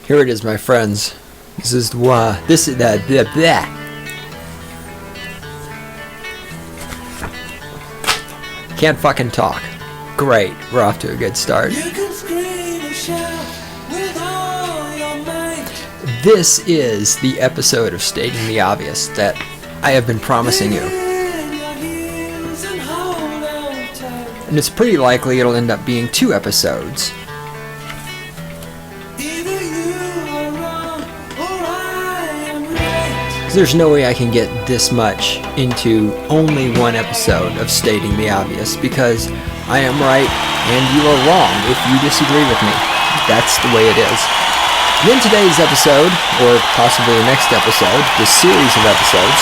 Here it is, my friends. This is that blah, blah. Can't fucking talk. Great, we're off to a good start. You can scream and shout with all your might. This is the episode of Stating the Obvious that I have been promising you. And it's pretty likely it'll end up being 2 episodes. There's no way I can get this much into only 1 episode of Stating the Obvious, because I am right and you are wrong if you disagree with me. That's the way it is. And in today's episode, or possibly the next episode, this series of episodes,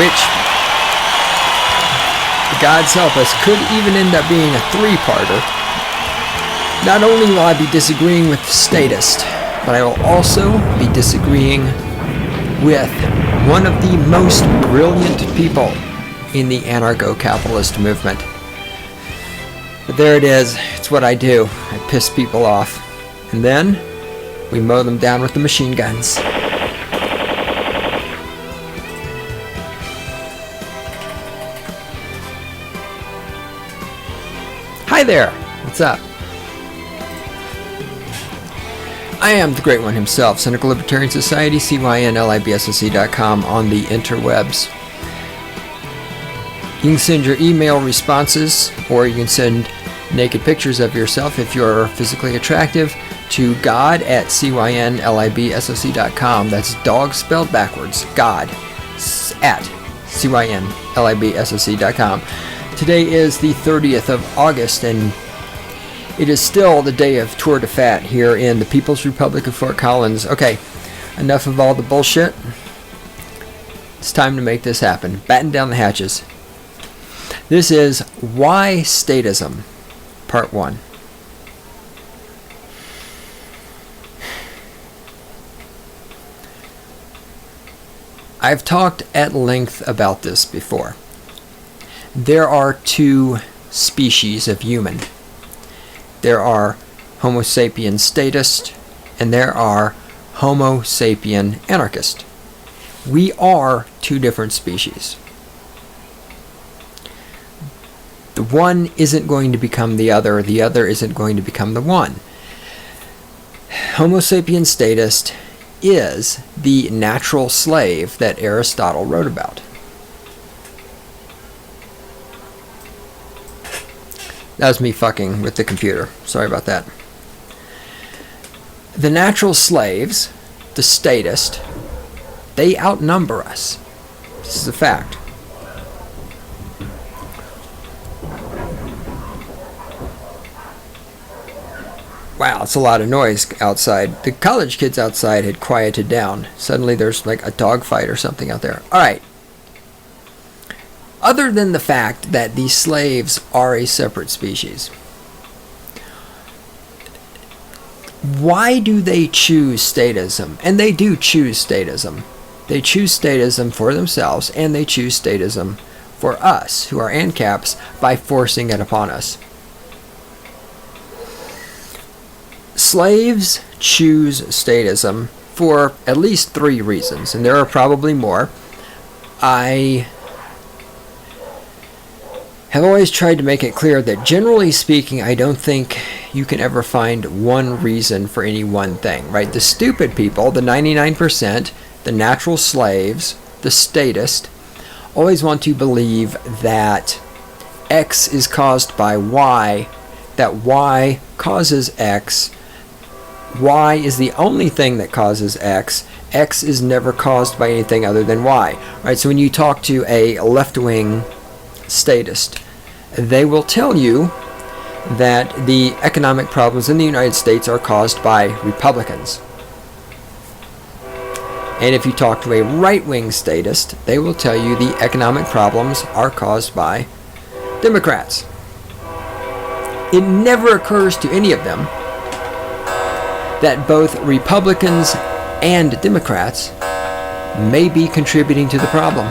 which, God's help us, could even end up being a 3-parter, not only will I be disagreeing with the Statist, but I will also be disagreeing with one of the most brilliant people in the anarcho-capitalist movement. But there it is. It's what I do. I piss people off. And then we mow them down with the machine guns. Hi there. What's up? I am the Great One himself, Cynical Libertarian Society, CYNLIBSSC.com on the interwebs. You can send your email responses, or you can send naked pictures of yourself if you're physically attractive, to God at CYNLIBSSC.com. That's dog spelled backwards. God at CYNLIBSSC.com. Today is the 30th of August, and it is still the day of Tour de Fat here in the People's Republic of Fort Collins. Okay, enough of all the bullshit. It's time to make this happen. Batten down the hatches. This is Why Statism, Part 1. I've talked at length about this before. There are 2 species of human. There are Homo sapien statist, and there are Homo sapien anarchist. We are 2 different species. The one isn't going to become the other isn't going to become the one. Homo sapien statist is the natural slave that Aristotle wrote about. That was me fucking with the computer. Sorry about that. The natural slaves, the statist, they outnumber us. This is a fact. Wow, it's a lot of noise outside. The college kids outside had quieted down. Suddenly there's like a dogfight or something out there. Alright. Other than the fact that these slaves are a separate species, why do they choose statism? And they do choose statism. They choose statism for themselves, and they choose statism for us, who are ANCAPs, by forcing it upon us. Slaves choose statism for at least 3 reasons, and there are probably more. I have always tried to make it clear that, generally speaking, I don't think you can ever find one reason for any one thing, right? The stupid people, the 99%, the natural slaves, the statist, always want to believe that X is caused by Y, that Y causes X, Y is the only thing that causes X, X is never caused by anything other than Y, right? So when you talk to a left-wing statist, they will tell you that the economic problems in the United States are caused by Republicans. And if you talk to a right-wing statist, they will tell you the economic problems are caused by Democrats. It never occurs to any of them that both Republicans and Democrats may be contributing to the problem.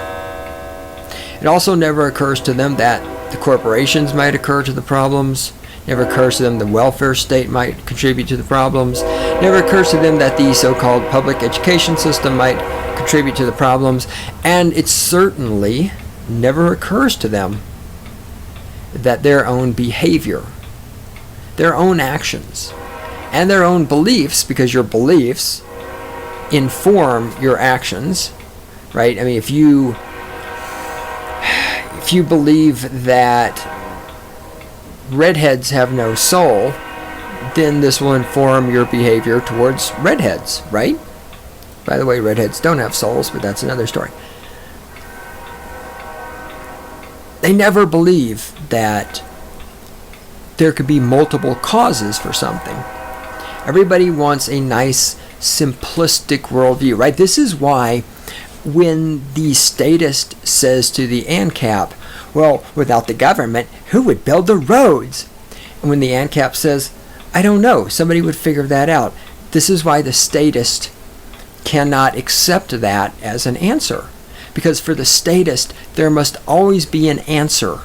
It also never occurs to them that the corporations might occur to the problems. Never occurs to them the welfare state might contribute to the problems. Never occurs to them that the so-called public education system might contribute to the problems. And it certainly never occurs to them that their own behavior, their own actions, and their own beliefs, because your beliefs inform your actions, right? I mean, if you believe that redheads have no soul, then this will inform your behavior towards redheads, right? By the way, redheads don't have souls, but that's another story. They never believe that there could be multiple causes for something. Everybody wants a nice, simplistic worldview, right? This is why when the statist says to the ANCAP, well, without the government, who would build the roads? And when the ANCAP says, I don't know, somebody would figure that out. This is why the statist cannot accept that as an answer. Because for the statist, there must always be an answer.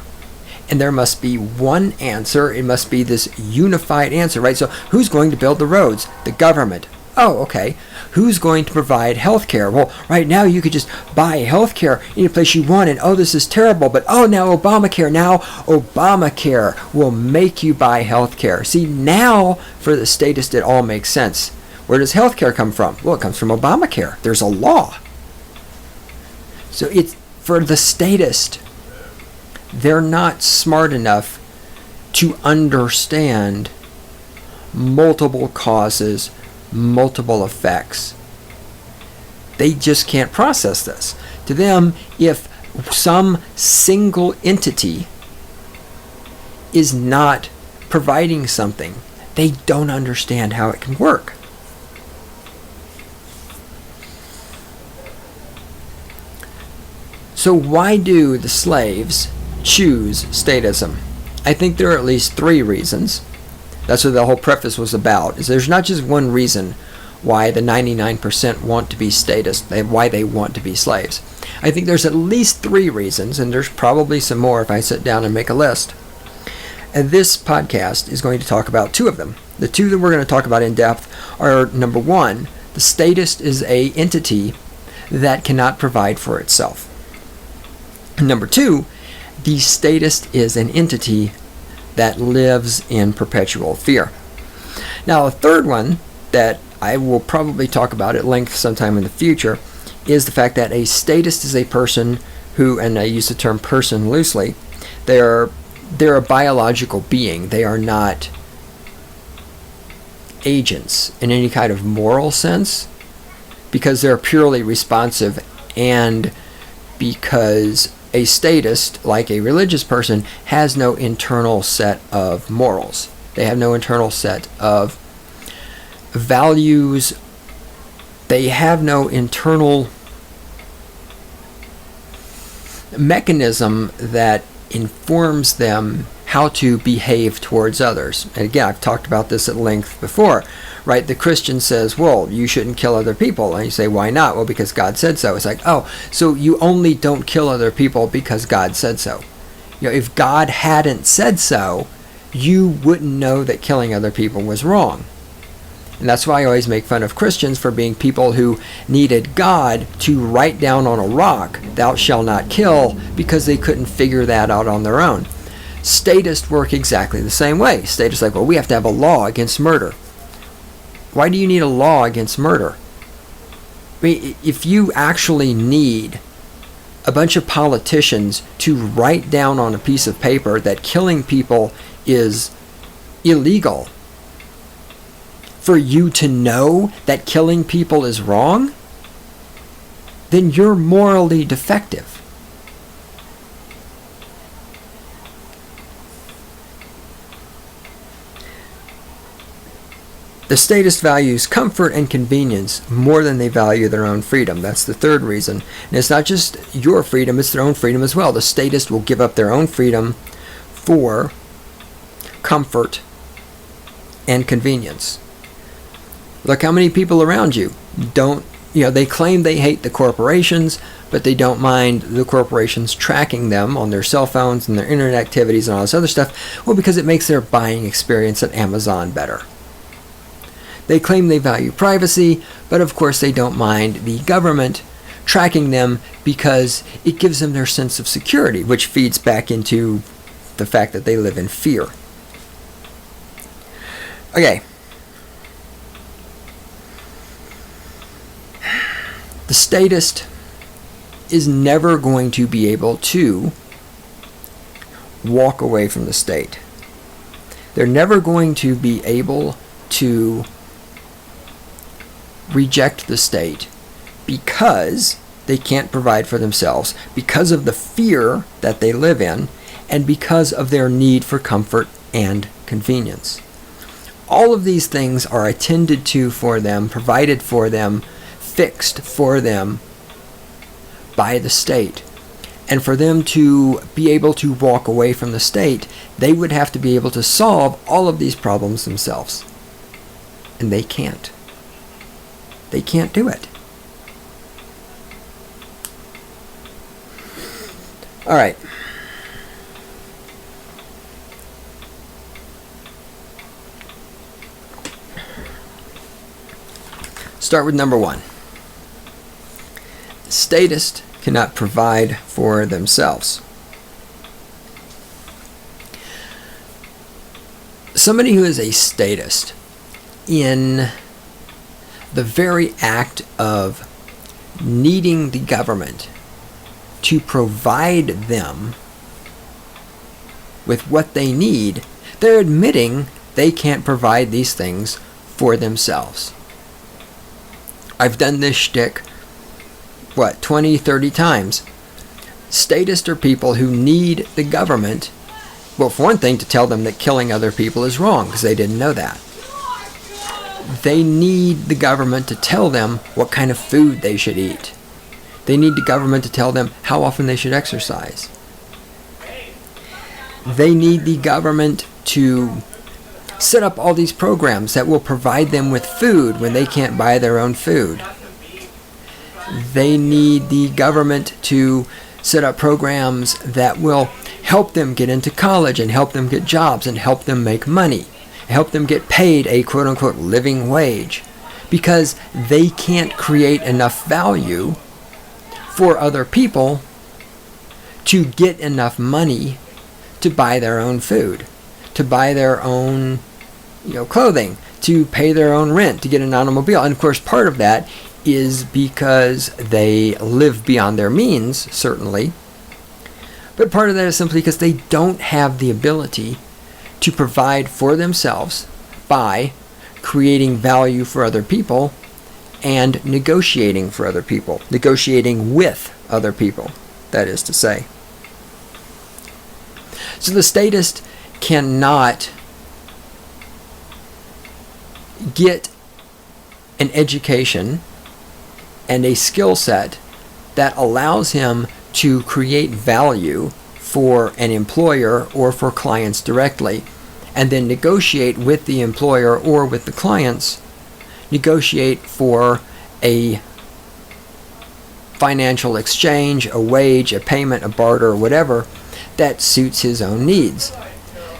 And there must be one answer. It must be this unified answer, right? So who's going to build the roads? The government. Oh, okay. Who's going to provide health care? Well, right now you could just buy health care any place you want, and oh, this is terrible, but oh, now Obamacare. Now Obamacare will make you buy health care. See, now for the statist, it all makes sense. Where does health care come from? Well, it comes from Obamacare. There's a law. So it's for the statist, they're not smart enough to understand multiple causes, multiple effects. They just can't process this. To them, if some single entity is not providing something, they don't understand how it can work. So why do the slaves choose statism? I think there are at least 3 reasons. That's what the whole preface was about. Is there's not just one reason why the 99% want to be statists, why they want to be slaves. I think there's at least 3 reasons, and there's probably some more if I sit down and make a list. And this podcast is going to talk about 2 of them. The 2 that we're going to talk about in depth are, number 1, the statist is a entity that cannot provide for itself. And number 2, the statist is an entity that lives in perpetual fear. Now, a third one that I will probably talk about at length sometime in the future is the fact that a statist is a person who, and I use the term person loosely, they're a biological being. They are not agents in any kind of moral sense, because they're purely responsive, and because a statist, like a religious person, has no internal set of morals. They have no internal set of values. They have no internal mechanism that informs them how to behave towards others. And again, I've talked about this at length before, right? The Christian says, well, you shouldn't kill other people. And you say, why not? Well, because God said so. It's like, oh, so you only don't kill other people because God said so. You know, if God hadn't said so, you wouldn't know that killing other people was wrong. And that's why I always make fun of Christians for being people who needed God to write down on a rock, thou shalt not kill, because they couldn't figure that out on their own. Statists work exactly the same way. Statists are like, well, we have to have a law against murder. Why do you need a law against murder? I mean, if you actually need a bunch of politicians to write down on a piece of paper that killing people is illegal, for you to know that killing people is wrong, then you're morally defective. The statist values comfort and convenience more than they value their own freedom. That's the third reason. And it's not just your freedom, it's their own freedom as well. The statist will give up their own freedom for comfort and convenience. Look how many people around you don't, they claim they hate the corporations, but they don't mind the corporations tracking them on their cell phones and their internet activities and all this other stuff. Well, because it makes their buying experience at Amazon better. They claim they value privacy, but of course they don't mind the government tracking them because it gives them their sense of security, which feeds back into the fact that they live in fear. Okay. The statist is never going to be able to walk away from the state. They're never going to be able to reject the state because they can't provide for themselves, because of the fear that they live in, and because of their need for comfort and convenience. All of these things are attended to for them, provided for them, fixed for them by the state. And for them to be able to walk away from the state, they would have to be able to solve all of these problems themselves. And they can't. They can't do it. All right. Start with number one. Statists cannot provide for themselves. Somebody who is a statist, in the very act of needing the government to provide them with what they need, they're admitting they can't provide these things for themselves. I've done this shtick, 20, 30 times. Statists are people who need the government, well, for one thing, to tell them that killing other people is wrong, because they didn't know that. They need the government to tell them what kind of food they should eat. They need the government to tell them how often they should exercise. They need the government to set up all these programs that will provide them with food when they can't buy their own food. They need the government to set up programs that will help them get into college and help them get jobs and help them make money, help them get paid a quote-unquote living wage, because they can't create enough value for other people to get enough money to buy their own food, to buy their own clothing, to pay their own rent, to get an automobile. And of course part of that is because they live beyond their means, certainly. But part of that is simply because they don't have the ability to provide for themselves by creating value for other people and negotiating for other people, negotiating with other people, that is to say. So the statist cannot get an education and a skill set that allows him to create value for an employer or for clients directly, and then negotiate with the employer or with the clients, negotiate for a financial exchange, a wage, a payment, a barter, whatever, that suits his own needs.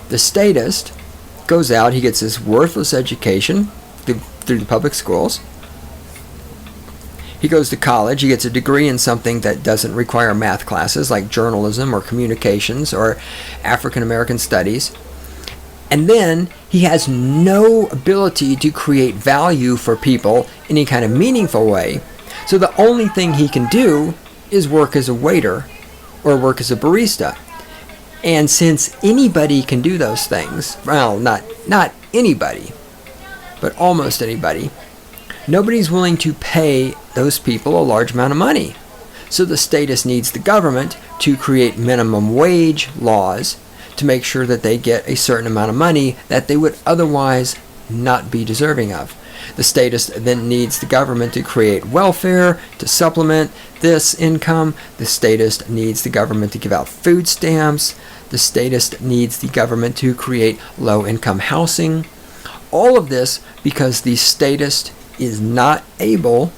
The statist goes out, he gets this worthless education through the public schools. He goes to college, he gets a degree in something that doesn't require math classes, like journalism or communications or African American studies. And then he has no ability to create value for people in any kind of meaningful way. So the only thing he can do is work as a waiter or work as a barista. And since anybody can do those things, well, not anybody, but almost anybody, nobody's willing to pay those people a large amount of money. So the statist needs the government to create minimum wage laws to make sure that they get a certain amount of money that they would otherwise not be deserving of. The statist then needs the government to create welfare to supplement this income. The statist needs the government to give out food stamps. The statist needs the government to create low-income housing. All of this because the statist is not able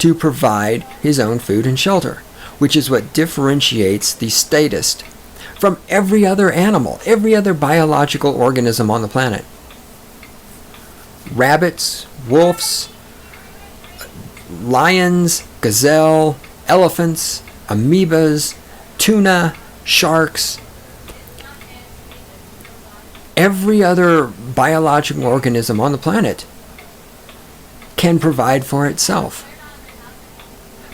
to provide his own food and shelter, which is what differentiates the statist from every other animal, every other biological organism on the planet. Rabbits, wolves, lions, gazelle, elephants, amoebas, tuna, sharks. Every other biological organism on the planet can provide for itself,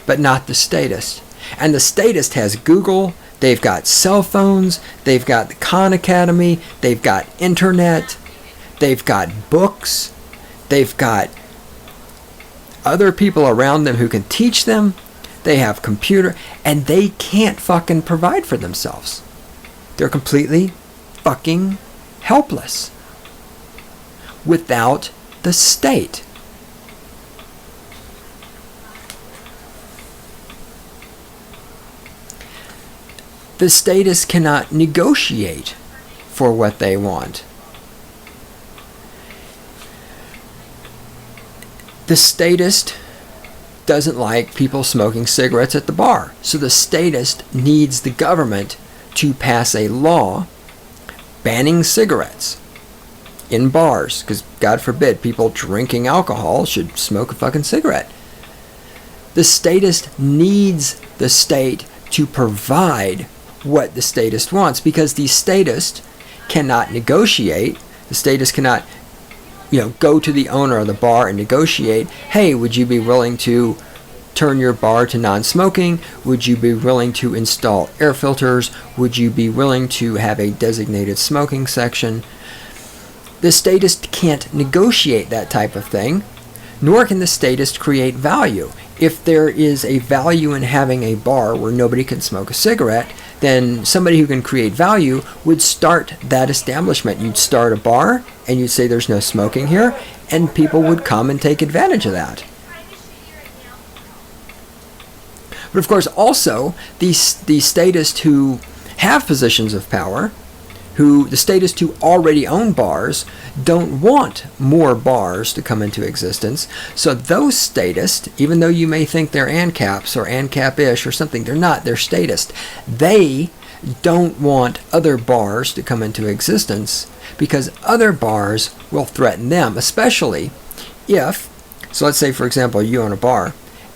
but not the statist. And the statist has Google, they've got cell phones, they've got the Khan Academy, they've got internet, they've got books, they've got other people around them who can teach them, they have computer, and they can't fucking provide for themselves. They're completely fucking helpless without the state. The statists cannot negotiate for what they want. The statist doesn't like people smoking cigarettes at the bar, so the statist needs the government to pass a law banning cigarettes in bars, because God forbid people drinking alcohol should smoke a fucking cigarette. The statist needs the state to provide what the statist wants, because the statist cannot negotiate. The statist cannot, go to the owner of the bar and negotiate, hey, would you be willing to turn your bar to non-smoking? Would you be willing to install air filters? Would you be willing to have a designated smoking section? The statist can't negotiate that type of thing, nor can the statist create value. If there is a value in having a bar where nobody can smoke a cigarette, then somebody who can create value would start that establishment. You'd start a bar and you'd say there's no smoking here, and people would come and take advantage of that. But of course also the statists who have positions of power, the statists who already own bars, don't want more bars to come into existence. So those statists, even though you may think they're ANCAPs or ANCAP-ish or something, they're not, they're statists. They don't want other bars to come into existence because other bars will threaten them, especially if, so let's say for example you own a bar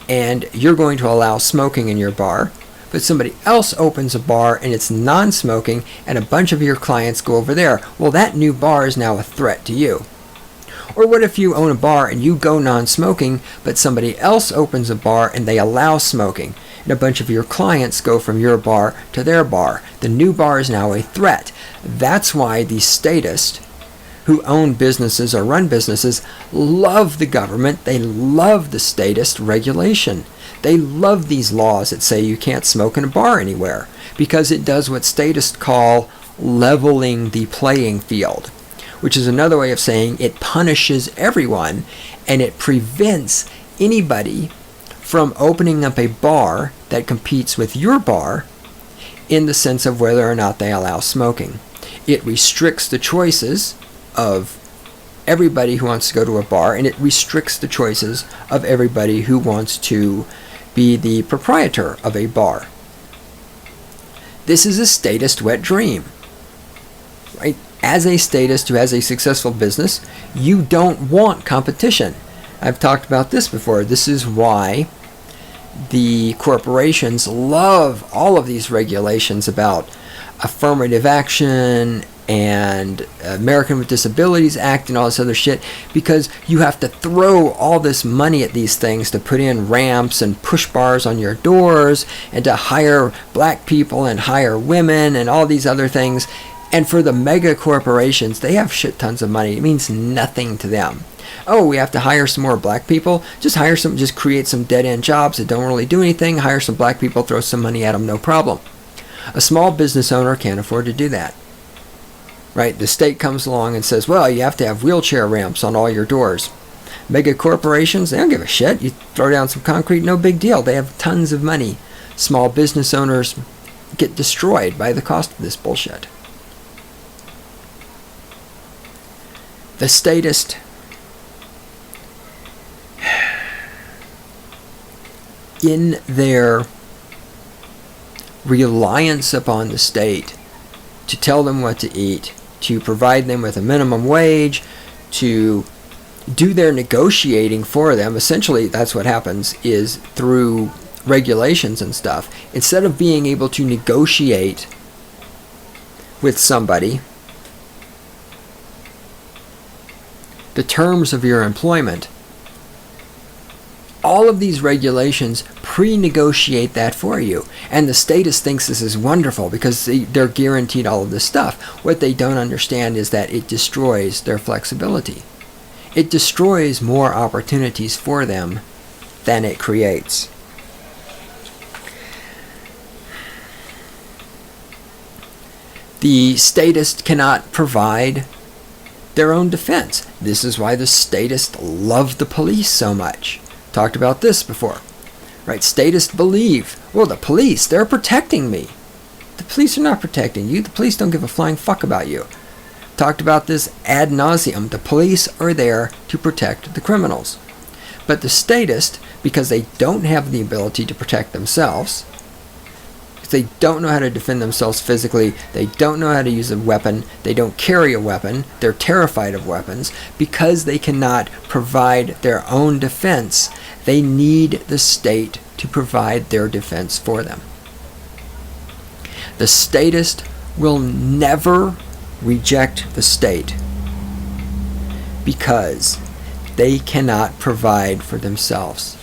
and you're going to allow smoking in your bar, but somebody else opens a bar and it's non-smoking and a bunch of your clients go over there. Well, that new bar is now a threat to you. Or what if you own a bar and you go non-smoking, but somebody else opens a bar and they allow smoking, and a bunch of your clients go from your bar to their bar? The new bar is now a threat. That's why the statists who own businesses or run businesses love the government. They love the statist regulation. They love these laws that say you can't smoke in a bar anywhere, because it does what statists call leveling the playing field, which is another way of saying it punishes everyone and it prevents anybody from opening up a bar that competes with your bar in the sense of whether or not they allow smoking. It restricts the choices of everybody who wants to go to a bar, and it restricts the choices of everybody who wants to be the proprietor of a bar. This is a statist wet dream, right? As a statist who has a successful business, you don't want competition. I've talked about this before. This is why the corporations love all of these regulations about affirmative action and American with Disabilities Act and all this other shit, because you have to throw all this money at these things to put in ramps and push bars on your doors and to hire black people and hire women and all these other things. And for the mega corporations, they have shit tons of money. It means nothing to them. Oh, we have to hire some more black people? Just create some dead-end jobs that don't really do anything, hire some black people, throw some money at them, no problem. A small business owner can't afford to do that. Right? The state comes along and says, well, you have to have wheelchair ramps on all your doors. Mega corporations, they don't give a shit. You throw down some concrete, no big deal. They have tons of money. Small business owners get destroyed by the cost of this bullshit. The statist in their reliance upon the state to tell them what to eat, to provide them with a minimum wage, to do their negotiating for them. Essentially, that's what happens, is through regulations and stuff. Instead of being able to negotiate with somebody the terms of your employment, all of these regulations pre-negotiate that for you. And the statist thinks this is wonderful because they're guaranteed all of this stuff. What they don't understand is that it destroys their flexibility. It destroys more opportunities for them than it creates. The statist cannot provide their own defense. This is why the statists love the police so much. Talked about this before. Right? Statists believe, well, the police, they're protecting me. The police are not protecting you. The police don't give a flying fuck about you. Talked about this ad nauseum. The police are there to protect the criminals. But the statist, because they don't have the ability to protect themselves, they don't know how to defend themselves physically, they don't know how to use a weapon, they don't carry a weapon, they're terrified of weapons, because they cannot provide their own defense, they need the state to provide their defense for them. The statist will never reject the state because they cannot provide for themselves.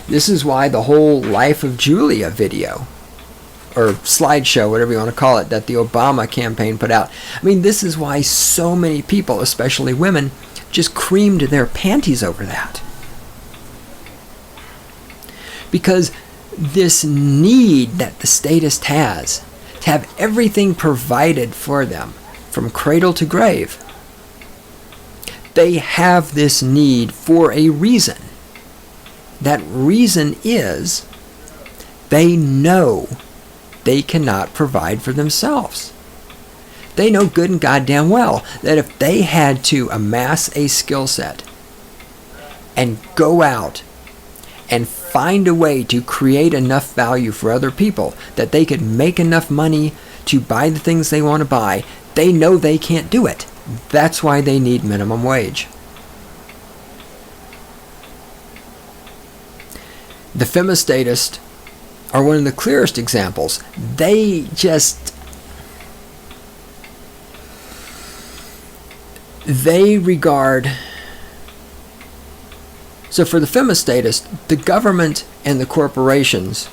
This is why the whole Life of Julia video, or slideshow, whatever you want to call it, that the Obama campaign put out. I mean, this is why so many people, especially women, just creamed their panties over that. Because this need that the statist has to have everything provided for them from cradle to grave, they have this need for a reason. That reason is they know they cannot provide for themselves. They know good and goddamn well that if they had to amass a skill set and go out and find a way to create enough value for other people that they could make enough money to buy the things they want to buy, they know they can't do it. That's why they need minimum wage. The femistatists are one of the clearest examples. They regard... So for the femistatists, the government and the corporations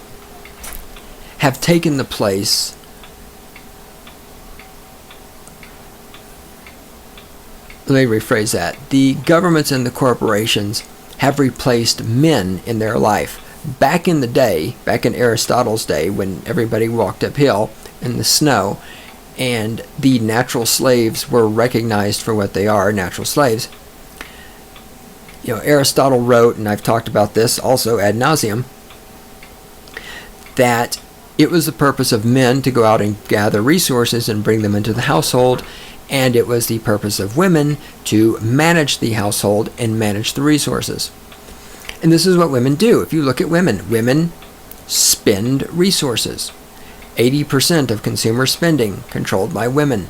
have taken the place let me rephrase that. The governments and the corporations have replaced men in their life. Back in the day, back in Aristotle's day, when everybody walked uphill in the snow, and the natural slaves were recognized for what they are, natural slaves. You know, Aristotle wrote, and I've talked about this also ad nauseum, that it was the purpose of men to go out and gather resources and bring them into the household, and it was the purpose of women to manage the household and manage the resources. And this is what women do. If you look at women, women spend resources. 80% of consumer spending controlled by women.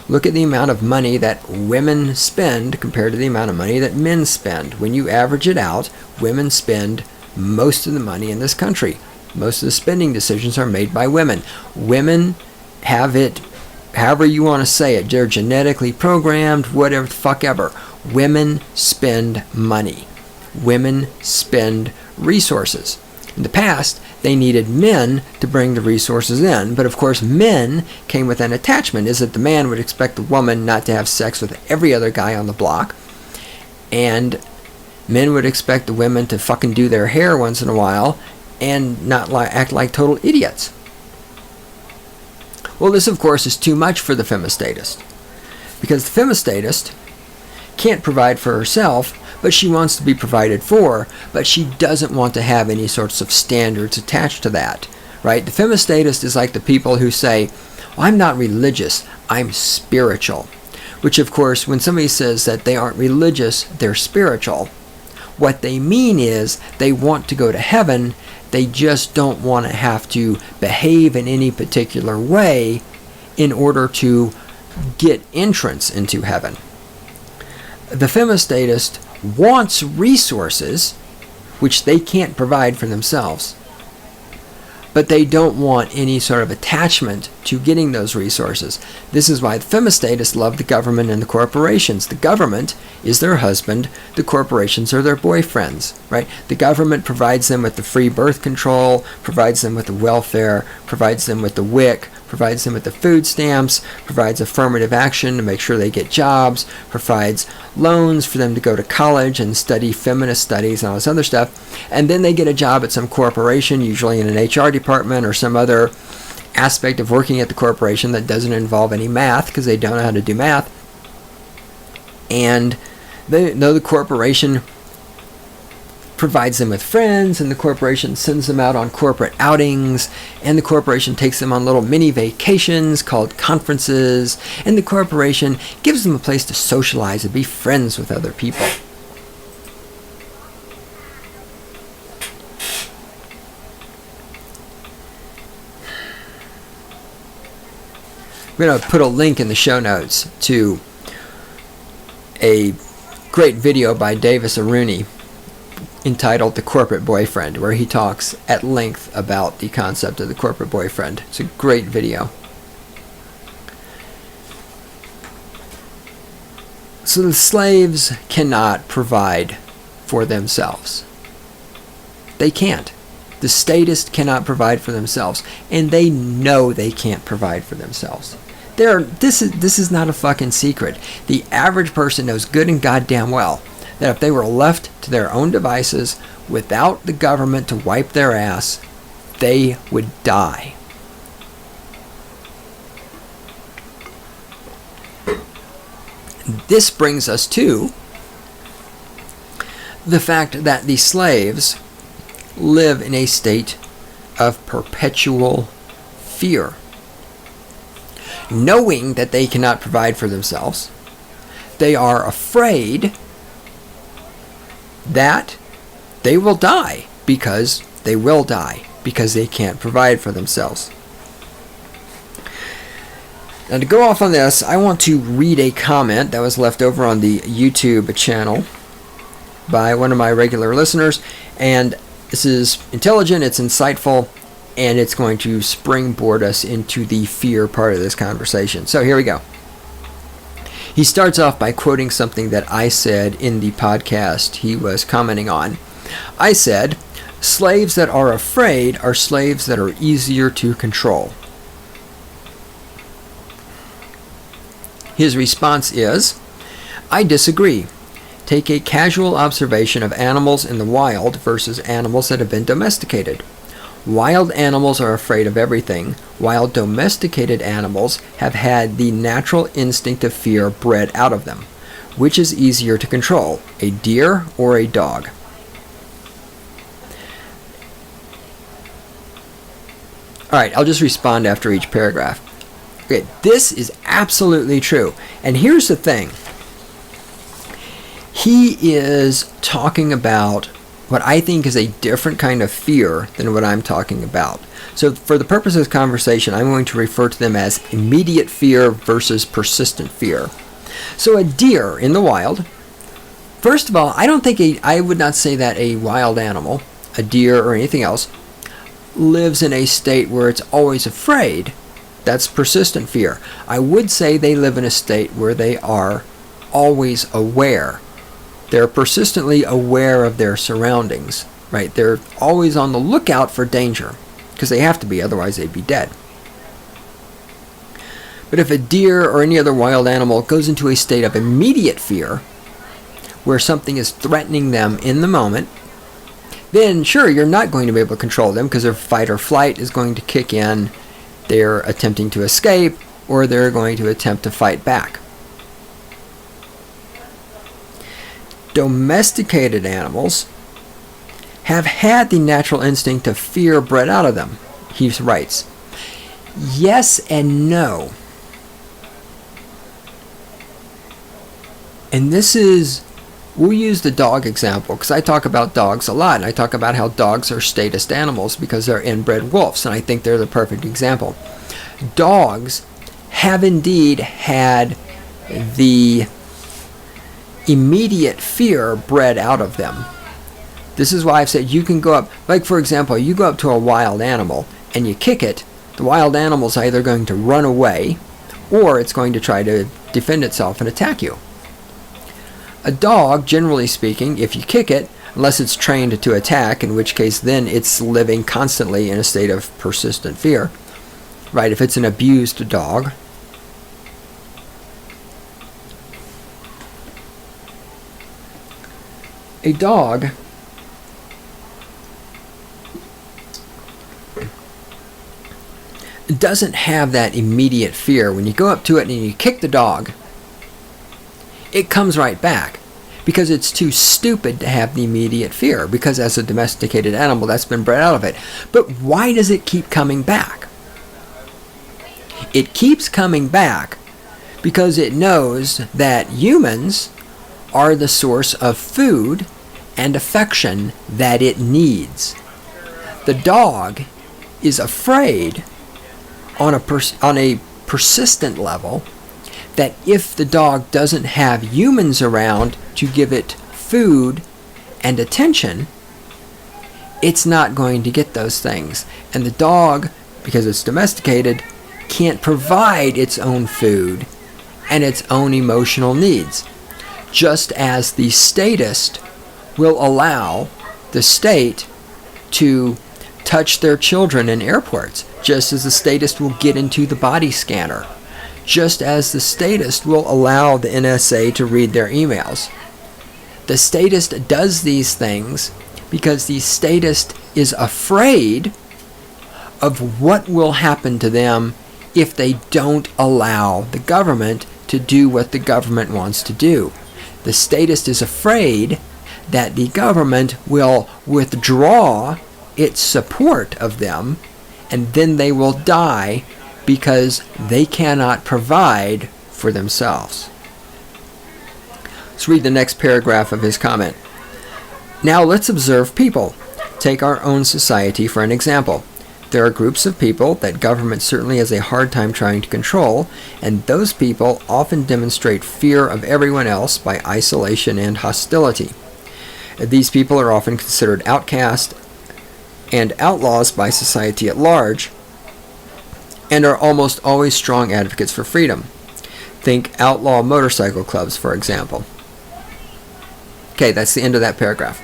Look at the amount of money that women spend compared to the amount of money that men spend. When you average it out, women spend most of the money in this country. Most of the spending decisions are made by women. Women have it, however you want to say it, they're genetically programmed, whatever the fuck ever. Women spend money. Women spend resources. In the past, they needed men to bring the resources in, but of course men came with an attachment, is that the man would expect the woman not to have sex with every other guy on the block, and men would expect the women to fucking do their hair once in a while and not act like total idiots. Well, this of course is too much for the femistatist, because the femistatist can't provide for herself, but she wants to be provided for, but she doesn't want to have any sorts of standards attached to that, right? The femistatist is like the people who say, well, I'm not religious, I'm spiritual. Which, of course, when somebody says that they aren't religious, they're spiritual, What they mean is they want to go to heaven, they just don't want to have to behave in any particular way in order to get entrance into heaven. The femistatist wants resources which they can't provide for themselves, but they don't want any sort of attachment to getting those resources. This is why the femistatists love the government and the corporations. The government is their husband, the corporations are their boyfriends, right? The government provides them with the free birth control, provides them with the welfare, provides them with the WIC, provides them with the food stamps, provides affirmative action to make sure they get jobs, provides loans for them to go to college and study feminist studies and all this other stuff, and then they get a job at some corporation, usually in an HR department or some other aspect of working at the corporation that doesn't involve any math because they don't know how to do math, and they know the corporation provides them with friends, and the corporation sends them out on corporate outings, and the corporation takes them on little mini vacations called conferences, and the corporation gives them a place to socialize and be friends with other people. I'm going to put a link in the show notes to a great video by Davis Aruni entitled The Corporate Boyfriend, where he talks at length about the concept of the corporate boyfriend. It's a great video. So the slaves cannot provide for themselves. They can't. The statists cannot provide for themselves, and they know they can't provide for themselves. This is not a fucking secret. The average person knows good and goddamn well that if they were left to their own devices without the government to wipe their ass, they would die. This brings us to the fact that the slaves live in a state of perpetual fear. Knowing that they cannot provide for themselves, they are afraid that they will die because they can't provide for themselves. Now, to go off on this, I want to read a comment that was left over on the YouTube channel by one of my regular listeners, and this is intelligent, it's insightful, and it's going to springboard us into the fear part of this conversation. So here we go. He starts off by quoting something that I said in the podcast he was commenting on. I said, slaves that are afraid are slaves that are easier to control. His response is, I disagree. Take a casual observation of animals in the wild versus animals that have been domesticated. Wild animals are afraid of everything, while domesticated animals have had the natural instinct of fear bred out of them. Which is easier to control, a deer or a dog? Alright, I'll just respond after each paragraph. Okay, this is absolutely true. And here's the thing. He is talking about what I think is a different kind of fear than what I'm talking about. So for the purpose of this conversation, I'm going to refer to them as immediate fear versus persistent fear. So a deer in the wild, first of all, I would not say that a wild animal, a deer or anything else, lives in a state where it's always afraid. That's persistent fear. I would say they live in a state where they are always aware. They're persistently aware of their surroundings, right? They're always on the lookout for danger, because they have to be, otherwise they'd be dead. But if a deer or any other wild animal goes into a state of immediate fear, where something is threatening them in the moment, then sure, you're not going to be able to control them, because their fight or flight is going to kick in. They're attempting to escape, or they're going to attempt to fight back. Domesticated animals have had the natural instinct of fear bred out of them, he writes. Yes and no. And this is We'll use the dog example because I talk about dogs a lot, and I talk about how dogs are statist animals because they're inbred wolves, and I think they're the perfect example. Dogs have indeed had the immediate fear bred out of them. This is why I've said you can go up, like for example, you go up to a wild animal and you kick it, the wild animal's either going to run away or it's going to try to defend itself and attack you. A dog, generally speaking, if you kick it, unless it's trained to attack, in which case then it's living constantly in a state of persistent fear, right? If it's an abused dog. A dog doesn't have that immediate fear. When you go up to it and you kick the dog, it comes right back because it's too stupid to have the immediate fear, because as a domesticated animal that's been bred out of it. But why does it keep coming back? It keeps coming back because it knows that humans are the source of food and affection that it needs. The dog is afraid on a persistent level that if the dog doesn't have humans around to give it food and attention, it's not going to get those things. And the dog, because it's domesticated, can't provide its own food and its own emotional needs. Just as the statist will allow the state to touch their children in airports, just as the statist will get into the body scanner, just as the statist will allow the NSA to read their emails. The statist does these things because the statist is afraid of what will happen to them if they don't allow the government to do what the government wants to do. The statist is afraid that the government will withdraw its support of them, and then they will die because they cannot provide for themselves. Let's read the next paragraph of his comment. Now let's observe people. Take our own society for an example. There are groups of people that government certainly has a hard time trying to control, and those people often demonstrate fear of everyone else by isolation and hostility. These people are often considered outcast and outlaws by society at large, and are almost always strong advocates for freedom. Think outlaw motorcycle clubs, for example. Okay, that's the end of that paragraph.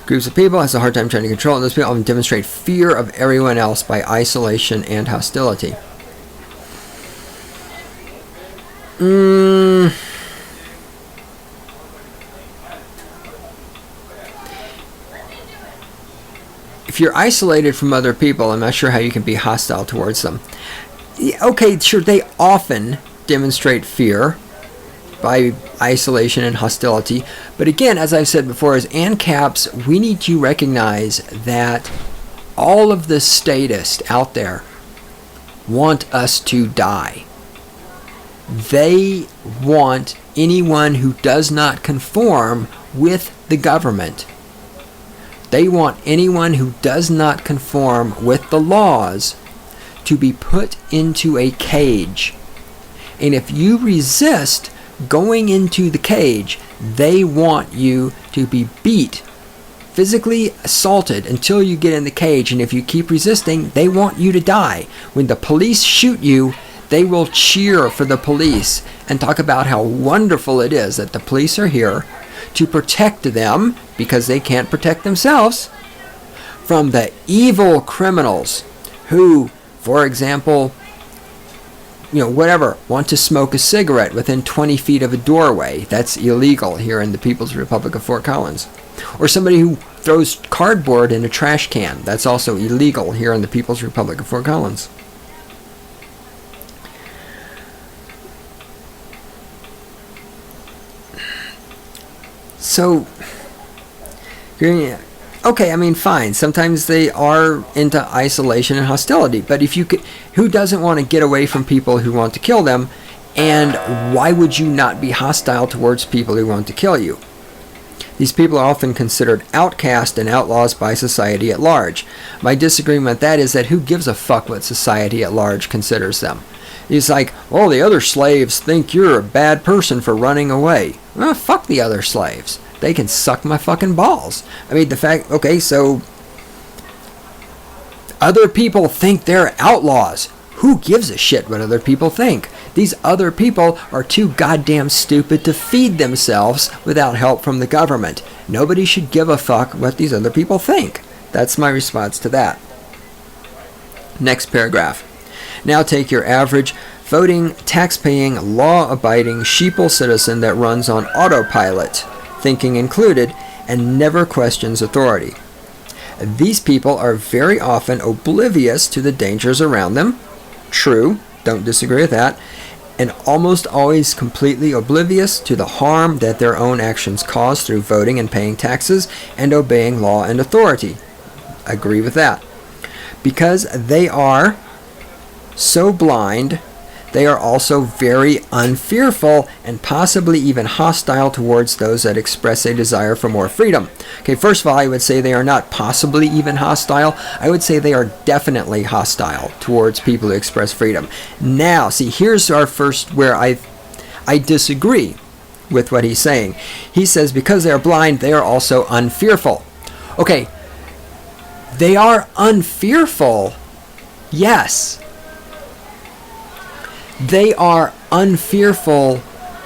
Groups of people has a hard time trying to control, and those people often demonstrate fear of everyone else by isolation and hostility. If you're isolated from other people, I'm not sure how you can be hostile towards them. Okay, sure, they often demonstrate fear by isolation and hostility. But again, as I've said before, as ANCAPs, we need to recognize that all of the statists out there want us to die. They want anyone who does not conform with the government. They want anyone who does not conform with the laws to be put into a cage. And if you resist going into the cage, they want you to be beat, physically assaulted until you get in the cage. And if you keep resisting, they want you to die. When the police shoot you, they will cheer for the police and talk about how wonderful it is that the police are here to protect them, because they can't protect themselves, from the evil criminals who, for example, want to smoke a cigarette within 20 feet of a doorway. That's illegal here in the People's Republic of Fort Collins. Or somebody who throws cardboard in a trash can. That's also illegal here in the People's Republic of Fort Collins. So, okay, I mean, fine. Sometimes they are into isolation and hostility. But if you could, who doesn't want to get away from people who want to kill them? And why would you not be hostile towards people who want to kill you? These people are often considered outcasts and outlaws by society at large. My disagreement with that is that who gives a fuck what society at large considers them? He's like, oh, the other slaves think you're a bad person for running away. Well, fuck the other slaves. They can suck my fucking balls. I mean, the fact, okay, so other people think they're outlaws. Who gives a shit what other people think? These other people are too goddamn stupid to feed themselves without help from the government. Nobody should give a fuck what these other people think. That's my response to that. Next paragraph. Now take your average voting, tax-paying, law-abiding sheeple citizen that runs on autopilot, thinking included, and never questions authority. These people are very often oblivious to the dangers around them. True, don't disagree with that. And almost always completely oblivious to the harm that their own actions cause through voting and paying taxes and obeying law and authority. Agree with that. Because they are so blind, they are also very unfearful and possibly even hostile towards those that express a desire for more freedom. Okay, first of all, I would say they are not possibly even hostile. I would say they are definitely hostile towards people who express freedom. Now, see, here's our first where I disagree with what he's saying. He says because they are blind, they are also unfearful. Okay, they are unfearful, yes. They are unfearful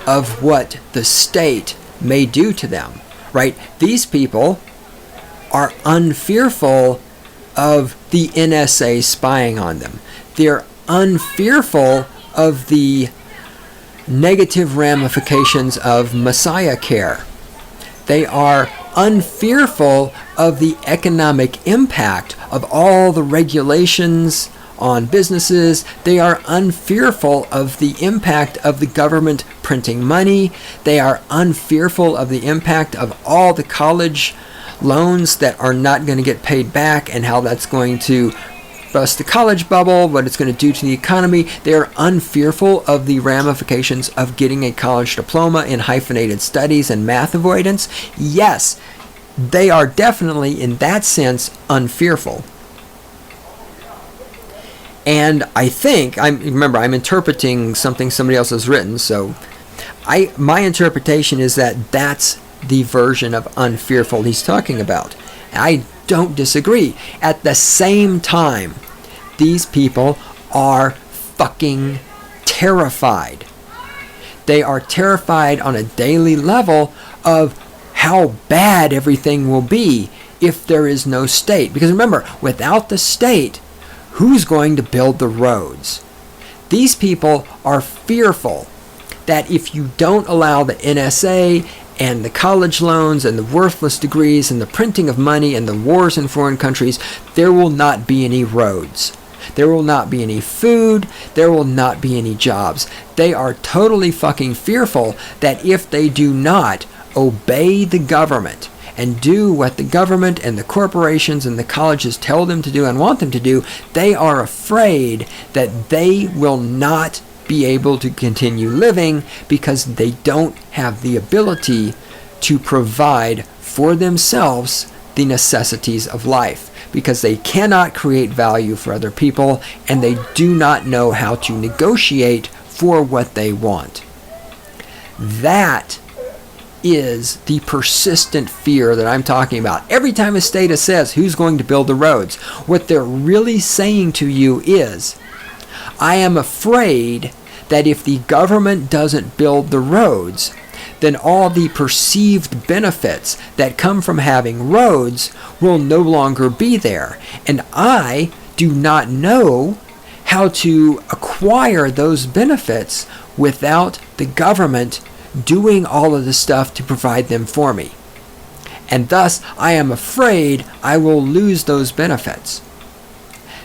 of what the state may do to them, right? These people are unfearful of the NSA spying on them. They're unfearful of the negative ramifications of Messiah care. They are unfearful of the economic impact of all the regulations on businesses. They are unfearful of the impact of the government printing money. They are unfearful of the impact of all the college loans that are not going to get paid back and how that's going to bust the college bubble, what it's going to do to the economy. They are unfearful of the ramifications of getting a college diploma in hyphenated studies and math avoidance. Yes, they are definitely, in that sense, unfearful. And I think, remember, I'm interpreting something somebody else has written, so my interpretation is that that's the version of unfearful he's talking about. I don't disagree. At the same time, these people are fucking terrified. They are terrified on a daily level of how bad everything will be if there is no state. Because remember, without the state, who's going to build the roads? These people are fearful that if you don't allow the NSA and the college loans and the worthless degrees and the printing of money and the wars in foreign countries, there will not be any roads. There will not be any food. There will not be any jobs. They are totally fucking fearful that if they do not obey the government and do what the government and the corporations and the colleges tell them to do and want them to do, they are afraid that they will not be able to continue living because they don't have the ability to provide for themselves the necessities of life, because they cannot create value for other people and they do not know how to negotiate for what they want. That is the persistent fear that I'm talking about. Every time a statist says who's going to build the roads, what they're really saying to you is, I am afraid that if the government doesn't build the roads, then all the perceived benefits that come from having roads will no longer be there. And I do not know how to acquire those benefits without the government doing all of the stuff to provide them for me. And thus, I am afraid I will lose those benefits.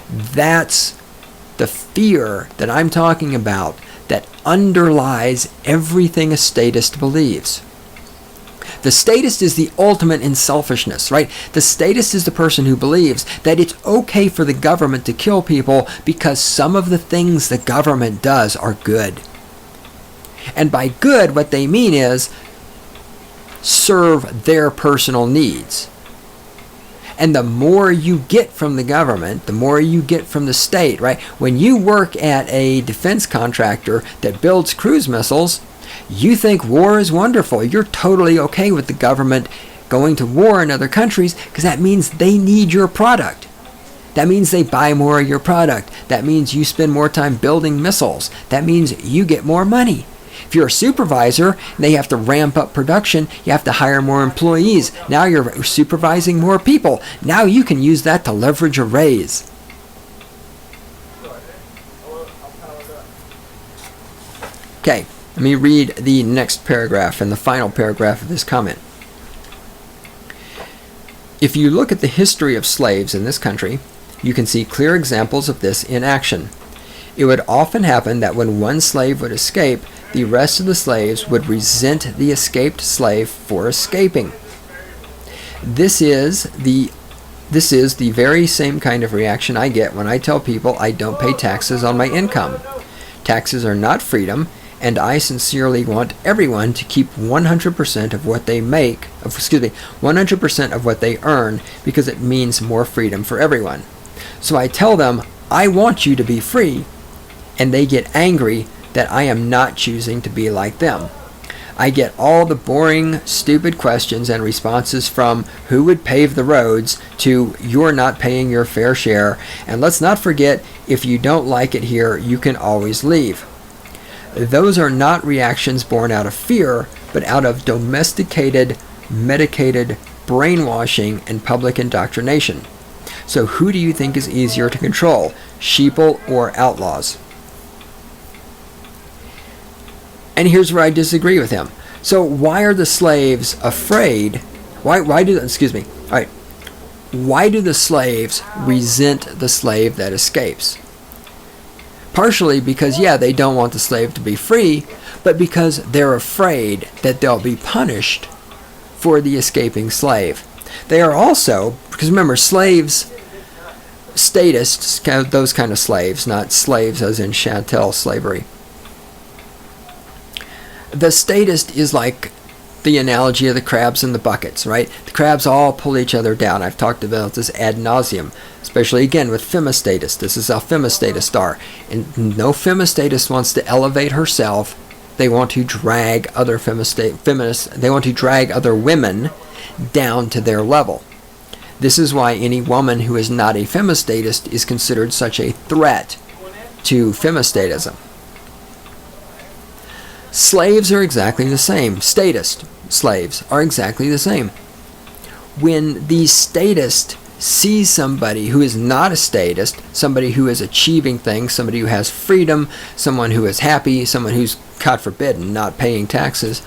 That's the fear that I'm talking about that underlies everything a statist believes. The statist is the ultimate in selfishness, right? The statist is the person who believes that it's okay for the government to kill people because some of the things the government does are good. And by good, what they mean is serve their personal needs. And the more you get from the government, the more you get from the state, right? When you work at a defense contractor that builds cruise missiles, you think war is wonderful. You're totally okay with the government going to war in other countries because that means they need your product. That means they buy more of your product. That means you spend more time building missiles. That means you get more money. If you're a supervisor and they have to ramp up production, you have to hire more employees. Now you're supervising more people. Now you can use that to leverage a raise. Okay, let me read the next paragraph and the final paragraph of this comment. If you look at the history of slaves in this country, you can see clear examples of this in action. It would often happen that when one slave would escape, the rest of the slaves would resent the escaped slave for escaping. This is the very same kind of reaction I get when I tell people I don't pay taxes on my income. Taxes are not freedom, and I sincerely want everyone to keep 100% of what they make, 100% of what they earn, because it means more freedom for everyone. So I tell them, I want you to be free, and they get angry that I am not choosing to be like them. I get all the boring, stupid questions and responses from who would pave the roads to you're not paying your fair share, and let's not forget, if you don't like it here, you can always leave. Those are not reactions born out of fear, but out of domesticated, medicated brainwashing and public indoctrination. So who do you think is easier to control, sheeple or outlaws? And here's where I disagree with him. So why are the slaves afraid? Why do the slaves resent the slave that escapes? Partially because, they don't want the slave to be free, but because they're afraid that they'll be punished for the escaping slave. They are also, because remember, slaves, statists, those kind of slaves, not slaves as in chattel slavery. The statist is like the analogy of the crabs in the buckets, right? The crabs all pull each other down. I've talked about this ad nauseum, especially again with femistatists. This is how femistatists are. And no femistatist wants to elevate herself. They want to drag other feminists, they want to drag other women down to their level. This is why any woman who is not a femistatist is considered such a threat to femistatism. Slaves are exactly the same. Statist slaves are exactly the same. When the statist sees somebody who is not a statist, somebody who is achieving things, somebody who has freedom, someone who is happy, someone who's, God forbid, not paying taxes,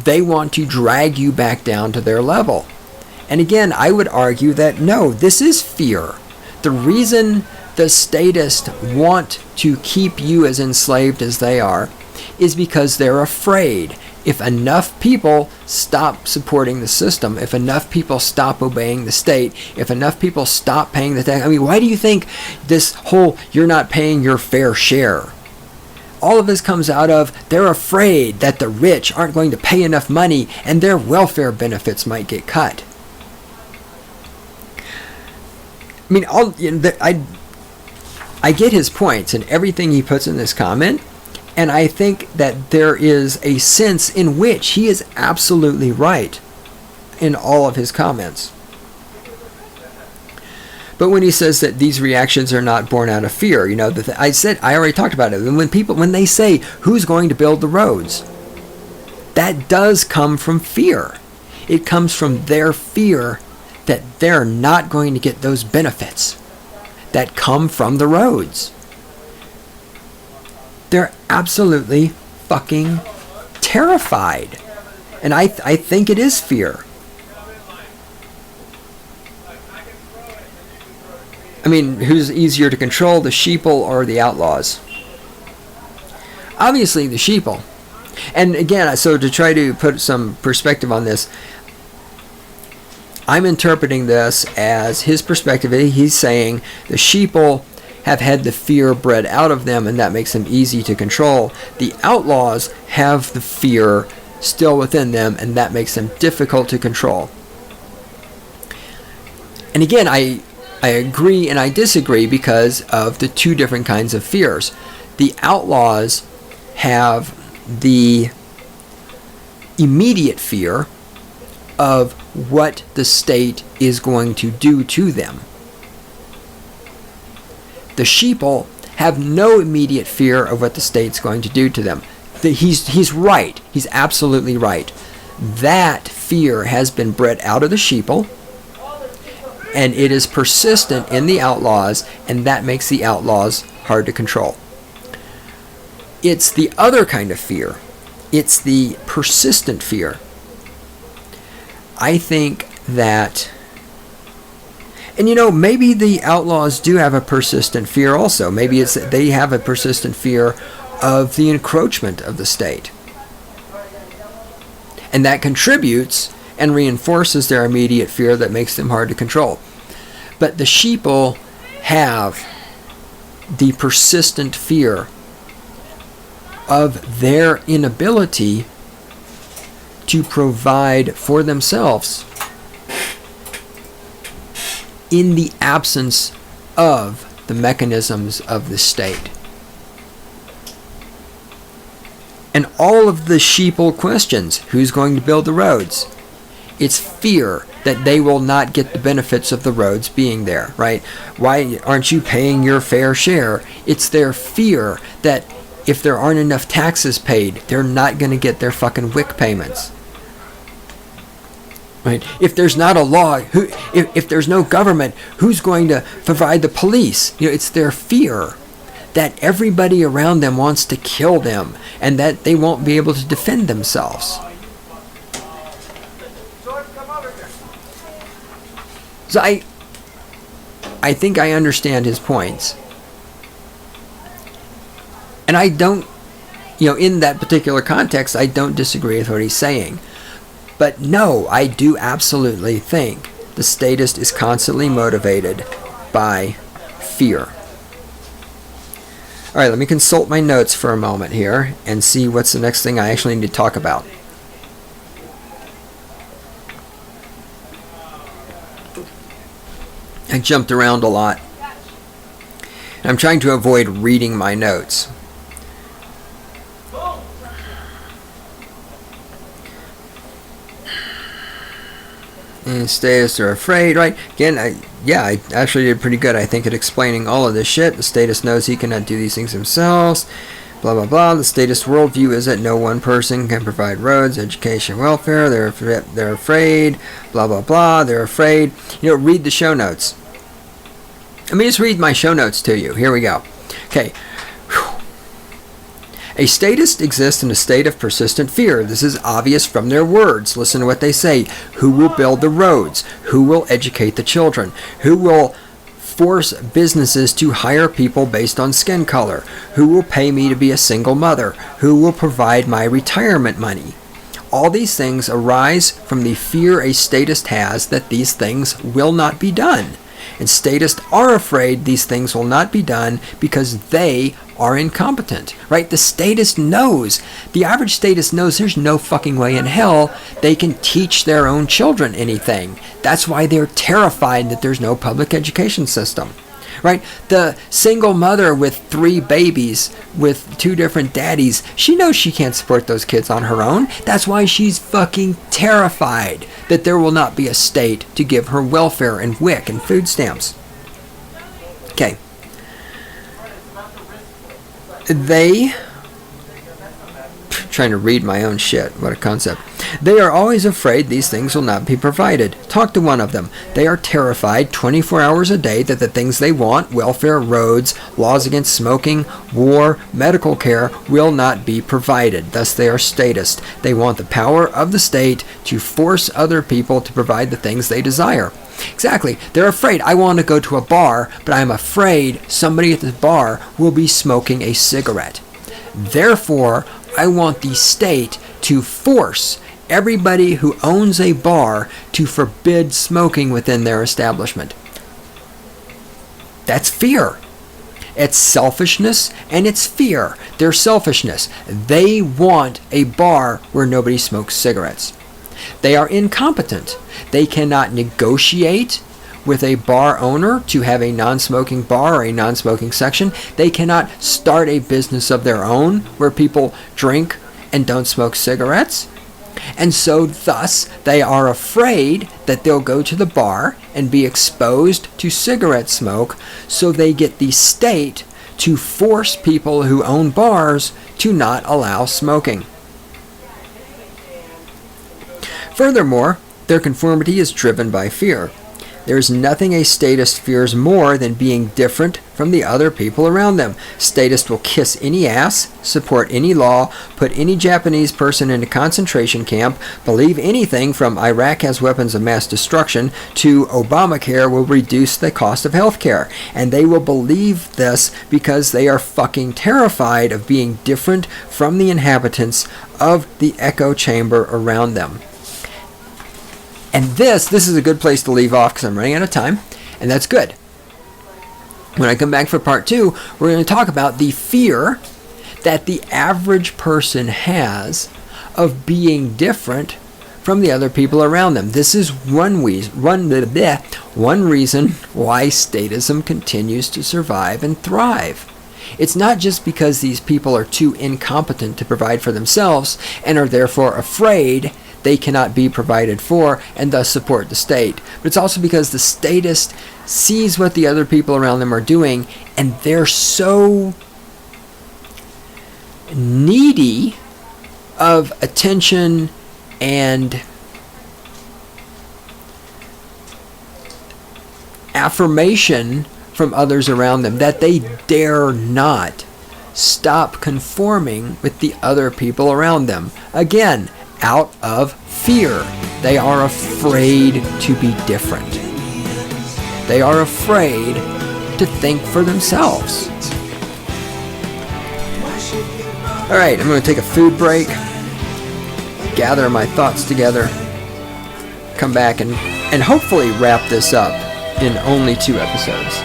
they want to drag you back down to their level. And again, I would argue that no, this is fear. The reason the statists want to keep you as enslaved as they are is because they're afraid. If enough people stop supporting the system, if enough people stop obeying the state, if enough people stop paying the tax, why do you think this whole you're not paying your fair share? All of this comes out of they're afraid that the rich aren't going to pay enough money and their welfare benefits might get cut. I get his points and everything he puts in this comment, and I think that there is a sense in which he is absolutely right in all of his comments. But when he says that these reactions are not born out of fear, I already talked about it. When they say who's going to build the roads, that does come from fear. It comes from their fear that they're not going to get those benefits that come from the roads. They're absolutely fucking terrified. And I think it is fear. Who's easier to control, the sheeple or the outlaws? Obviously the sheeple. And again, so to try to put some perspective on this, I'm interpreting this as his perspective. He's saying the sheeple have had the fear bred out of them, and that makes them easy to control. The outlaws have the fear still within them, and that makes them difficult to control. And again, I agree and I disagree because of the two different kinds of fears. The outlaws have the immediate fear of what the state is going to do to them. The sheeple have no immediate fear of what the state's going to do to them. He's right. He's absolutely right. That fear has been bred out of the sheeple, and it is persistent in the outlaws, and that makes the outlaws hard to control. It's the other kind of fear. It's the persistent fear. I think that, and maybe the outlaws do have a persistent fear also. Maybe it's that they have a persistent fear of the encroachment of the state. And that contributes and reinforces their immediate fear that makes them hard to control. But the sheeple have the persistent fear of their inability to provide for themselves in the absence of the mechanisms of the state. And all of the sheeple questions, who's going to build the roads? It's fear that they will not get the benefits of the roads being there, right? Why aren't you paying your fair share? It's their fear that if there aren't enough taxes paid, they're not going to get their fucking WIC payments. Right? If there's not a law, if there's no government, who's going to provide the police? It's their fear that everybody around them wants to kill them and that they won't be able to defend themselves. So I think I understand his points. And I don't, in that particular context, I don't disagree with what he's saying. But no, I do absolutely think the statist is constantly motivated by fear. All right, let me consult my notes for a moment here and see what's the next thing I actually need to talk about. I jumped around a lot. I'm trying to avoid reading my notes. And statists are afraid, right? Again, I actually did pretty good, I think, at explaining all of this shit. The statist knows he cannot do these things himself. Blah, blah, blah. The statist worldview is that no one person can provide roads, education, welfare. They're afraid. Blah, blah, blah. They're afraid. Read the show notes. Let me just read my show notes to you. Here we go. Okay. A statist exists in a state of persistent fear. This is obvious from their words. Listen to what they say. Who will build the roads? Who will educate the children? Who will force businesses to hire people based on skin color? Who will pay me to be a single mother? Who will provide my retirement money? All these things arise from the fear a statist has that these things will not be done. And statists are afraid these things will not be done because they are incompetent, right? The statist knows, the average statist knows there's no fucking way in hell they can teach their own children anything. That's why they're terrified that there's no public education system, right? The single mother with 3 babies with 2 different daddies, she knows she can't support those kids on her own. That's why she's fucking terrified that there will not be a state to give her welfare and WIC and food stamps. Okay. Trying to read my own shit. What a concept. They are always afraid these things will not be provided. Talk to one of them. They are terrified 24 hours a day that the things they want, welfare, roads, laws against smoking, war, medical care, will not be provided. Thus they are statist. They want the power of the state to force other people to provide the things they desire. Exactly. They're afraid. I want to go to a bar, but I'm afraid somebody at the bar will be smoking a cigarette. Therefore, I want the state to force everybody who owns a bar to forbid smoking within their establishment. That's fear. It's selfishness and it's fear. Their selfishness. They want a bar where nobody smokes cigarettes. They are incompetent. They cannot negotiate with a bar owner to have a non-smoking bar or a non-smoking section. They cannot start a business of their own where people drink and don't smoke cigarettes. And so thus they are afraid that they'll go to the bar and be exposed to cigarette smoke, so they get the state to force people who own bars to not allow smoking. Furthermore, their conformity is driven by fear. There is nothing a statist fears more than being different from the other people around them. Statists will kiss any ass, support any law, put any Japanese person in a concentration camp, believe anything from Iraq has weapons of mass destruction to Obamacare will reduce the cost of healthcare. And they will believe this because they are fucking terrified of being different from the inhabitants of the echo chamber around them. And this is a good place to leave off because I'm running out of time, and that's good. When I come back for part 2, we're going to talk about the fear that the average person has of being different from the other people around them. This is one reason why statism continues to survive and thrive. It's not just because these people are too incompetent to provide for themselves and are therefore afraid they cannot be provided for and thus support the state. But it's also because the statist sees what the other people around them are doing and they're so needy of attention and affirmation from others around them that they dare not stop conforming with the other people around them. Again, out of fear. They are afraid to be different. They are afraid to think for themselves. All right, I'm going to take a food break, gather my thoughts together, come back and hopefully wrap this up in only 2 episodes.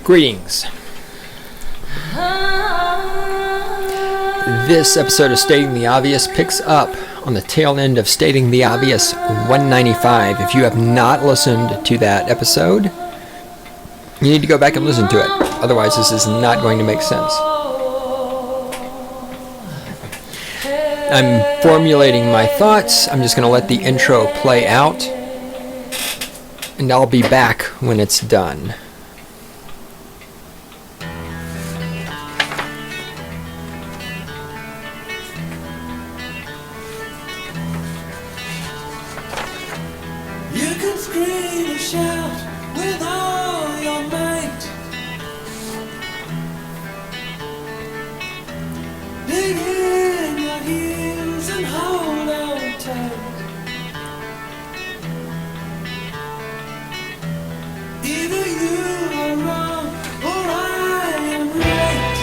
Greetings. This episode of Stating the Obvious picks up on the tail end of Stating the Obvious 195. If you have not listened to that episode, you need to go back and listen to it. Otherwise, this is not going to make sense. I'm formulating my thoughts. I'm just going to let the intro play out, and I'll be back when it's done. You can scream and shout with all your might. dig in your heels and hold on tight. Either you are wrong or I am right.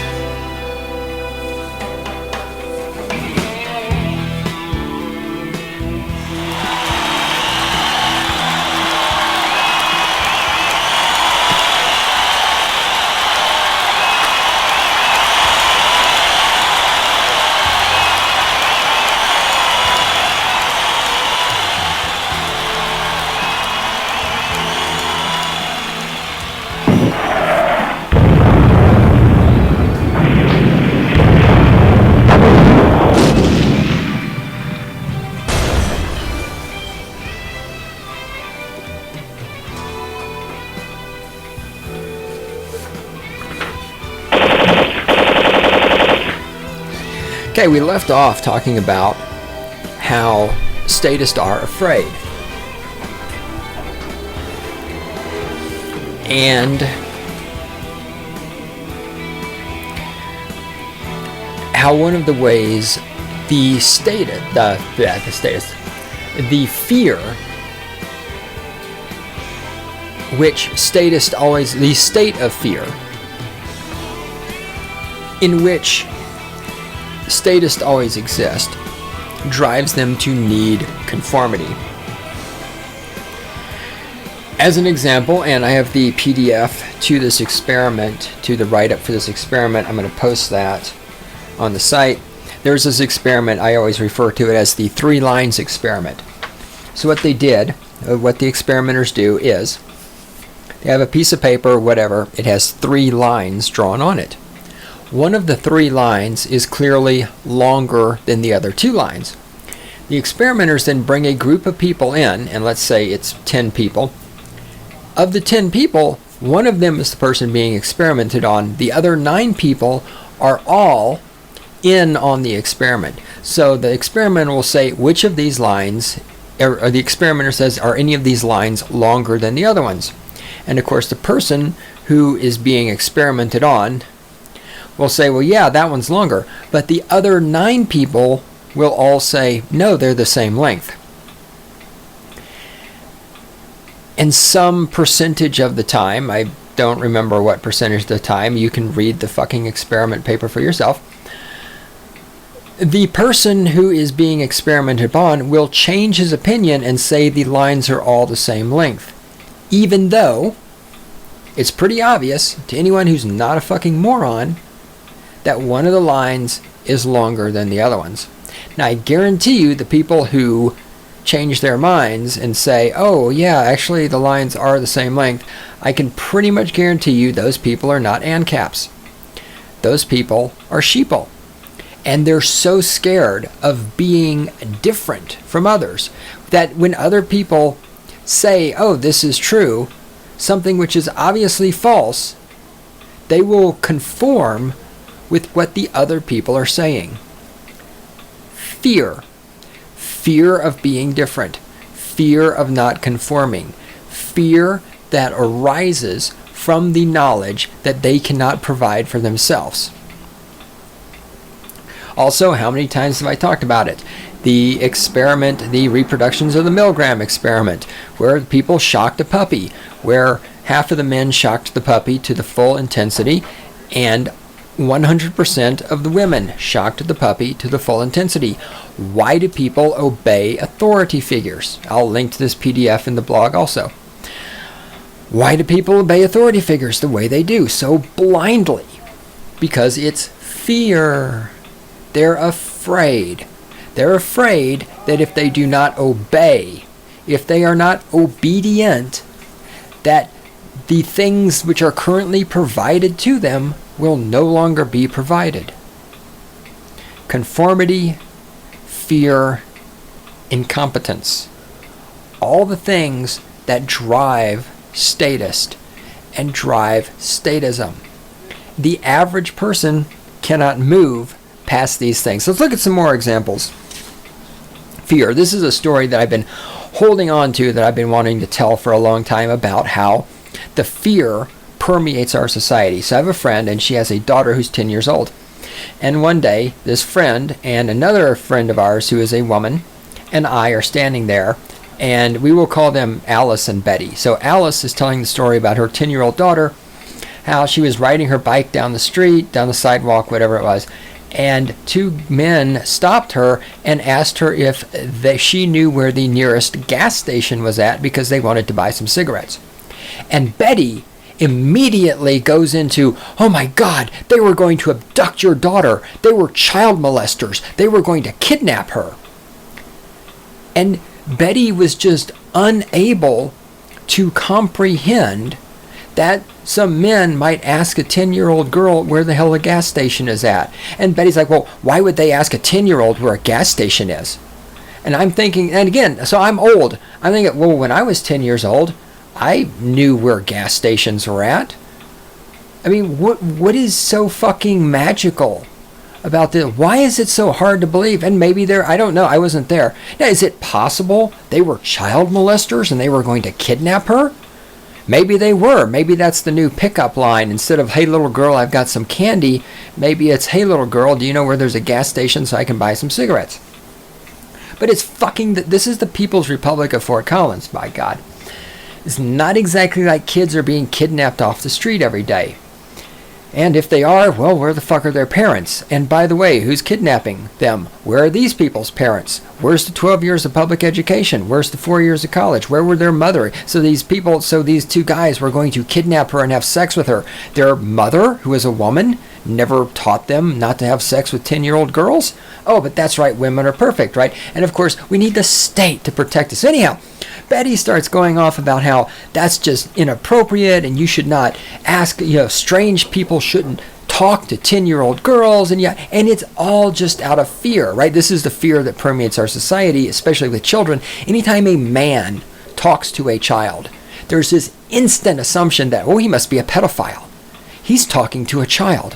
Okay, we left off talking about how statists are afraid. And how one of the ways the fear which statists always, the state of fear in which statists always exist, drives them to need conformity. As an example, and I have the PDF to this experiment, to the write-up for this experiment, I'm going to post that on the site. There's this experiment, I always refer to it as the 3 lines experiment. So what they did, what the experimenters do is, they have a piece of paper, whatever, it has 3 lines drawn on it. One of the 3 lines is clearly longer than the other 2 lines. The experimenters then bring a group of people in, and let's say it's 10 people. Of the 10 people, one of them is the person being experimented on. The other 9 people are all in on the experiment. So the experimenter will say which of these lines, or the experimenter says, are any of these lines longer than the other ones? And of course the person who is being experimented on will say, well, yeah, that one's longer. But the other 9 people will all say, no, they're the same length. And some percentage of the time, I don't remember what percentage of the time, you can read the fucking experiment paper for yourself, the person who is being experimented upon will change his opinion and say the lines are all the same length. Even though it's pretty obvious to anyone who's not a fucking moron that one of the lines is longer than the other ones. Now I guarantee you the people who change their minds and say, oh yeah, actually the lines are the same length, I can pretty much guarantee you those people are not ANCAPs. Those people are sheeple. And they're so scared of being different from others that when other people say, oh, this is true, something which is obviously false, they will conform with what the other people are saying. Fear. Fear of being different. Fear of not conforming. Fear that arises from the knowledge that they cannot provide for themselves. Also, how many times have I talked about it? The experiment, the reproductions of the Milgram experiment, where people shocked a puppy, where half of the men shocked the puppy to the full intensity, and 100% of the women shocked the puppy to the full intensity. Why do people obey authority figures? I'll link to this PDF in the blog also. Why do people obey authority figures the way they do, so blindly? Because it's fear. They're afraid. They're afraid that if they do not obey, if they are not obedient, that the things which are currently provided to them will no longer be provided. Conformity, fear, incompetence. All the things that drive statist and drive statism. The average person cannot move past these things. Let's look at some more examples. Fear. This is a story that I've been holding on to, that I've been wanting to tell for a long time, about how the fear permeates our society. So I have a friend, and she has a daughter who's 10 years old. And one day, this friend and another friend of ours who is a woman and I are standing there, and we will call them Alice and Betty. So Alice is telling the story about her 10-year-old daughter, how she was riding her bike down the street, down the sidewalk, whatever it was, and two men stopped her and asked her if she knew where the nearest gas station was at because they wanted to buy some cigarettes. And Betty immediately goes into, oh my God, they were going to abduct your daughter. They were child molesters. They were going to kidnap her. And Betty was just unable to comprehend that some men might ask a 10-year-old girl where the hell a gas station is at. And Betty's like, well, why would they ask a 10-year-old where a gas station is? And I'm thinking, and again, so I'm old. I'm thinking, well, when I was 10 years old, I knew where gas stations were at. I mean, what is so fucking magical about this? Why is it so hard to believe? And maybe I don't know, I wasn't there. Now, is it possible they were child molesters and they were going to kidnap her? Maybe they were. Maybe that's the new pickup line. Instead of, hey, little girl, I've got some candy, maybe it's, hey, little girl, do you know where there's a gas station so I can buy some cigarettes? But it's fucking, this is the People's Republic of Fort Collins, by God. It's not exactly like kids are being kidnapped off the street every day. And if they are, well, where the fuck are their parents? And by the way, who's kidnapping them? Where are these people's parents? Where's the 12 years of public education? Where's the 4 years of college? Where were their mother? So these two guys were going to kidnap her and have sex with her. Their mother, who is a woman, never taught them not to have sex with 10-year-old girls? Oh, but that's right, women are perfect, right? And of course, we need the state to protect us. Anyhow, Betty starts going off about how that's just inappropriate and you should not ask, strange people shouldn't talk to 10-year-old girls, and it's all just out of fear, right? This is the fear that permeates our society, especially with children. Anytime a man talks to a child, there's this instant assumption that, oh, he must be a pedophile. He's talking to a child.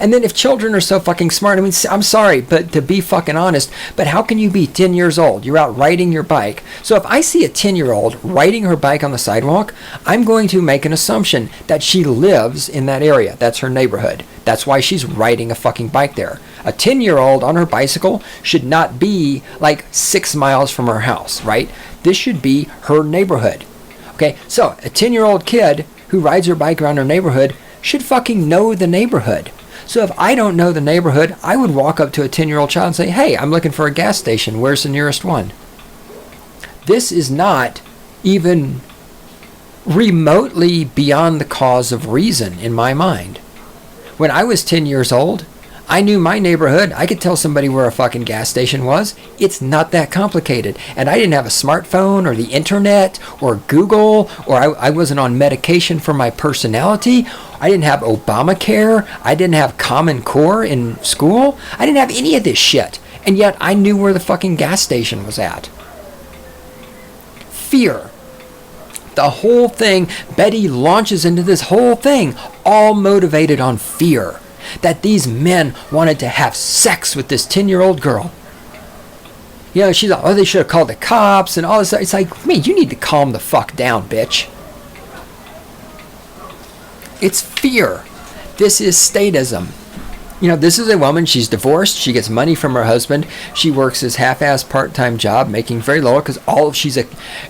And then if children are so fucking smart, I mean, I'm sorry, but to be fucking honest, but how can you be 10 years old? You're out riding your bike. So if I see a 10-year-old riding her bike on the sidewalk, I'm going to make an assumption that she lives in that area. That's her neighborhood. That's why she's riding a fucking bike there. A 10-year-old on her bicycle should not be like 6 miles from her house, right? This should be her neighborhood. Okay, so a 10-year-old kid who rides her bike around her neighborhood should fucking know the neighborhood. So if I don't know the neighborhood, I would walk up to a 10-year-old child and say, hey, I'm looking for a gas station. Where's the nearest one? This is not even remotely beyond the cause of reason in my mind. When I was 10 years old, I knew my neighborhood. I could tell somebody where a fucking gas station was. It's not that complicated. And I didn't have a smartphone or the internet or Google, or I wasn't on medication for my personality. I didn't have Obamacare. I didn't have Common Core in school. I didn't have any of this shit. And yet I knew where the fucking gas station was at. Fear. The whole thing, Betty launches into this whole thing, all motivated on fear. That these men wanted to have sex with this 10-year-old girl. She's like, oh, they should have called the cops and all this. It's like, man, you need to calm the fuck down, bitch. It's fear. This is statism. This is a woman. She's divorced. She gets money from her husband. She works his half-ass part-time job, making very little because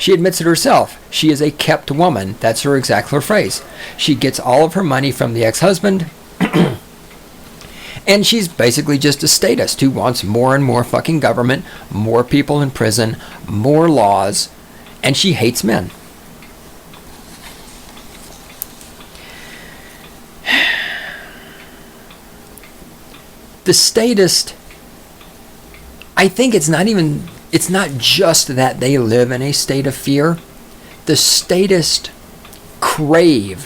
she admits it herself. She is a kept woman. That's her exact phrase. She gets all of her money from the ex-husband. And she's basically just a statist who wants more and more fucking government, more people in prison, more laws, and she hates men. The statist, I think it's not just that they live in a state of fear. The statists crave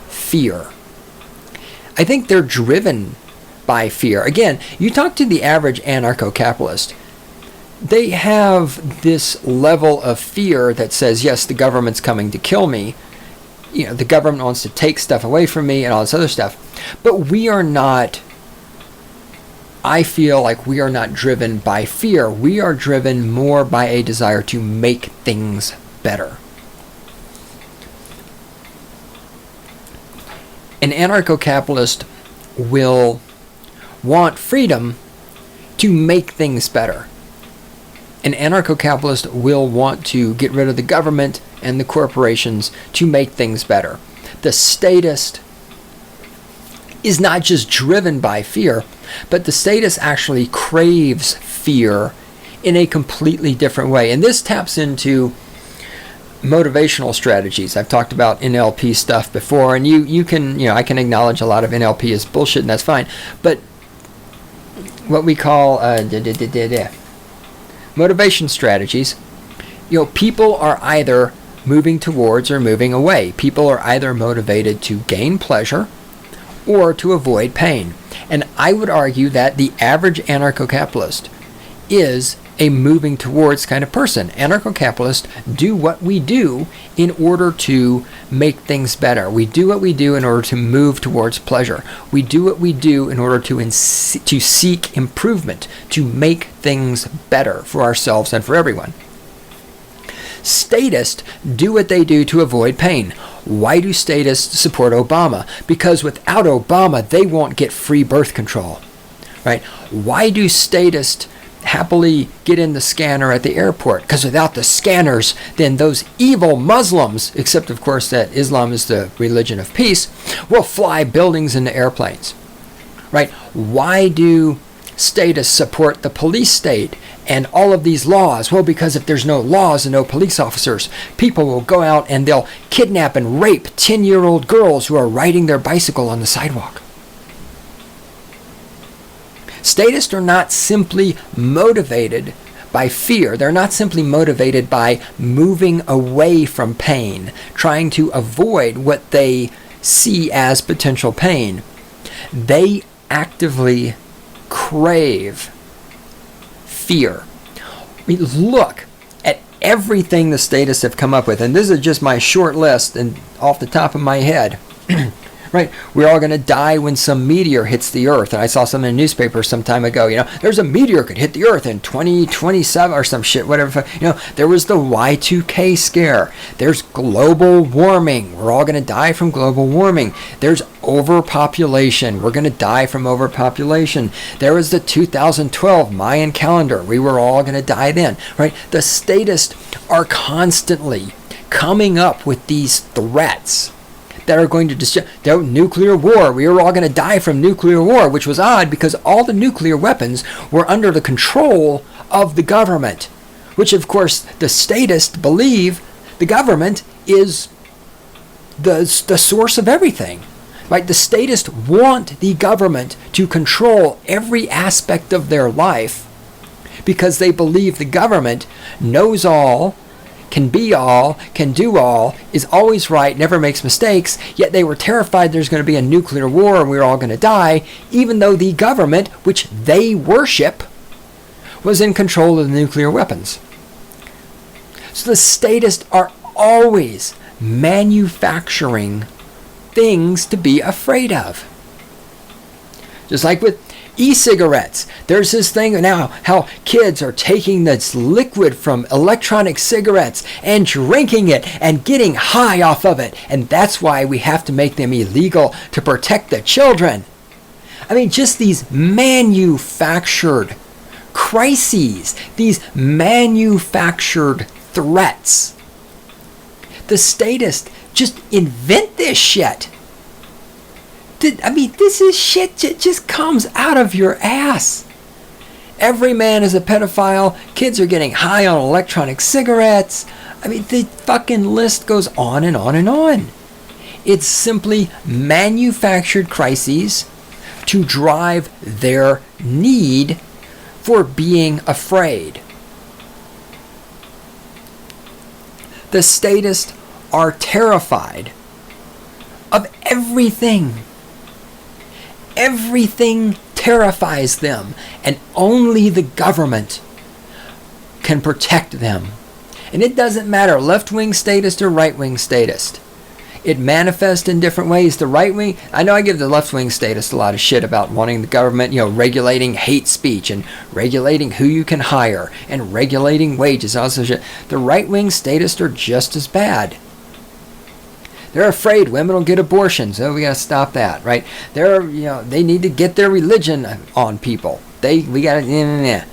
fear. I think they're driven by fear. Again, you talk to the average anarcho-capitalist, they have this level of fear that says, yes, the government's coming to kill me. The government wants to take stuff away from me and all this other stuff. But we are not, I feel like we are not driven by fear. We are driven more by a desire to make things better. An anarcho-capitalist will want freedom to make things better. An anarcho-capitalist will want to get rid of the government and the corporations to make things better. The statist is not just driven by fear, but the statist actually craves fear in a completely different way. And this taps into motivational strategies. I've talked about NLP stuff before, and you can, I can acknowledge a lot of NLP is bullshit, and that's fine. But what we call motivation strategies, people are either moving towards or moving away. People are either motivated to gain pleasure or to avoid pain. And I would argue that the average anarcho-capitalist is a moving towards kind of person. Anarcho-capitalists do what we do in order to make things better. We do what we do in order to move towards pleasure. We do what we do in order to seek improvement, to make things better for ourselves and for everyone. Statists do what they do to avoid pain. Why do statists support Obama? Because without Obama, they won't get free birth control, right? Why do statists happily get in the scanner at the airport? Because without the scanners, then those evil Muslims, except of course that Islam is the religion of peace, will fly buildings into airplanes, right? Why do statists support the police state and all of these laws? Well, because if there's no laws and no police officers, people will go out and they'll kidnap and rape 10-year-old girls who are riding their bicycle on the sidewalk. Statists are not simply motivated by fear. They're not simply motivated by moving away from pain, trying to avoid what they see as potential pain. They actively crave fear. I mean, look at everything the statists have come up with, and this is just my short list and off the top of my head. Right, we're all going to die when some meteor hits the Earth. And I saw something in the newspaper some time ago, there's a meteor could hit the Earth in 2027 or some shit, whatever. There was the Y2K scare. There's global warming. We're all going to die from global warming. There's overpopulation. We're going to die from overpopulation. There was the 2012 Mayan calendar. We were all going to die then, right? The statists are constantly coming up with these threats that are going to destroy nuclear war. We were all going to die from nuclear war, which was odd because all the nuclear weapons were under the control of the government, which of course the statists believe the government is the source of everything. Right? The statists want the government to control every aspect of their life because they believe the government knows all, can be all, can do all, is always right, never makes mistakes, yet they were terrified there's going to be a nuclear war and we were all going to die, even though the government, which they worship, was in control of the nuclear weapons. So the statists are always manufacturing things to be afraid of. Just like with e-cigarettes. There's this thing now how kids are taking this liquid from electronic cigarettes and drinking it and getting high off of it. And that's why we have to make them illegal to protect the children. I mean, just these manufactured crises, these manufactured threats. The statists just invent this shit. This is shit that just comes out of your ass. Every man is a pedophile. Kids are getting high on electronic cigarettes. The fucking list goes on and on and on. It's simply manufactured crises to drive their need for being afraid. The statists are terrified of everything. Everything terrifies them, and only the government can protect them. And it doesn't matter left-wing statist or right-wing statist. It manifests in different ways. The right-wing, I know I give the left-wing statist a lot of shit about wanting the government, regulating hate speech and regulating who you can hire and regulating wages and all this shit. The right-wing statists are just as bad. They're afraid women will get abortions. Oh, we got to stop that, right? They need to get their religion on people. We got to.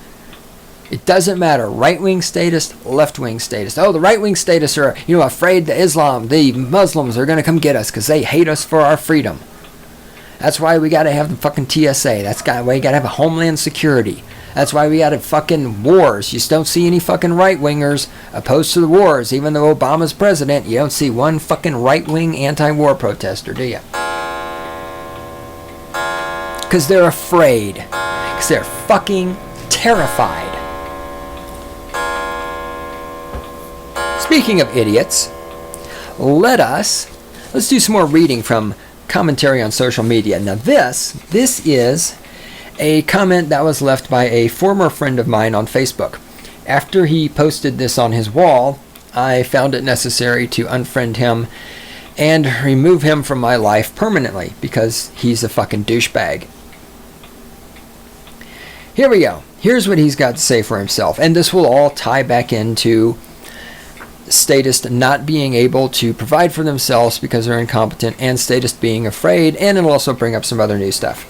It doesn't matter. Right-wing statist, left-wing statist. Oh, the right-wing statists are, afraid that the Muslims are going to come get us because they hate us for our freedom. That's why we got to have the fucking TSA. That's why we got to have a Homeland Security. That's why we got to fucking wars. You just don't see any fucking right-wingers opposed to the wars. Even though Obama's president, you don't see one fucking right-wing anti-war protester, do you? Because they're afraid. Because they're fucking terrified. Speaking of idiots, let's do some more reading from commentary on social media. Now this is a comment that was left by a former friend of mine on Facebook. After he posted this on his wall, I found it necessary to unfriend him and remove him from my life permanently because he's a fucking douchebag. Here we go. Here's what he's got to say for himself, and this will all tie back into statists not being able to provide for themselves because they're incompetent, and statists being afraid, and it'll also bring up some other new stuff.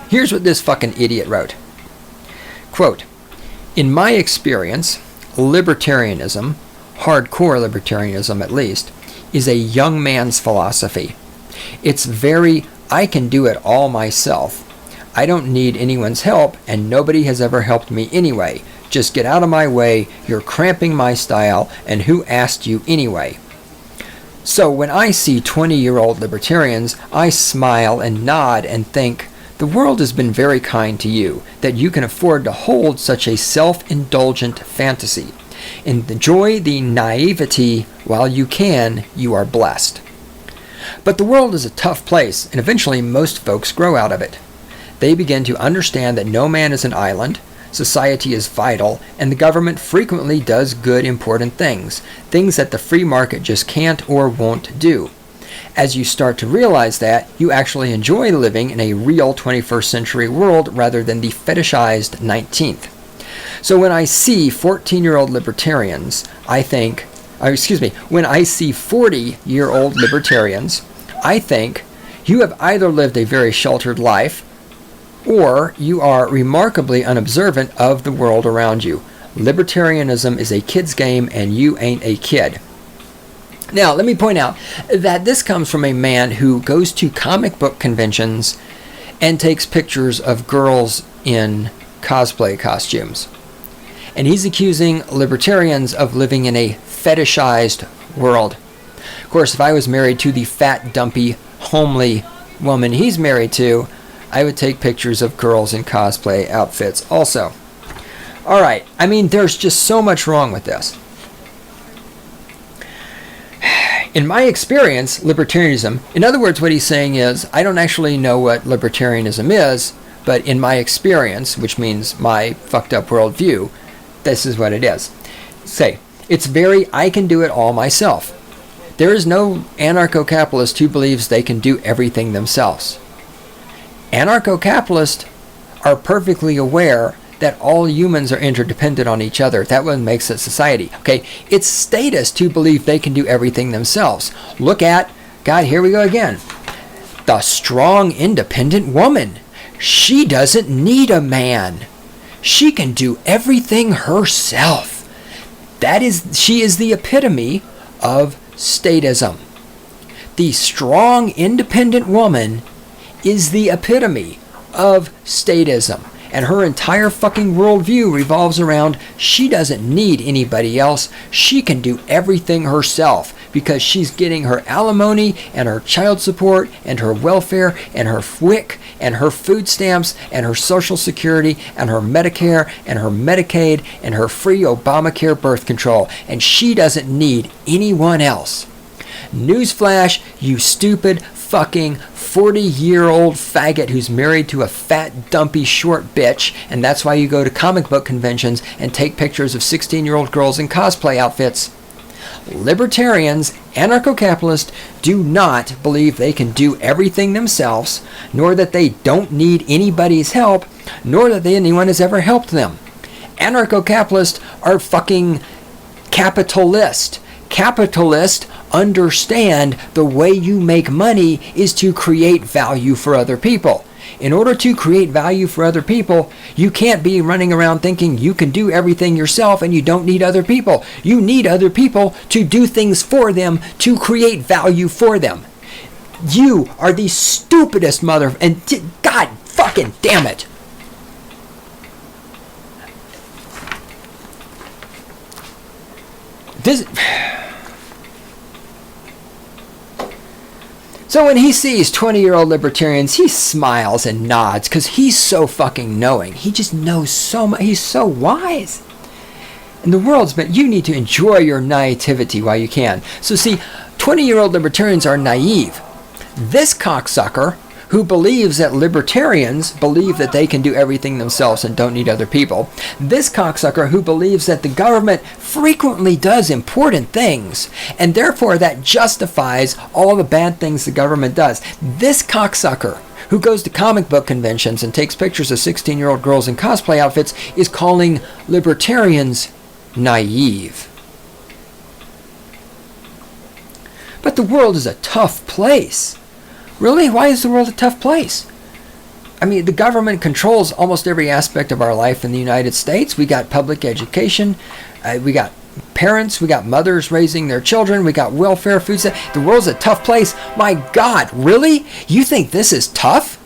Here's what this fucking idiot wrote. Quote, "In my experience, libertarianism, hardcore libertarianism at least, is a young man's philosophy. It's very, I can do it all myself. I don't need anyone's help, and nobody has ever helped me anyway. Just get out of my way, you're cramping my style, and who asked you anyway?" So when I see 20-year-old libertarians, I smile and nod and think, the world has been very kind to you, that you can afford to hold such a self-indulgent fantasy. Enjoy the naivety while you can, you are blessed. But the world is a tough place, and eventually most folks grow out of it. They begin to understand that no man is an island, society is vital, and the government frequently does good, important things that the free market just can't or won't do. As you start to realize that, you actually enjoy living in a real 21st century world rather than the fetishized 19th. So when I see 14-year-old libertarians, when I see 40-year-old libertarians, I think you have either lived a very sheltered life or you are remarkably unobservant of the world around you. Libertarianism is a kid's game and you ain't a kid. Now, let me point out that this comes from a man who goes to comic book conventions and takes pictures of girls in cosplay costumes. And he's accusing libertarians of living in a fetishized world. Of course, if I was married to the fat, dumpy, homely woman he's married to, I would take pictures of girls in cosplay outfits also. Alright, I mean, there's just so much wrong with this. In my experience, libertarianism, in other words, what he's saying is, I don't actually know what libertarianism is, but in my experience, which means my fucked up worldview, this is what it is. Say, it's very, I can do it all myself. There is no anarcho-capitalist who believes they can do everything themselves. Anarcho-capitalists are perfectly aware that all humans are interdependent on each other. That what makes a society. Okay, it's statists who believe they can do everything themselves. Look at, God, here we go again. The strong, independent woman. She doesn't need a man. She can do everything herself. She is the epitome of statism. The strong, independent woman is the epitome of statism. And her entire fucking worldview revolves around she doesn't need anybody else. She can do everything herself because she's getting her alimony and her child support and her welfare and her WIC and her food stamps and her Social Security and her Medicare and her Medicaid and her free Obamacare birth control. And she doesn't need anyone else. Newsflash, you stupid fucking 40-year-old faggot who's married to a fat, dumpy, short bitch, and that's why you go to comic book conventions and take pictures of 16-year-old girls in cosplay outfits. Libertarians, anarcho-capitalists, do not believe they can do everything themselves, nor that they don't need anybody's help, nor that anyone has ever helped them. Anarcho-capitalists are fucking capitalist understand the way you make money is to create value for other people. In order to create value for other people, you can't be running around thinking you can do everything yourself and you don't need other people. You need other people to do things for them to create value for them. You are the stupidest mother... And God fucking damn it. So when he sees 20-year-old libertarians, he smiles and nods because he's so fucking knowing. He just knows so much. He's so wise. And the world's been... You need to enjoy your naivety while you can. So see, 20-year-old libertarians are naive. This cocksucker who believes that libertarians believe that they can do everything themselves and don't need other people. This cocksucker who believes that the government frequently does important things and therefore that justifies all the bad things the government does. This cocksucker who goes to comic book conventions and takes pictures of 16-year-old girls in cosplay outfits is calling libertarians naive. But the world is a tough place. Really? Why is the world a tough place? I mean, the government controls almost every aspect of our life in the United States. We got public education. We got parents. We got mothers raising their children. We got welfare, food. The world's a tough place. My God, really? You think this is tough?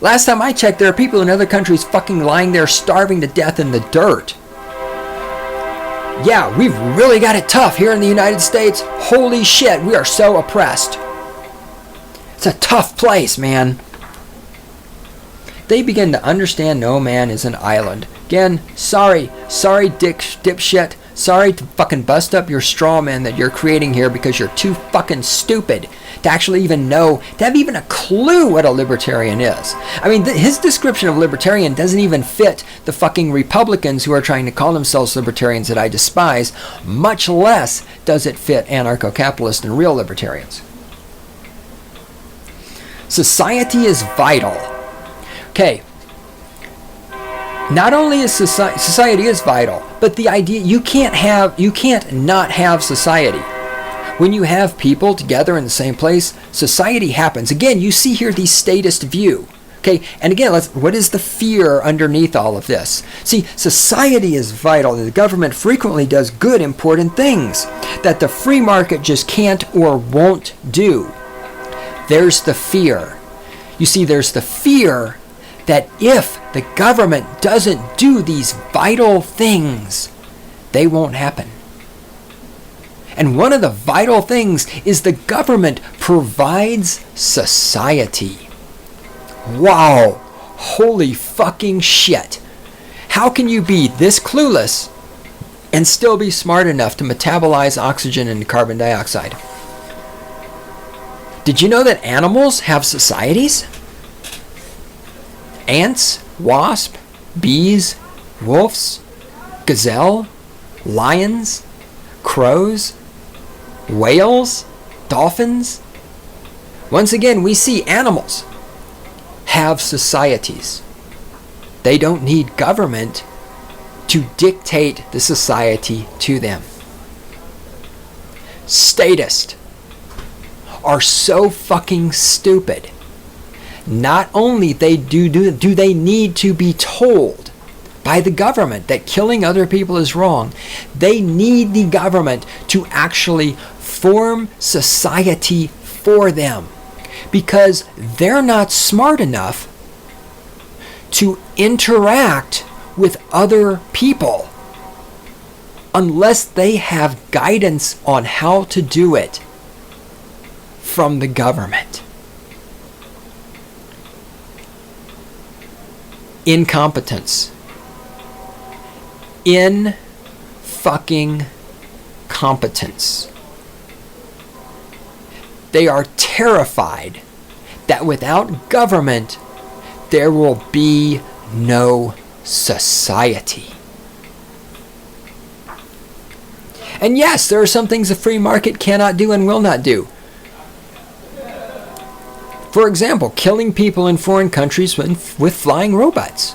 Last time I checked, there are people in other countries fucking lying there starving to death in the dirt. Yeah, we've really got it tough here in the United States. Holy shit, we are so oppressed. It's a tough place, man. They begin to understand no man is an island. Again, sorry dipshit. Sorry to fucking bust up your straw man that you're creating here because you're too fucking stupid to actually even know, to have even a clue what a libertarian is. I mean, his description of libertarian doesn't even fit the fucking Republicans who are trying to call themselves libertarians that I despise, much less does it fit anarcho-capitalist and real libertarians. Society is vital. Okay. Not only is society is vital, but the idea you can't not have society. When you have people together in the same place, society happens. Again, you see here the statist view. Okay, and again, what is the fear underneath all of this? See, society is vital. The government frequently does good, important things that the free market just can't or won't do. There's the fear. You see, there's the fear that if the government doesn't do these vital things, they won't happen. And one of the vital things is the government provides society. Wow. Holy fucking shit. How can you be this clueless and still be smart enough to metabolize oxygen and carbon dioxide? Did you know that animals have societies? Ants, wasp, bees, wolves, gazelle, lions, crows, whales, dolphins. Once again, we see animals have societies. They don't need government to dictate the society to them. Statists are so fucking stupid. Not only do they need to be told by the government that killing other people is wrong, they need the government to actually form society for them because they're not smart enough to interact with other people unless they have guidance on how to do it from the government. Incompetence. In fucking competence. They are terrified that without government there will be no society. And yes, there are some things the free market cannot do and will not do. For example, killing people in foreign countries with flying robots.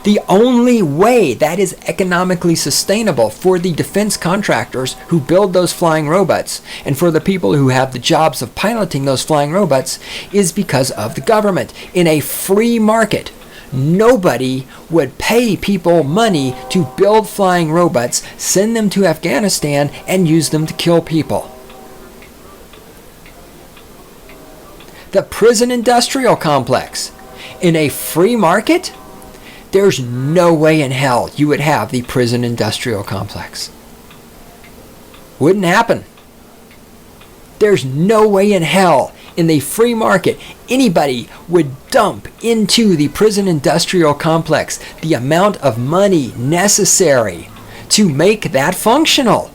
The only way that is economically sustainable for the defense contractors who build those flying robots and for the people who have the jobs of piloting those flying robots is because of the government. In a free market, nobody would pay people money to build flying robots, send them to Afghanistan, and use them to kill people. The prison industrial complex. In a free market, there's no way in hell you would have the prison industrial complex. Wouldn't happen. There's no way in hell in the free market anybody would dump into the prison industrial complex the amount of money necessary to make that functional.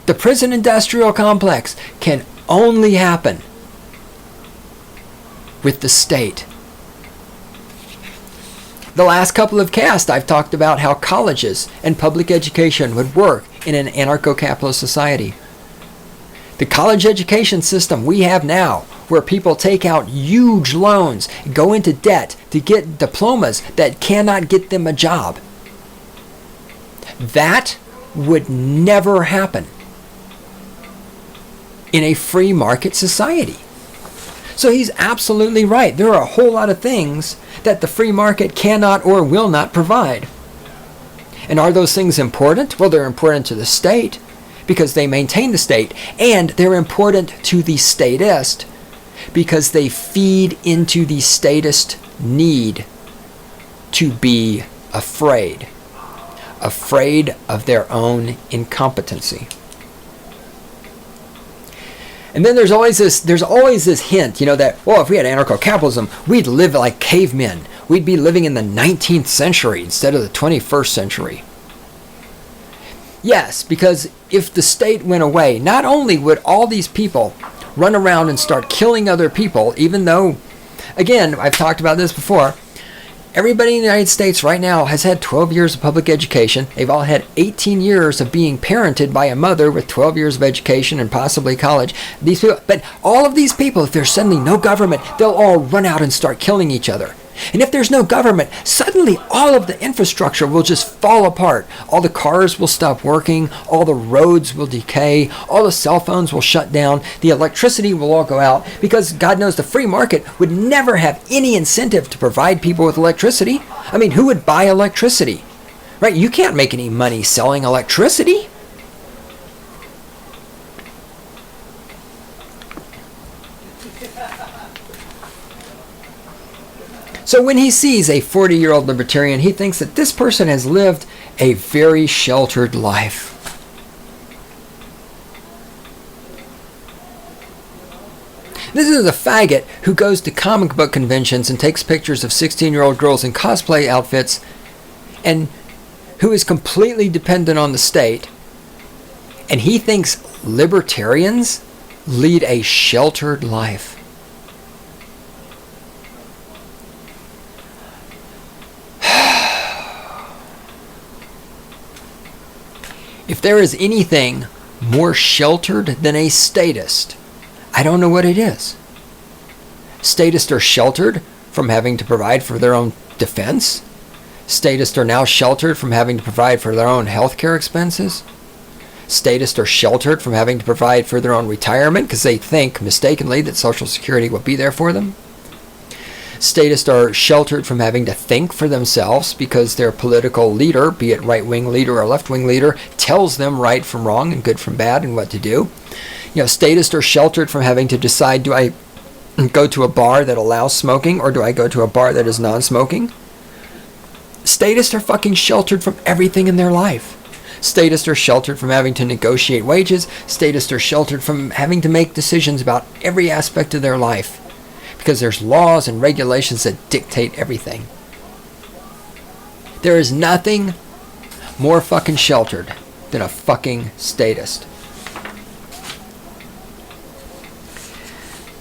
The prison industrial complex can only happen with the state. The last couple of casts, I've talked about how colleges and public education would work in an anarcho-capitalist society. The college education system we have now, where people take out huge loans, go into debt to get diplomas that cannot get them a job, that would never happen in a free market society. So he's absolutely right. There are a whole lot of things that the free market cannot or will not provide. And are those things important? Well, they're important to the state because they maintain the state, and they're important to the statist because they feed into the statist need to be afraid of their own incompetency. And then there's always this hint, that, well, if we had anarcho-capitalism, we'd live like cavemen. We'd be living in the 19th century instead of the 21st century. Yes, because if the state went away, not only would all these people run around and start killing other people, even though, again, I've talked about this before, everybody in the United States right now has had 12 years of public education. They've all had 18 years of being parented by a mother with 12 years of education and possibly college. These people, but all of these people, if there's suddenly no government, they'll all run out and start killing each other. And if there's no government, suddenly all of the infrastructure will just fall apart. All the cars will stop working, all the roads will decay, all the cell phones will shut down, the electricity will all go out, because God knows the free market would never have any incentive to provide people with electricity. I mean, who would buy electricity? Right? You can't make any money selling electricity. So when he sees a 40-year-old libertarian, he thinks that this person has lived a very sheltered life. This is a faggot who goes to comic book conventions and takes pictures of 16-year-old girls in cosplay outfits and who is completely dependent on the state. And he thinks libertarians lead a sheltered life. If there is anything more sheltered than a statist, I don't know what it is. Statists are sheltered from having to provide for their own defense. Statists are now sheltered from having to provide for their own healthcare expenses. Statists are sheltered from having to provide for their own retirement because they think mistakenly that Social Security will be there for them. Statists are sheltered from having to think for themselves because their political leader, be it right-wing leader or left-wing leader, tells them right from wrong and good from bad and what to do. Statists are sheltered from having to decide, do I go to a bar that allows smoking or do I go to a bar that is non-smoking? Statists are fucking sheltered from everything in their life. Statists are sheltered from having to negotiate wages. Statists are sheltered from having to make decisions about every aspect of their life, because there's laws and regulations that dictate everything. There is nothing more fucking sheltered than a fucking statist.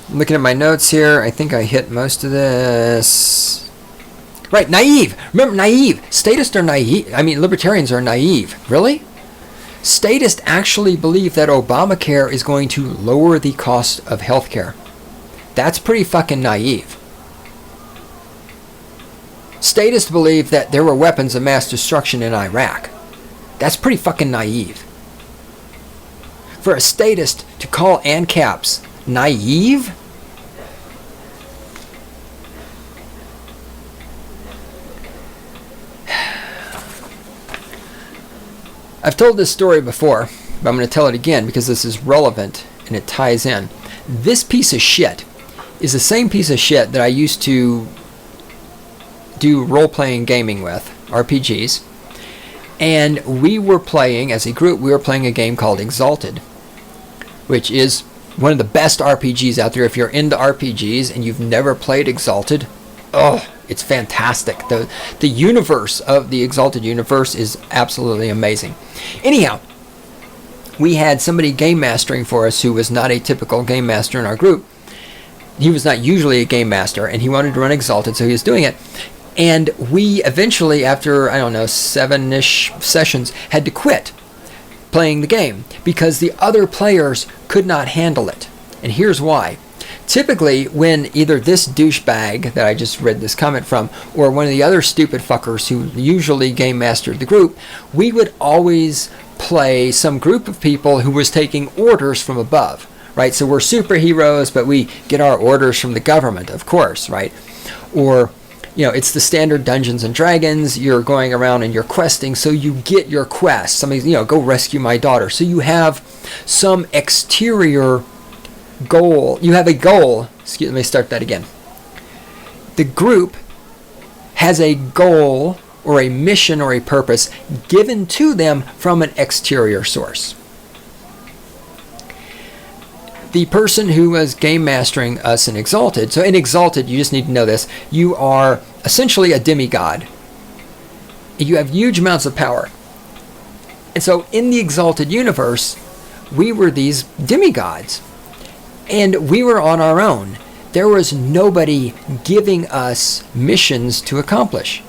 I'm looking at my notes here. I think I hit most of this. Right, naive. Remember, naive. Statists are naive. I mean, libertarians are naive. Really? Statists actually believe that Obamacare is going to lower the cost of healthcare. That's pretty fucking naive. Statists believe that there were weapons of mass destruction in Iraq. That's pretty fucking naive. For a statist to call ANCAPs naive? I've told this story before, but I'm going to tell it again because this is relevant and it ties in. This piece of shit is the same piece of shit that I used to do role-playing gaming with, RPGs. And we were playing, as a group, we were playing a game called Exalted, which is one of the best RPGs out there. If you're into RPGs and you've never played Exalted, oh, it's fantastic. The universe of the Exalted universe is absolutely amazing. Anyhow, we had somebody game mastering for us who was not a typical game master in our group. He was not usually a game master, and he wanted to run Exalted, so he was doing it. And we eventually, after, I don't know, 7-ish sessions, had to quit playing the game because the other players could not handle it. And here's why. Typically, when either this douchebag that I just read this comment from, or one of the other stupid fuckers who usually game mastered the group, we would always play some group of people who was taking orders from above, right? So we're superheroes, but we get our orders from the government, of course, right? Or, you know, it's the standard Dungeons and Dragons. You're going around and you're questing, so you get your quest. Somebody, you know, go rescue my daughter. So you have some exterior goal. You have a goal. Let me start that again. The group has a goal or a mission or a purpose given to them from an exterior source. The person who was game mastering us in Exalted, so in Exalted, you just need to know this, you are essentially a demigod. You have huge amounts of power. And so in the Exalted universe, we were these demigods. And we were on our own. There was nobody giving us missions to accomplish.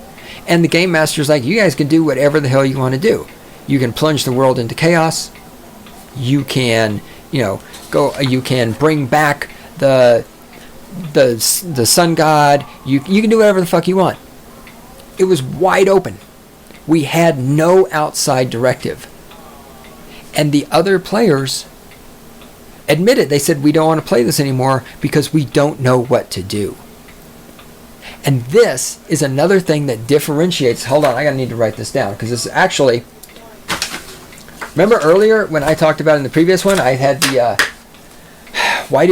And the game master's like, you guys can do whatever the hell you want to do. You can plunge the world into chaos. You can, you can bring back the sun god. You can do whatever the fuck you want. It was wide open. We had no outside directive. And the other players admitted, they said, we don't want to play this anymore because we don't know what to do. And this is another thing that differentiates. Hold on, I need to write this down because this is actually. Remember earlier when I talked about in the previous one, I had the why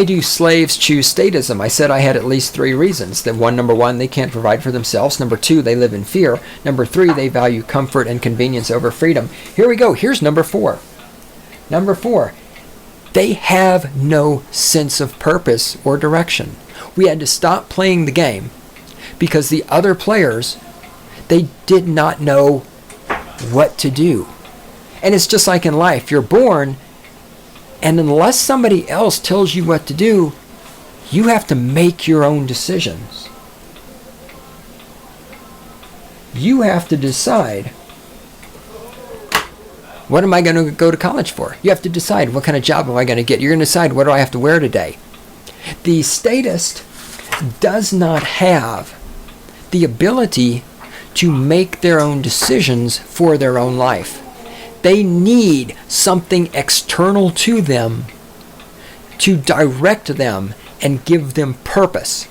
do slaves choose statism? I said I had at least 3 reasons. That number one, they can't provide for themselves. Number 2, they live in fear. Number 3, they value comfort and convenience over freedom. Here we go. Here's number 4. Number 4, they have no sense of purpose or direction. We had to stop playing the game because the other players, they did not know what to do. And it's just like in life. You're born, and unless somebody else tells you what to do, you have to make your own decisions. You have to decide, what am I going to go to college for? You have to decide, what kind of job am I going to get? You're going to decide, what do I have to wear today? The statist does not have the ability to make their own decisions for their own life. They need something external to them to direct them and give them purpose.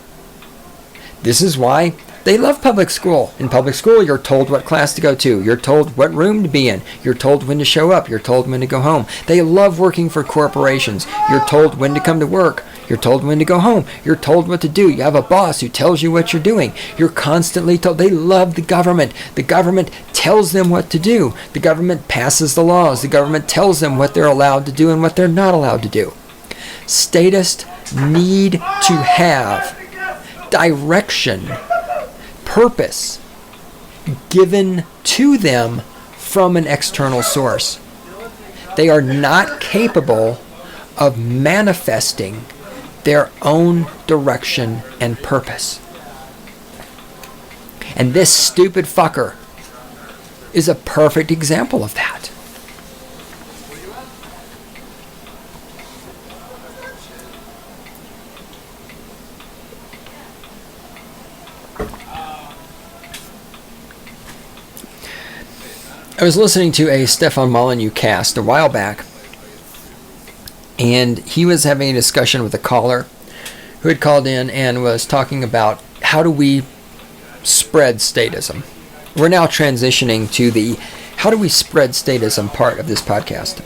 This is why they love public school. In public school, you're told what class to go to. You're told what room to be in. You're told when to show up. You're told when to go home. They love working for corporations. You're told when to come to work. You're told when to go home. You're told what to do. You have a boss who tells you what you're doing. You're constantly told. They love the government. The government tells them what to do. The government passes the laws. The government tells them what they're allowed to do and what they're not allowed to do. Statists need to have direction, purpose given to them from an external source. They are not capable of manifesting their own direction and purpose. And this stupid fucker is a perfect example of that. I was listening to a Stefan Molyneux cast a while back, and he was having a discussion with a caller who had called in and was talking about how do we spread statism. We're now transitioning to the how do we spread statism part of this podcast.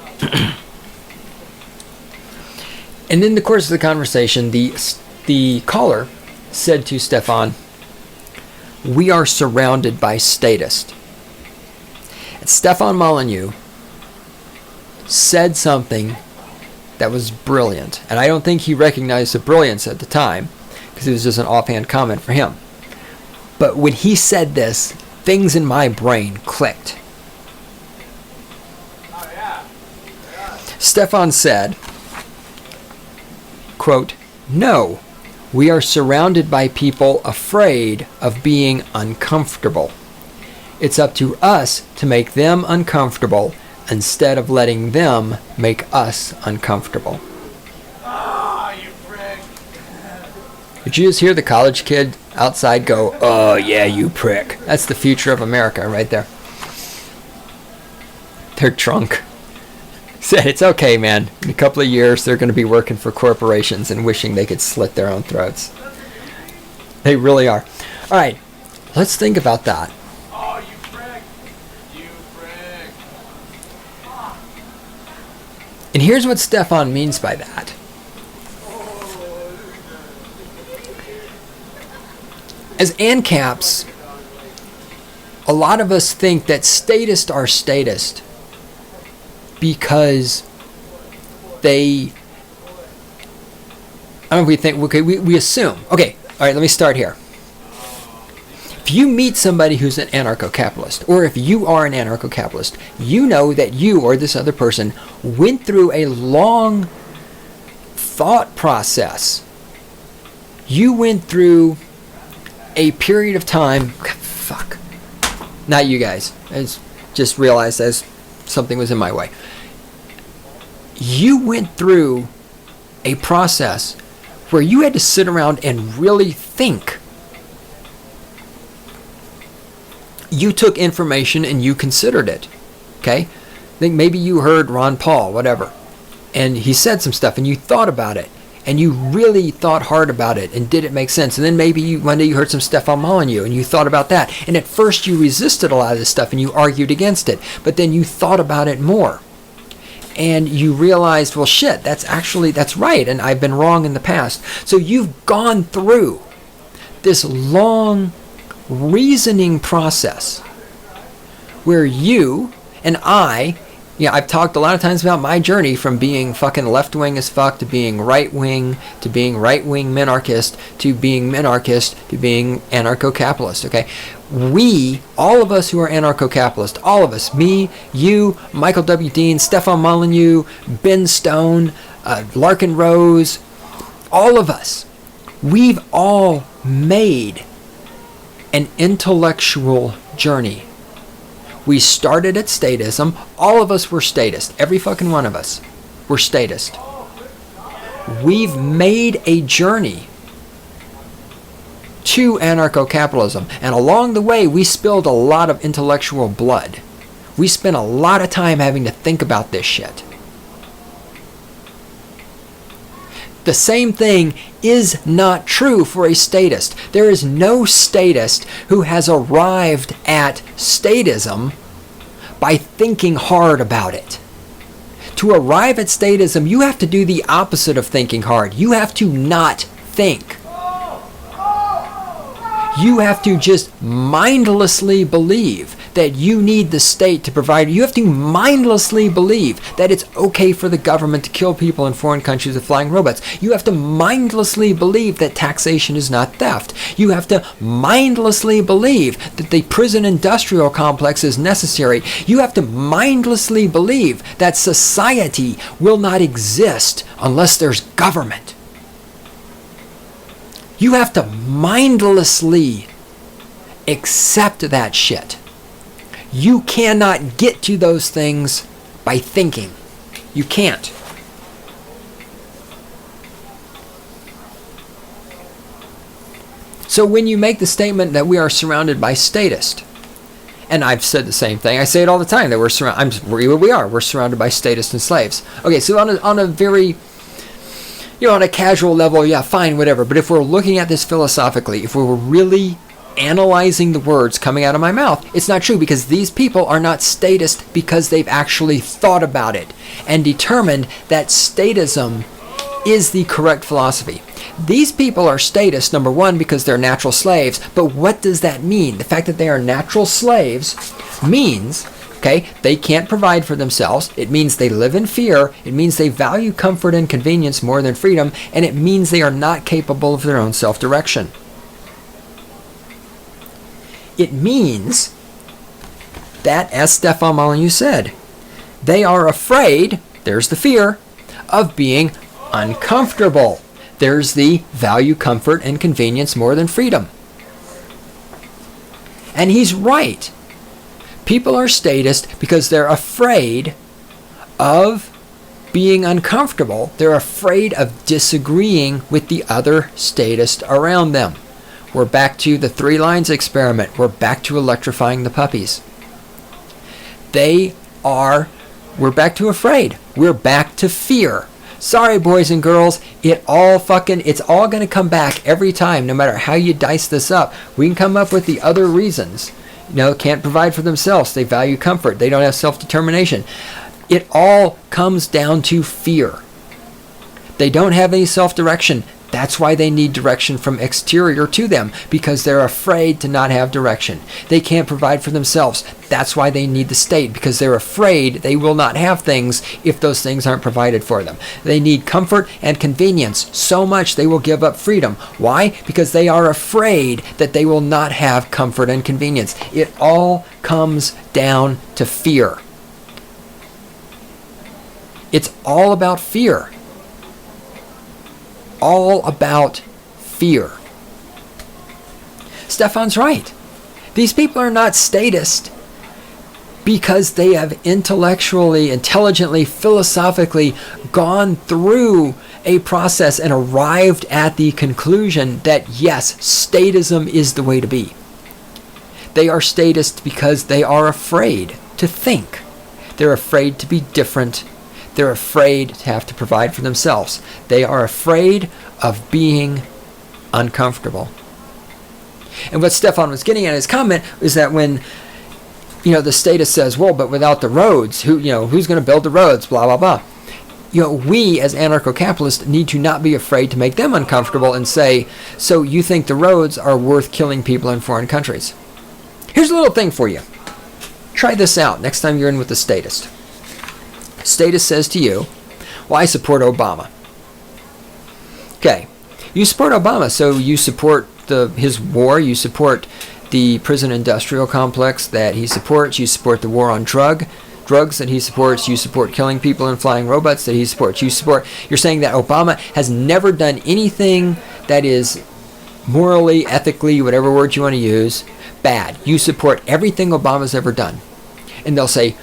And in the course of the conversation, the caller said to Stefan, "We are surrounded by statists." And Stefan Molyneux said something that was brilliant. And I don't think he recognized the brilliance at the time, because it was just an offhand comment for him. But when he said this, things in my brain clicked. Stefan said, quote, "No, we are surrounded by people afraid of being uncomfortable. It's up to us to make them uncomfortable instead of letting them make us uncomfortable." You prick. Did you just hear the college kid outside go, "Oh yeah, you prick"? That's the future of America right there. Their drunk. Said, "It's okay, man. In a couple of years, they're going to be working for corporations and wishing they could slit their own throats." They really are. All right, let's think about that. You prick. You prick. And here's what Stefan means by that. As ANCAPs, a lot of us think that statists are statists because they, I don't know if we think, okay, we assume. Okay, all right, let me start here. If you meet somebody who's an anarcho-capitalist, or if you are an anarcho-capitalist, you know that you or this other person went through a long thought process. You went through a period of time, not you guys, I just realized as something was in my way. You went through a process where you had to sit around and really think. You took information and you considered it. Okay? I think maybe you heard Ron Paul, whatever, and he said some stuff and you thought about it. And you really thought hard about it, and did it make sense? And then maybe one day you heard some Stefan Molyneux, and you thought about that. And at first you resisted a lot of this stuff, and you argued against it. But then you thought about it more. And you realized, well, shit, that's right, and I've been wrong in the past. So you've gone through this long reasoning process where you and I've talked a lot of times about my journey from being fucking left-wing as fuck to being right-wing minarchist to being minarchist to being anarcho-capitalist, okay? All of us who are anarcho-capitalist, all of us, me, you, Michael W. Dean, Stefan Molyneux, Ben Stone, Larkin Rose, all of us, we've all made an intellectual journey. We started at statism. All of us were statists. Every fucking one of us were statists. We've made a journey to anarcho-capitalism. And along the way, we spilled a lot of intellectual blood. We spent a lot of time having to think about this shit. The same thing is not true for a statist. There is no statist who has arrived at statism by thinking hard about it. To arrive at statism, you have to do the opposite of thinking hard. You have to not think. You have to just mindlessly believe that you need the state to provide. You have to mindlessly believe that it's okay for the government to kill people in foreign countries with flying robots. You have to mindlessly believe that taxation is not theft. You have to mindlessly believe that the prison industrial complex is necessary. You have to mindlessly believe that society will not exist unless there's government. You have to mindlessly accept that shit. You cannot get to those things by thinking. You can't. So when you make the statement that we are surrounded by statists, And I've said the same thing. I say it all the time that we're surrounded by statists and slaves. Okay, so on a very, on a casual level, yeah, fine, whatever. But if we're looking at this philosophically, if we were really analyzing the words coming out of my mouth, it's not true, because these people are not statist because they've actually thought about it and determined that statism is the correct philosophy. These people are statists, number one, because they're natural slaves. But what does that mean? The fact that they are natural slaves means, okay, they can't provide for themselves. It means they live in fear. It means they value comfort and convenience more than freedom. And it means they are not capable of their own self-direction. It means that, as Stefan Molyneux said, they are afraid, there's the fear, of being uncomfortable. There's the value comfort and convenience more than freedom. And he's right. People are statist because they're afraid of being uncomfortable. They're afraid of disagreeing with the other statist around them. We're back to the 3 lines experiment. We're back to electrifying the puppies. We're back to afraid. We're back to fear. Sorry, boys and girls, it's all going to come back every time, no matter how you dice this up. We can come up with the other reasons. Can't provide for themselves. They value comfort. They don't have self-determination. It all comes down to fear. They don't have any self-direction. That's why they need direction from exterior to them, because they're afraid to not have direction. They can't provide for themselves. That's why they need the state, because they're afraid they will not have things if those things aren't provided for them. They need comfort and convenience so much they will give up freedom. Why? Because they are afraid that they will not have comfort and convenience. It all comes down to fear. It's all about fear. All about fear. Stefan's right. These people are not statist because they have intelligently, philosophically gone through a process and arrived at the conclusion that yes, statism is the way to be. They are statist because they are afraid to think. They're afraid to be different. They're afraid to have to provide for themselves. They are afraid of being uncomfortable. And what Stefan was getting at in his comment is that when, the statist says, well, but without the roads, who's going to build the roads, blah, blah, blah. We as anarcho-capitalists need to not be afraid to make them uncomfortable and say, so you think the roads are worth killing people in foreign countries? Here's a little thing for you. Try this out next time you're in with the statist. Statist says to you, well, I support Obama. Okay, you support Obama, so you support his war, you support the prison industrial complex that he supports, you support the war on drugs that he supports, you support killing people and flying robots that he supports, you're saying that Obama has never done anything that is morally, ethically, whatever word you want to use, bad. You support everything Obama's ever done. And they'll say,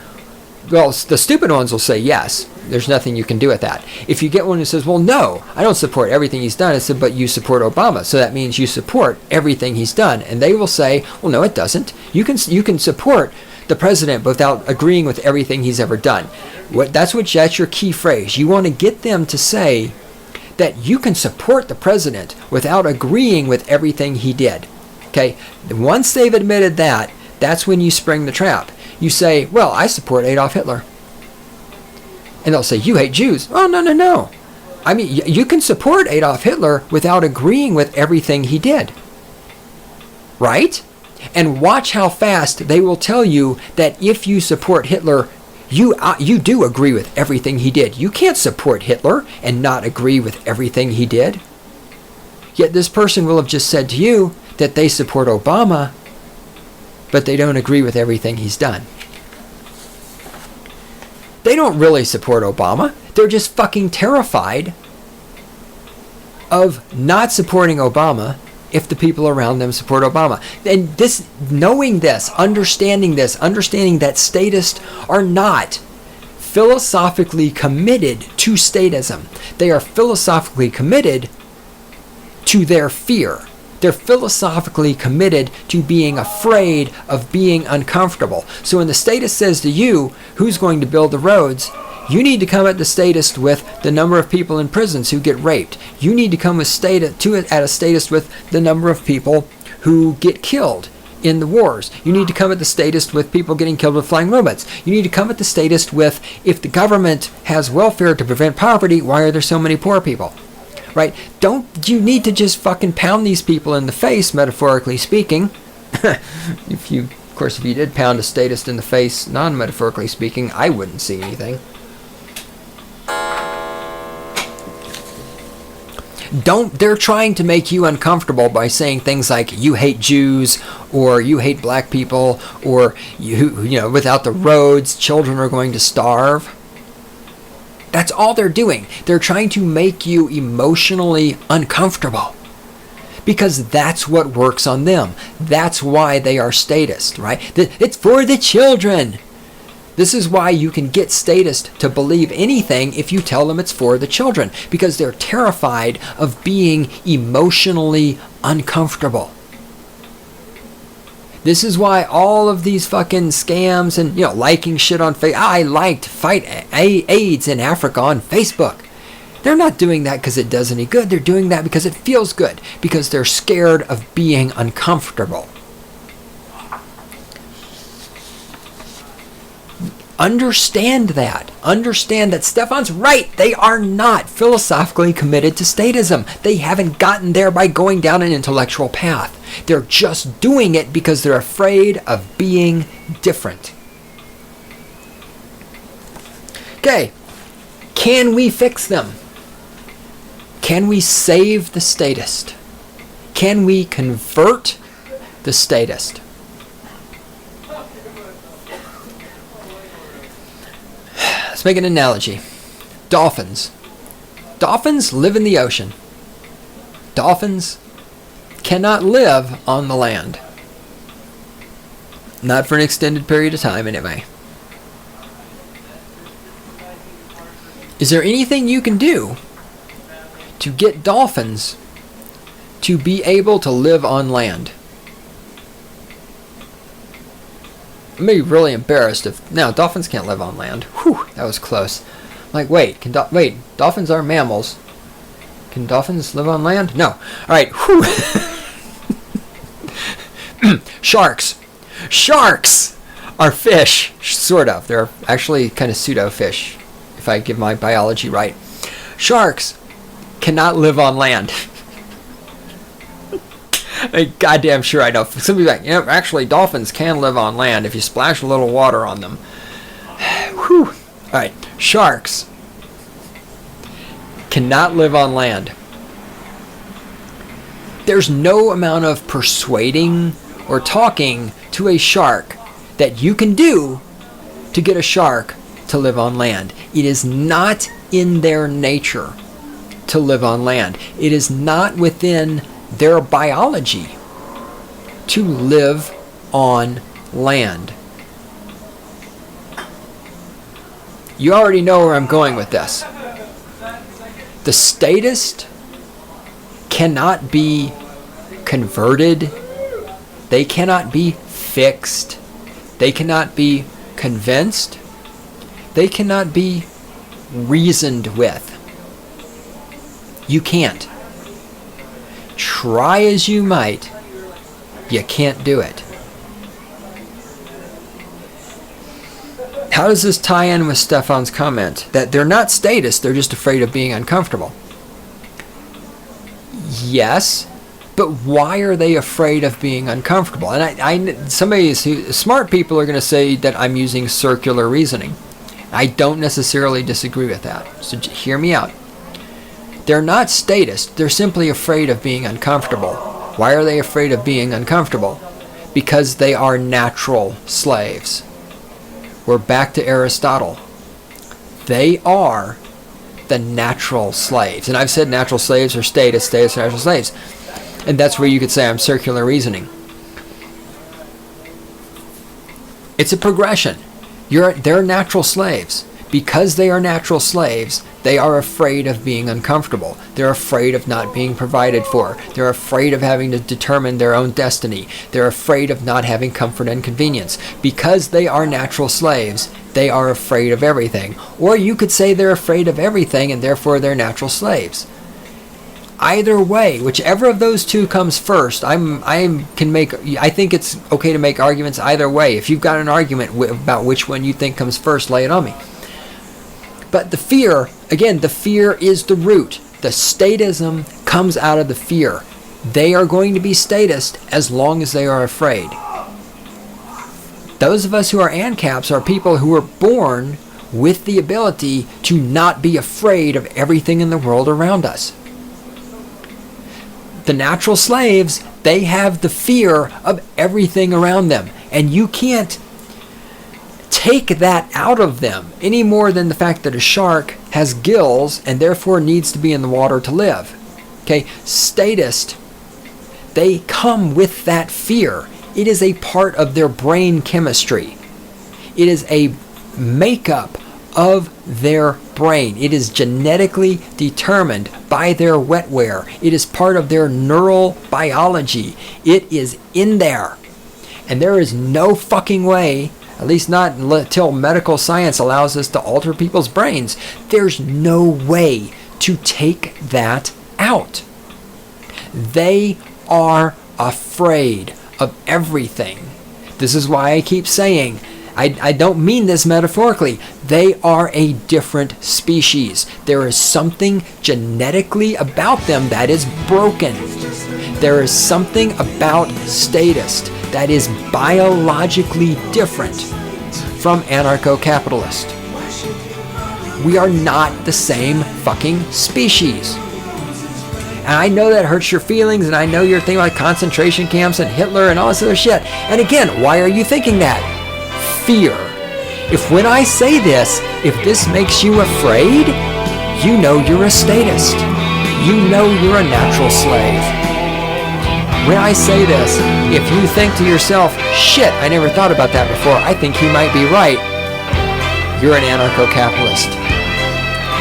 well, the stupid ones will say yes. There's nothing you can do with that. If you get one who says, well, no, I don't support everything he's done, I said, but you support Obama. So that means you support everything he's done. And they will say, well, no, it doesn't. You can support the president without agreeing with everything he's ever done. That's your key phrase. You want to get them to say that you can support the president without agreeing with everything he did. Okay? Once they've admitted that, that's when you spring the trap. You say, well, I support Adolf Hitler. And they'll say, you hate Jews. Oh, no. I mean, you can support Adolf Hitler without agreeing with everything he did. Right? And watch how fast they will tell you that if you support Hitler, you do agree with everything he did. You can't support Hitler and not agree with everything he did. Yet this person will have just said to you that they support Obama, but they don't agree with everything he's done. They don't really support Obama. They're just fucking terrified of not supporting Obama if the people around them support Obama. And knowing this, understanding that statists are not philosophically committed to statism. They are philosophically committed to their fear. They're philosophically committed to being afraid of being uncomfortable. So when the statist says to you, who's going to build the roads, you need to come at the statist with the number of people in prisons who get raped. You need to come at a statist with the number of people who get killed in the wars. You need to come at the statist with people getting killed with flying robots. You need to come at the statist with, if the government has welfare to prevent poverty, why are there so many poor people? Right? Don't you need to just fucking pound these people in the face, metaphorically speaking? If you did pound a statist in the face, non-metaphorically speaking, I wouldn't see anything. They're trying to make you uncomfortable by saying things like you hate Jews or you hate black people or without the roads, children are going to starve. That's all they're doing. They're trying to make you emotionally uncomfortable because that's what works on them. That's why they are statist, right? It's for the children. This is why you can get statists to believe anything if you tell them it's for the children, because they're terrified of being emotionally uncomfortable. This is why all of these fucking scams and, liking shit on Facebook. I liked fight AIDS in Africa on Facebook. They're not doing that because it does any good. They're doing that because it feels good, because they're scared of being uncomfortable. Understand that. Understand that Stefan's right. They are not philosophically committed to statism. They haven't gotten there by going down an intellectual path. They're just doing it because they're afraid of being different. Okay. Can we fix them? Can we save the statist? Can we convert the statist? Let's make an analogy. Dolphins. Dolphins live in the ocean. Dolphins cannot live on the land. Not for an extended period of time, anyway. Is there anything you can do to get dolphins to be able to live on land? I'm going to be really embarrassed if... No, dolphins can't live on land. Whew, that was close. Like, wait, dolphins are mammals. Can dolphins live on land? No. Alright, whew. Sharks. Sharks are fish, sort of. They're actually kind of pseudo-fish, if I give my biology right. Sharks cannot live on land. I'm goddamn sure I know. Somebody's like, actually, dolphins can live on land if you splash a little water on them. Whew. Alright, sharks cannot live on land. There's no amount of persuading or talking to a shark that you can do to get a shark to live on land. It is not in their nature to live on land. It is not within their biology to live on land. You already know where I'm going with this. The statist cannot be converted. They cannot be fixed. They cannot be convinced. They cannot be reasoned with. You can't. Try as you might, you can't do it. How does this tie in with Stefan's comment that they're not statists, they're just afraid of being uncomfortable? Yes, but why are they afraid of being uncomfortable? And smart people are going to say that I'm using circular reasoning. I don't necessarily disagree with that. So hear me out. They're not statists. They're simply afraid of being uncomfortable. Why are they afraid of being uncomfortable? Because they are natural slaves. We're back to Aristotle. They are the natural slaves. And I've said natural slaves are statists, statists are natural slaves. And that's where you could say I'm circular reasoning. It's a progression. They're natural slaves. Because they are natural slaves, They are afraid of being uncomfortable. They're afraid of not being provided for. They're afraid of having to determine their own destiny. They're afraid of not having comfort and convenience. Because they are natural slaves, they are afraid of everything. Or you could say they're afraid of everything and therefore they're natural slaves. Either way, whichever of those two comes first, I think it's okay to make arguments either way. If you've got an argument about which one you think comes first, lay it on me. But the fear, again, the fear is the root. The statism comes out of the fear. They are going to be statist as long as they are afraid. Those of us who are ANCAPs are people who are born with the ability to not be afraid of everything in the world around us. The natural slaves, they have the fear of everything around them. And you can't take that out of them any more than the fact that a shark has gills and therefore needs to be in the water to live. Okay, statist, they come with that fear. It is a part of their brain chemistry. It is a makeup of their brain. It is genetically determined by their wetware. It is part of their neural biology. It is in there. And there is no fucking way, at least not until medical science allows us to alter people's brains, there's no way to take that out. They are afraid of everything. This is why I keep saying, I don't mean this metaphorically. They are a different species. There is something genetically about them that is broken. There is something about statist that is biologically different from anarcho-capitalist. We are not the same fucking species. And I know that hurts your feelings, and I know you're thinking about concentration camps and Hitler and all this other shit. And again, why are you thinking that? Fear. If when I say this, if this makes you afraid, you know you're a statist. You know you're a natural slave. When I say this, if you think to yourself, shit, I never thought about that before, I think he might be right, you're an anarcho-capitalist.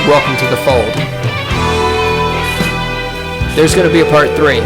Welcome to the fold. There's going to be a part 3.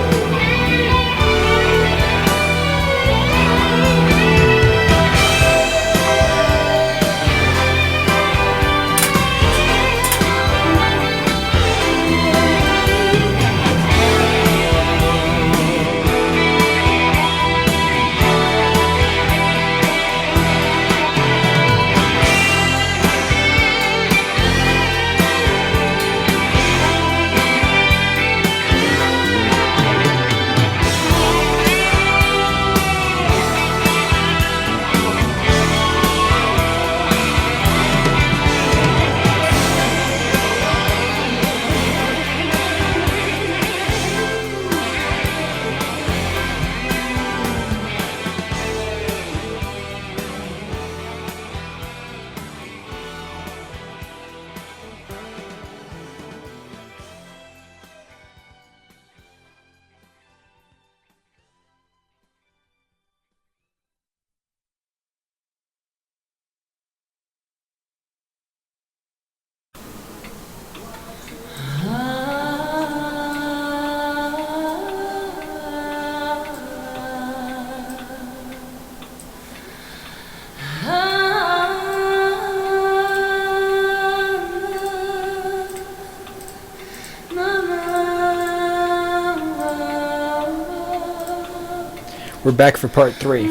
We're back for part 3.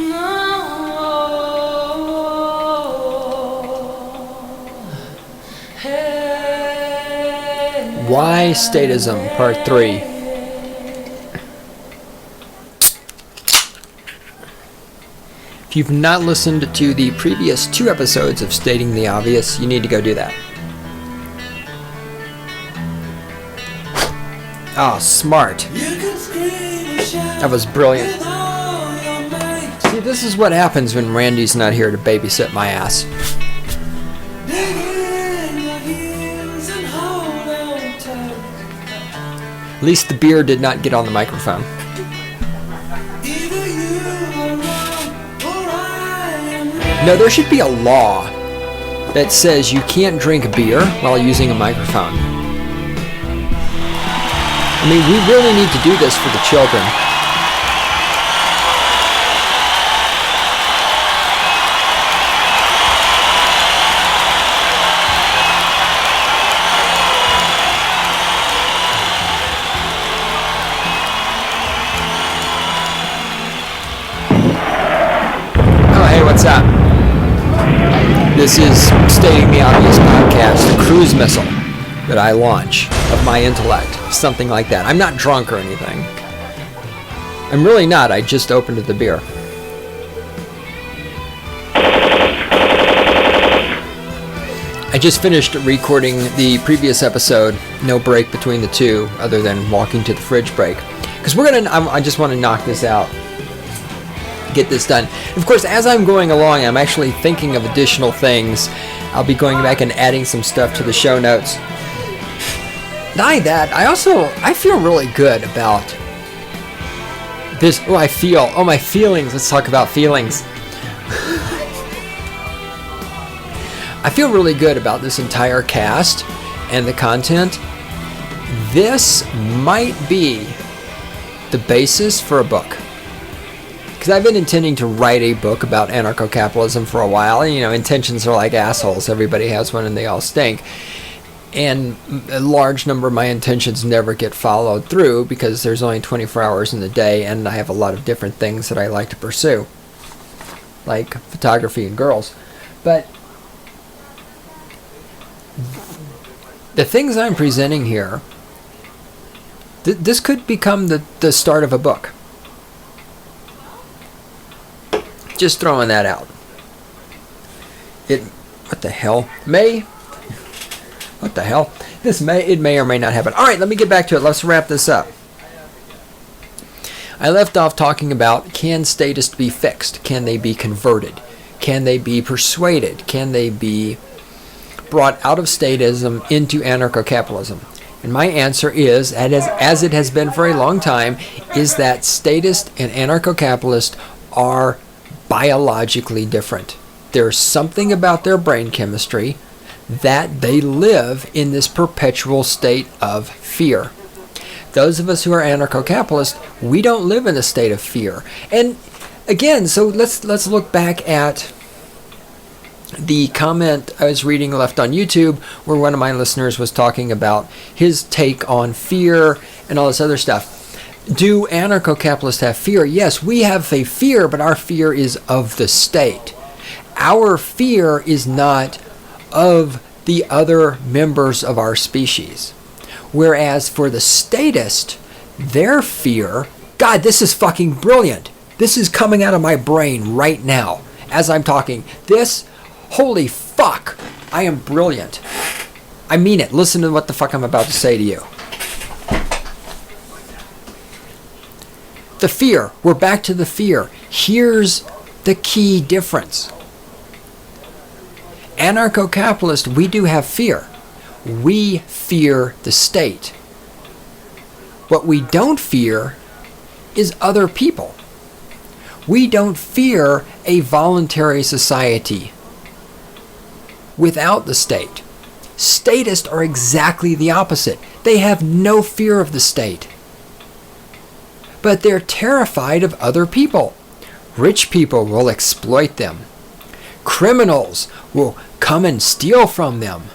Why Statism, part 3. If you've not listened to the previous 2 episodes of Stating the Obvious, you need to go do that. Ah, smart. That was brilliant. See, this is what happens when Randy's not here to babysit my ass. At least the beer did not get on the microphone. No, there should be a law that says you can't drink beer while using a microphone. I mean, we really need to do this for the children. Oh, hey, what's up? This is Stating the Obvious podcast, a cruise missile that I launch of my intellect, something like that. I'm not drunk or anything. I'm really not. I just opened the beer. I just finished recording the previous episode. No break between the two, other than walking to the fridge break. Because I just want to knock this out. Get this done. Of course, as I'm going along, I'm actually thinking of additional things. I'll be going back and adding some stuff to the show notes. Not that, I feel really good about this. My feelings. Let's talk about feelings. I feel really good about this entire cast and the content. This might be the basis for a book. Because I've been intending to write a book about anarcho-capitalism for a while. You know, intentions are like assholes. Everybody has one and they all stink. And a large number of my intentions never get followed through because there's only 24 hours in the day and I have a lot of different things that I like to pursue. Like photography and girls. But the things I'm presenting here, this could become the start of a book. Just throwing that out. What the hell? What the hell? It may or may not happen. All right, let me get back to it. Let's wrap this up. I left off talking about, can statists be fixed? Can they be converted? Can they be persuaded? Can they be brought out of statism into anarcho-capitalism? And my answer is, as it has been for a long time, is that statists and anarcho-capitalists are biologically different. There's something about their brain chemistry that they live in this perpetual state of fear. Those of us who are anarcho-capitalists, we don't live in a state of fear. And again, so let's look back at the comment I was reading left on YouTube where one of my listeners was talking about his take on fear and all this other stuff. Do anarcho-capitalists have fear? Yes, we have a fear, but our fear is of the state. Our fear is not of the other members of our species. Whereas for the statist, their fear, God, this is fucking brilliant. This is coming out of my brain right now as I'm talking. Holy fuck, I am brilliant. I mean it. Listen to what the fuck I'm about to say to you. The fear. We're back to the fear. Here's the key difference. Anarcho-capitalist, we do have fear. We fear the state. What we don't fear is other people. We don't fear a voluntary society without the state. Statists are exactly the opposite. They have no fear of the state. But they're terrified of other people. Rich people will exploit them. Criminals will come and steal from them.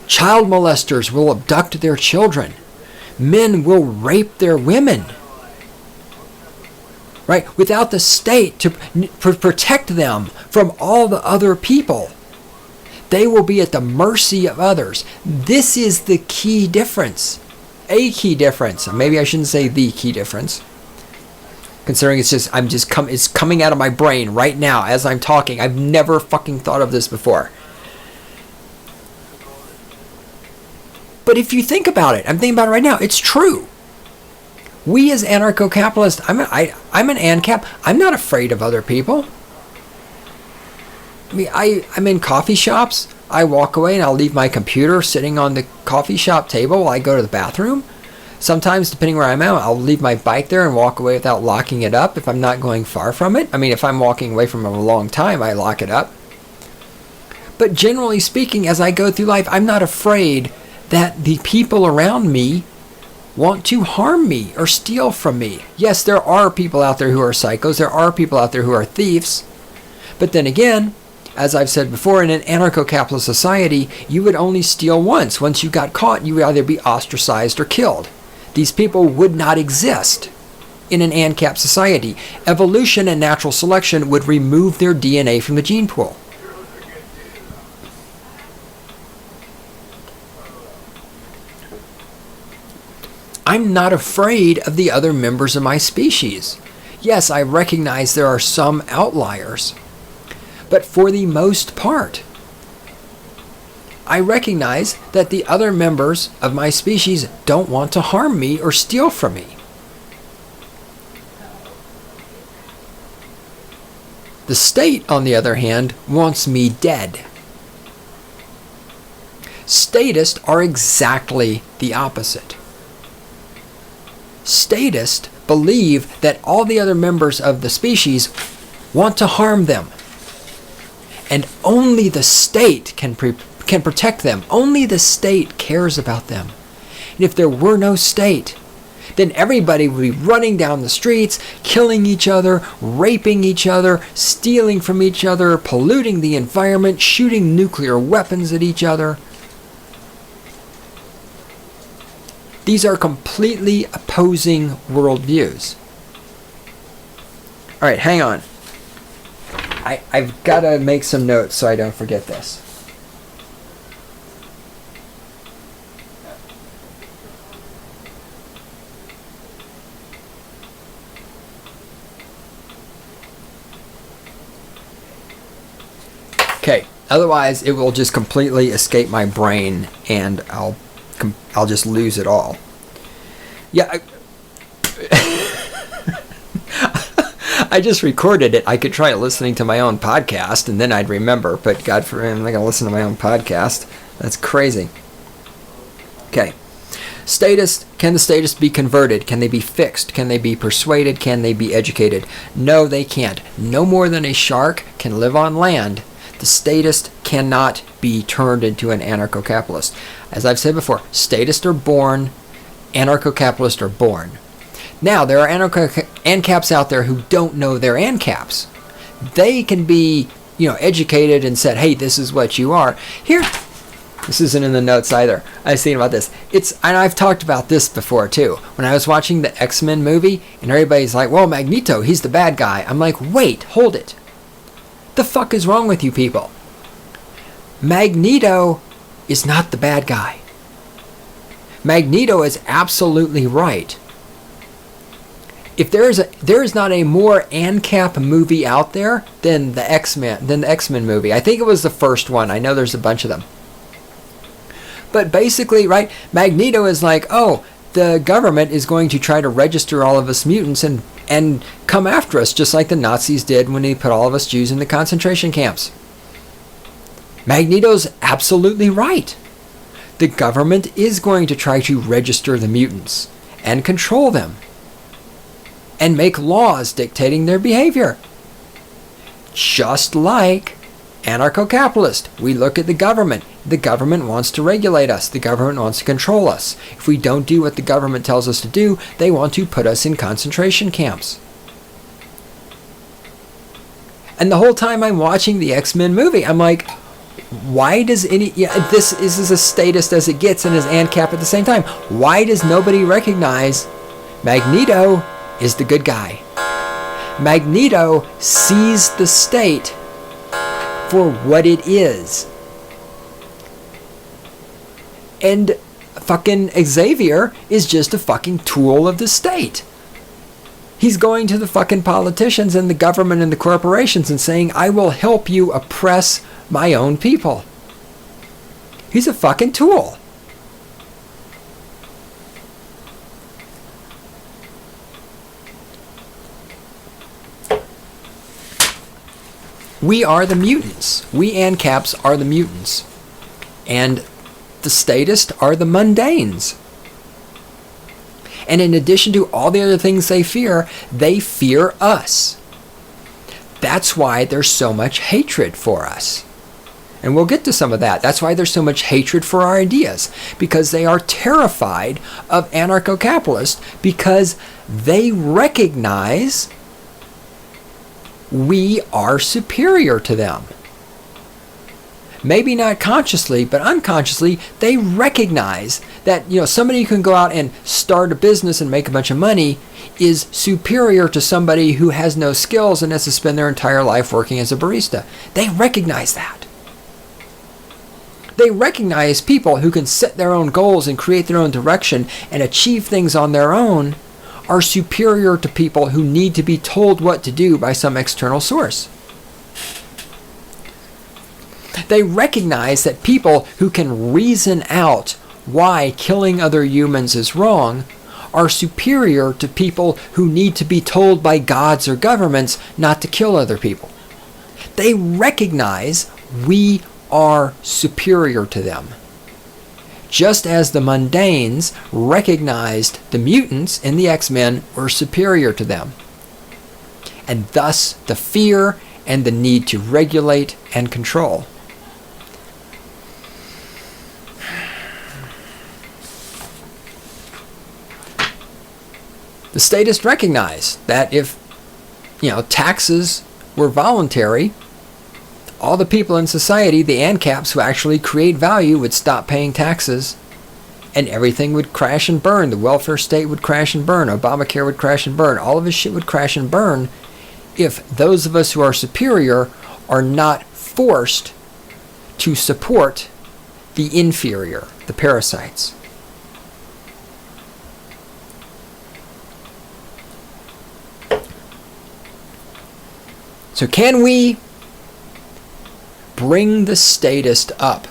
Child molesters will abduct their children. Men will rape their women. Right? Without the state to protect them from all the other people, they will be at the mercy of others. This is the key difference. A key difference. Maybe I shouldn't say the key difference, considering it's coming out of my brain right now as I'm talking. I've never fucking thought of this before. But if you think about it, I'm thinking about it right now, it's true. We as anarcho-capitalists, I'm an ANCAP. I'm not afraid of other people. I mean, I'm in coffee shops. I walk away and I'll leave my computer sitting on the coffee shop table while I go to the bathroom. Sometimes, depending where I'm at, I'll leave my bike there and walk away without locking it up if I'm not going far from it. I mean, if I'm walking away from it a long time, I lock it up. But generally speaking, as I go through life, I'm not afraid that the people around me want to harm me or steal from me. Yes, there are people out there who are psychos. There are people out there who are thieves. But then again, as I've said before, in an anarcho-capitalist society, you would only steal once. Once you got caught, you would either be ostracized or killed. These people would not exist in an ANCAP society. Evolution and natural selection would remove their DNA from the gene pool. I'm not afraid of the other members of my species. Yes, I recognize there are some outliers, but for the most part, I recognize that the other members of my species don't want to harm me or steal from me. The state, on the other hand, wants me dead. Statists are exactly the opposite. Statists believe that all the other members of the species want to harm them. And only the state can protect them. Only the state cares about them. And if there were no state, then everybody would be running down the streets, killing each other, raping each other, stealing from each other, polluting the environment, shooting nuclear weapons at each other. These are completely opposing worldviews. All right, hang on. I've got to make some notes so I don't forget this. Okay, otherwise it will just completely escape my brain and I'll just lose it all. Yeah, I just recorded it. I could try listening to my own podcast and then I'd remember, but God forbid, I'm not going to listen to my own podcast. That's crazy. Okay. Can the statists be converted? Can they be fixed? Can they be persuaded? Can they be educated? No, they can't. No more than a shark can live on land. The statist cannot be turned into an anarcho-capitalist. As I've said before, statists are born, anarcho-capitalists are born. Now, there are ANCAPs out there who don't know they're ANCAPs. They can be, educated and said, hey, this is what you are. Here, this isn't in the notes either. I was thinking about this. And I've talked about this before too. When I was watching the X-Men movie, and everybody's like, well, Magneto, he's the bad guy. I'm like, wait, hold it. The fuck is wrong with you people? Magneto is not the bad guy. Magneto is absolutely right. If there is not a more ANCAP movie out there than the X-Men movie. I think it was the first one. I know there's a bunch of them. But basically, right, Magneto is like, oh, the government is going to try to register all of us mutants and come after us, just like the Nazis did when they put all of us Jews in the concentration camps. Magneto's absolutely right. The government is going to try to register the mutants and control them and make laws dictating their behavior. Just like anarcho-capitalist. We look at the government. The government wants to regulate us. The government wants to control us. If we don't do what the government tells us to do, they want to put us in concentration camps. And the whole time I'm watching the X-Men movie, I'm like, why does this is as statist as it gets and as ANCAP at the same time. Why does nobody recognize Magneto is the good guy? Magneto sees the state for what it is. And fucking Xavier is just a fucking tool of the state. He's going to the fucking politicians and the government and the corporations and saying, I will help you oppress my own people. He's a fucking tool. We are the mutants. We ANCAPs are the mutants. And the statists are the mundanes. And in addition to all the other things they fear us. That's why there's so much hatred for us. And we'll get to some of that. That's why there's so much hatred for our ideas, because they are terrified of anarcho-capitalists, because they recognize we are superior to them. Maybe not consciously, but unconsciously, they recognize that, somebody who can go out and start a business and make a bunch of money is superior to somebody who has no skills and has to spend their entire life working as a barista. They recognize that. They recognize people who can set their own goals and create their own direction and achieve things on their own are superior to people who need to be told what to do by some external source. They recognize that people who can reason out why killing other humans is wrong are superior to people who need to be told by gods or governments not to kill other people. They recognize we are superior to them. Just as the mundanes recognized the mutants in the X-Men were superior to them. And thus the fear and the need to regulate and control. The statists recognize that if, taxes were voluntary, all the people in society, the ANCAPs who actually create value, would stop paying taxes, and everything would crash and burn. The welfare state would crash and burn. Obamacare would crash and burn. All of this shit would crash and burn if those of us who are superior are not forced to support the inferior, the parasites. So can we bring the statist up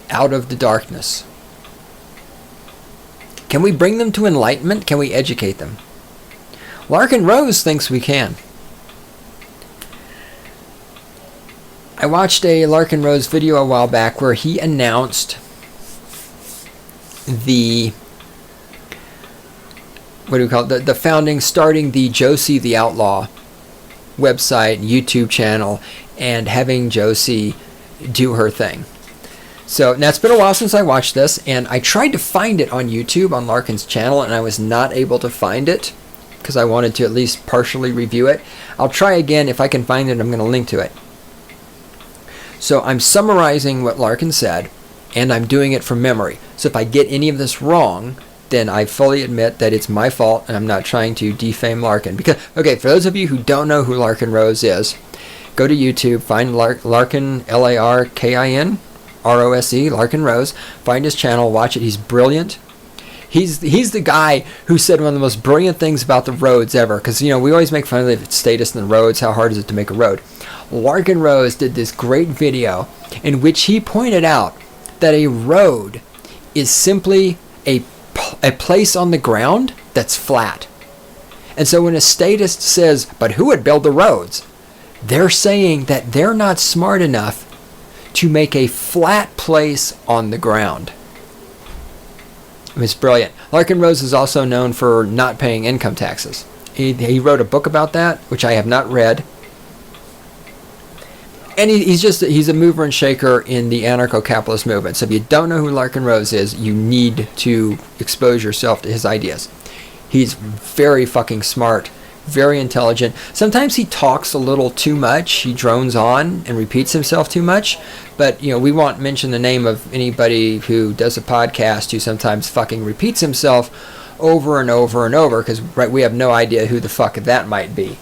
out of the darkness? Can we bring them to enlightenment? Can we educate them? Larkin Rose thinks we can. I watched a Larkin Rose video a while back where he announced the the founding, starting the Josie the Outlaw website, YouTube channel, and having Josie do her thing. So now it's been a while since I watched this, and I tried to find it on YouTube on Larkin's channel, and I was not able to find it because I wanted to at least partially review it. I'll try again. If I can find it, I'm going to link to it. So I'm summarizing what Larkin said, and I'm doing it from memory. So if I get any of this wrong, then I fully admit that it's my fault, and I'm not trying to defame Larkin. Because, okay, for those of you who don't know who Larkin Rose is, go to YouTube, find Larkin, Larkin, Rose, Larkin Rose, find his channel, watch it. He's brilliant. He's the guy who said one of the most brilliant things about the roads ever. Because, we always make fun of the status and the roads, how hard is it to make a road. Larkin Rose did this great video in which he pointed out that a road is simply a place on the ground that's flat. And so when a statist says, but who would build the roads? They're saying that they're not smart enough to make a flat place on the ground. It's brilliant. Larkin Rose is also known for not paying income taxes. He wrote a book about that, which I have not read. And he's a mover and shaker in the anarcho-capitalist movement. So if you don't know who Larkin Rose is, you need to expose yourself to his ideas. He's very fucking smart, very intelligent. Sometimes he talks a little too much. He drones on and repeats himself too much. But, we won't mention the name of anybody who does a podcast who sometimes fucking repeats himself over and over and over, because we have no idea who the fuck that might be.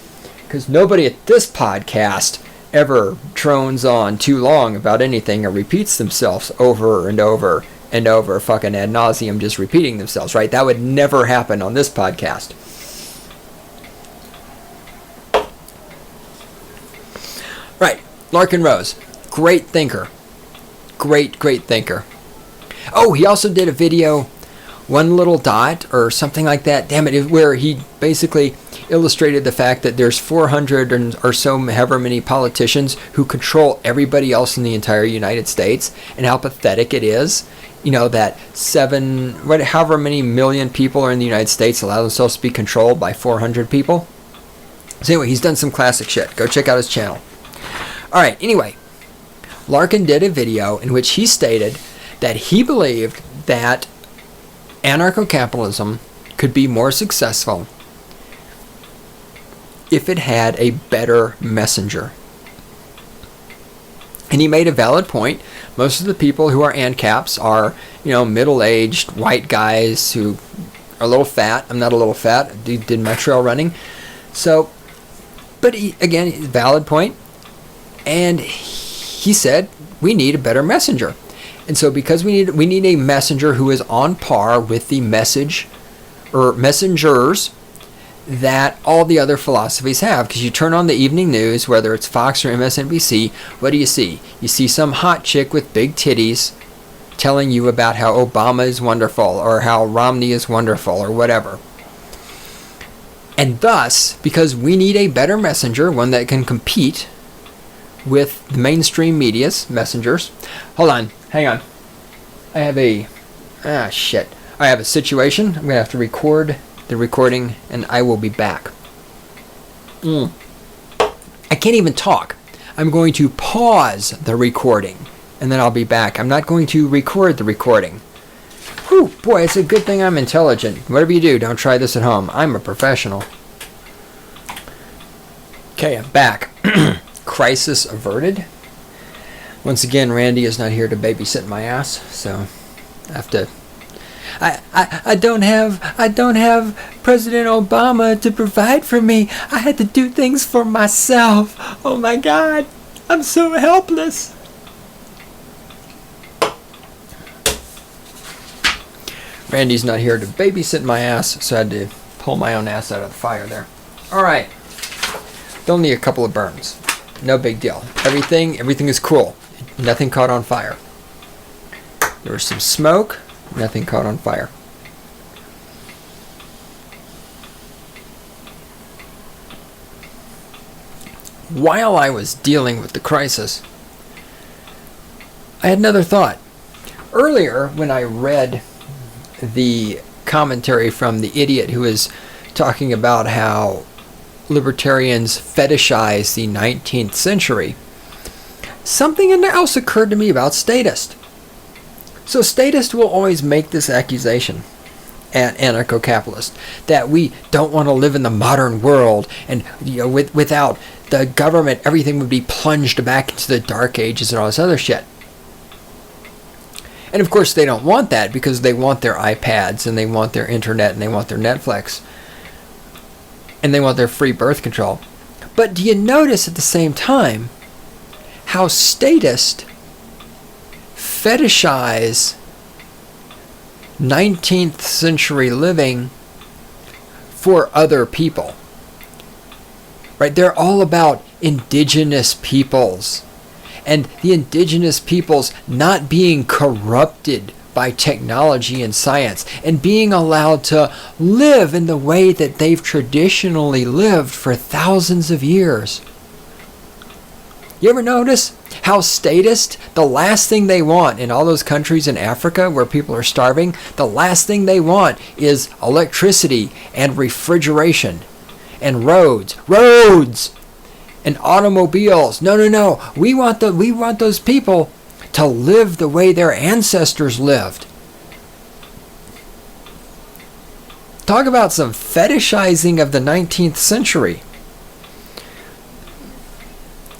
Because nobody at this podcast ever drones on too long about anything or repeats themselves over and over and over, fucking ad nauseum, just repeating themselves, right? That would never happen on this podcast. Right, Larkin Rose, great thinker. Great thinker. Oh, he also did a video, One Little Dot or something like that, damn it, where he basically illustrated the fact that there's 400 or so, however many politicians who control everybody else in the entire United States, and how pathetic it is, that however many million people are in the United States allow themselves to be controlled by 400 people. So anyway, he's done some classic shit. Go check out his channel. All right, anyway, Larkin did a video in which he stated that he believed that anarcho-capitalism could be more successful if it had a better messenger. And he made a valid point. Most of the people who are ANCAPs are, middle-aged white guys who are a little fat. I'm not a little fat. I did my trail running. So, but again, valid point. And he said we need a better messenger. And so because we need a messenger who is on par with the message or messengers that all the other philosophies have. Because you turn on the evening news, whether it's Fox or MSNBC, what do you see? You see some hot chick with big titties telling you about how Obama is wonderful or how Romney is wonderful or whatever. And thus, because we need a better messenger, one that can compete with the mainstream media's messengers. Hold on, hang on. I have I have a situation. I'm going to have to record the recording, and I will be back. I can't even talk. I'm going to pause the recording, and then I'll be back. I'm not going to record the recording. Whew, boy, it's a good thing I'm intelligent. Whatever you do, don't try this at home. I'm a professional. Okay, I'm back. Crisis averted. Once again, Randy is not here to babysit my ass, so I have to. I don't have President Obama to provide for me. I had to do things for myself. Oh my God, I'm so helpless. Randy's not here to babysit my ass, so I had to pull my own ass out of the fire there. All right, only a couple of burns. No big deal. Everything is cool. Nothing caught on fire. There was some smoke. Nothing caught on fire. While I was dealing with the crisis, I had another thought. Earlier, when I read the commentary from the idiot who was talking about how libertarians fetishize the 19th century, something else occurred to me about Statist. So Statist will always make this accusation at anarcho-capitalist that we don't want to live in the modern world, and without the government everything would be plunged back into the dark ages and all this other shit. And of course they don't want that because they want their iPads and they want their internet and they want their Netflix and they want their free birth control. But do you notice at the same time how statists fetishize 19th century living for other people? Right? They're all about indigenous peoples and the indigenous peoples not being corrupted by technology and science and being allowed to live in the way that they've traditionally lived for thousands of years. You ever notice how statists, the last thing they want in all those countries in Africa where people are starving, the last thing they want is electricity and refrigeration and roads and automobiles. No. We want those people to live the way their ancestors lived. Talk about some fetishizing of the 19th century.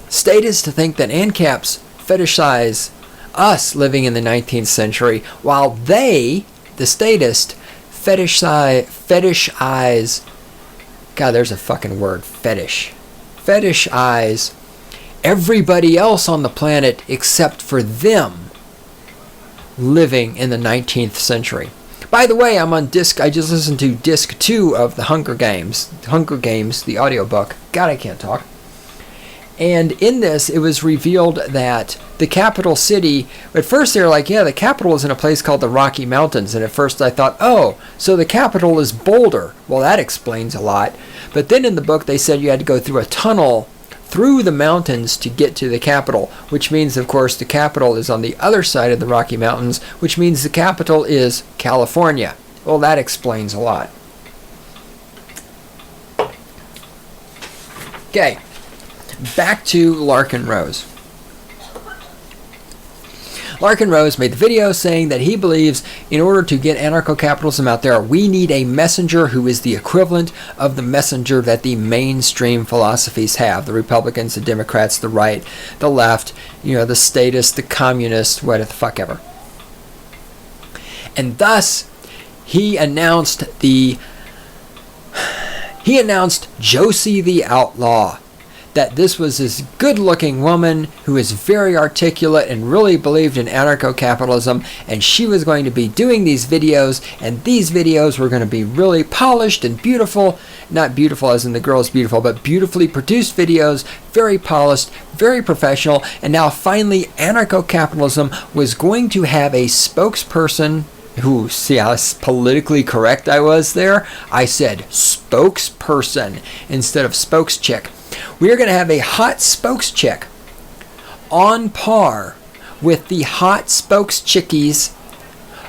Statists think that ANCAPs fetishize us living in the 19th century, while they, the statists, fetishize, God, there's a fucking word, fetishize everybody else on the planet except for them living in the 19th century. By the way, I'm on disc. I just listened to disc 2 of the Hunger Games, the audiobook. God, I can't talk. And in this, it was revealed that the capital city, at first they were like, yeah, the capital is in a place called the Rocky Mountains. And at first I thought, oh, so the capital is Boulder. Well, that explains a lot. But then in the book, they said you had to go through a tunnel through the mountains to get to the capital, which means, of course, the capital is on the other side of the Rocky Mountains, which means the capital is California. Well, that explains a lot. Okay. back to Larkin Rose. Larkin Rose made the video saying that he believes in order to get anarcho-capitalism out there, we need a messenger who is the equivalent of the messenger that the mainstream philosophies have. The Republicans, the Democrats, the right, the left, the statists, the communists, whatever the fuck ever. And thus, he announced Josie the Outlaw. That this was this good-looking woman who is very articulate and really believed in anarcho-capitalism, and she was going to be doing these videos, and these videos were going to be really polished and beautiful. Not beautiful as in the girl is beautiful, but beautifully produced videos, very polished, very professional, and now finally anarcho-capitalism was going to have a spokesperson who, see how politically correct I was there? I said spokesperson instead of spokeschick. We are going to have a hot spokeschick on par with the hot spokes-chickies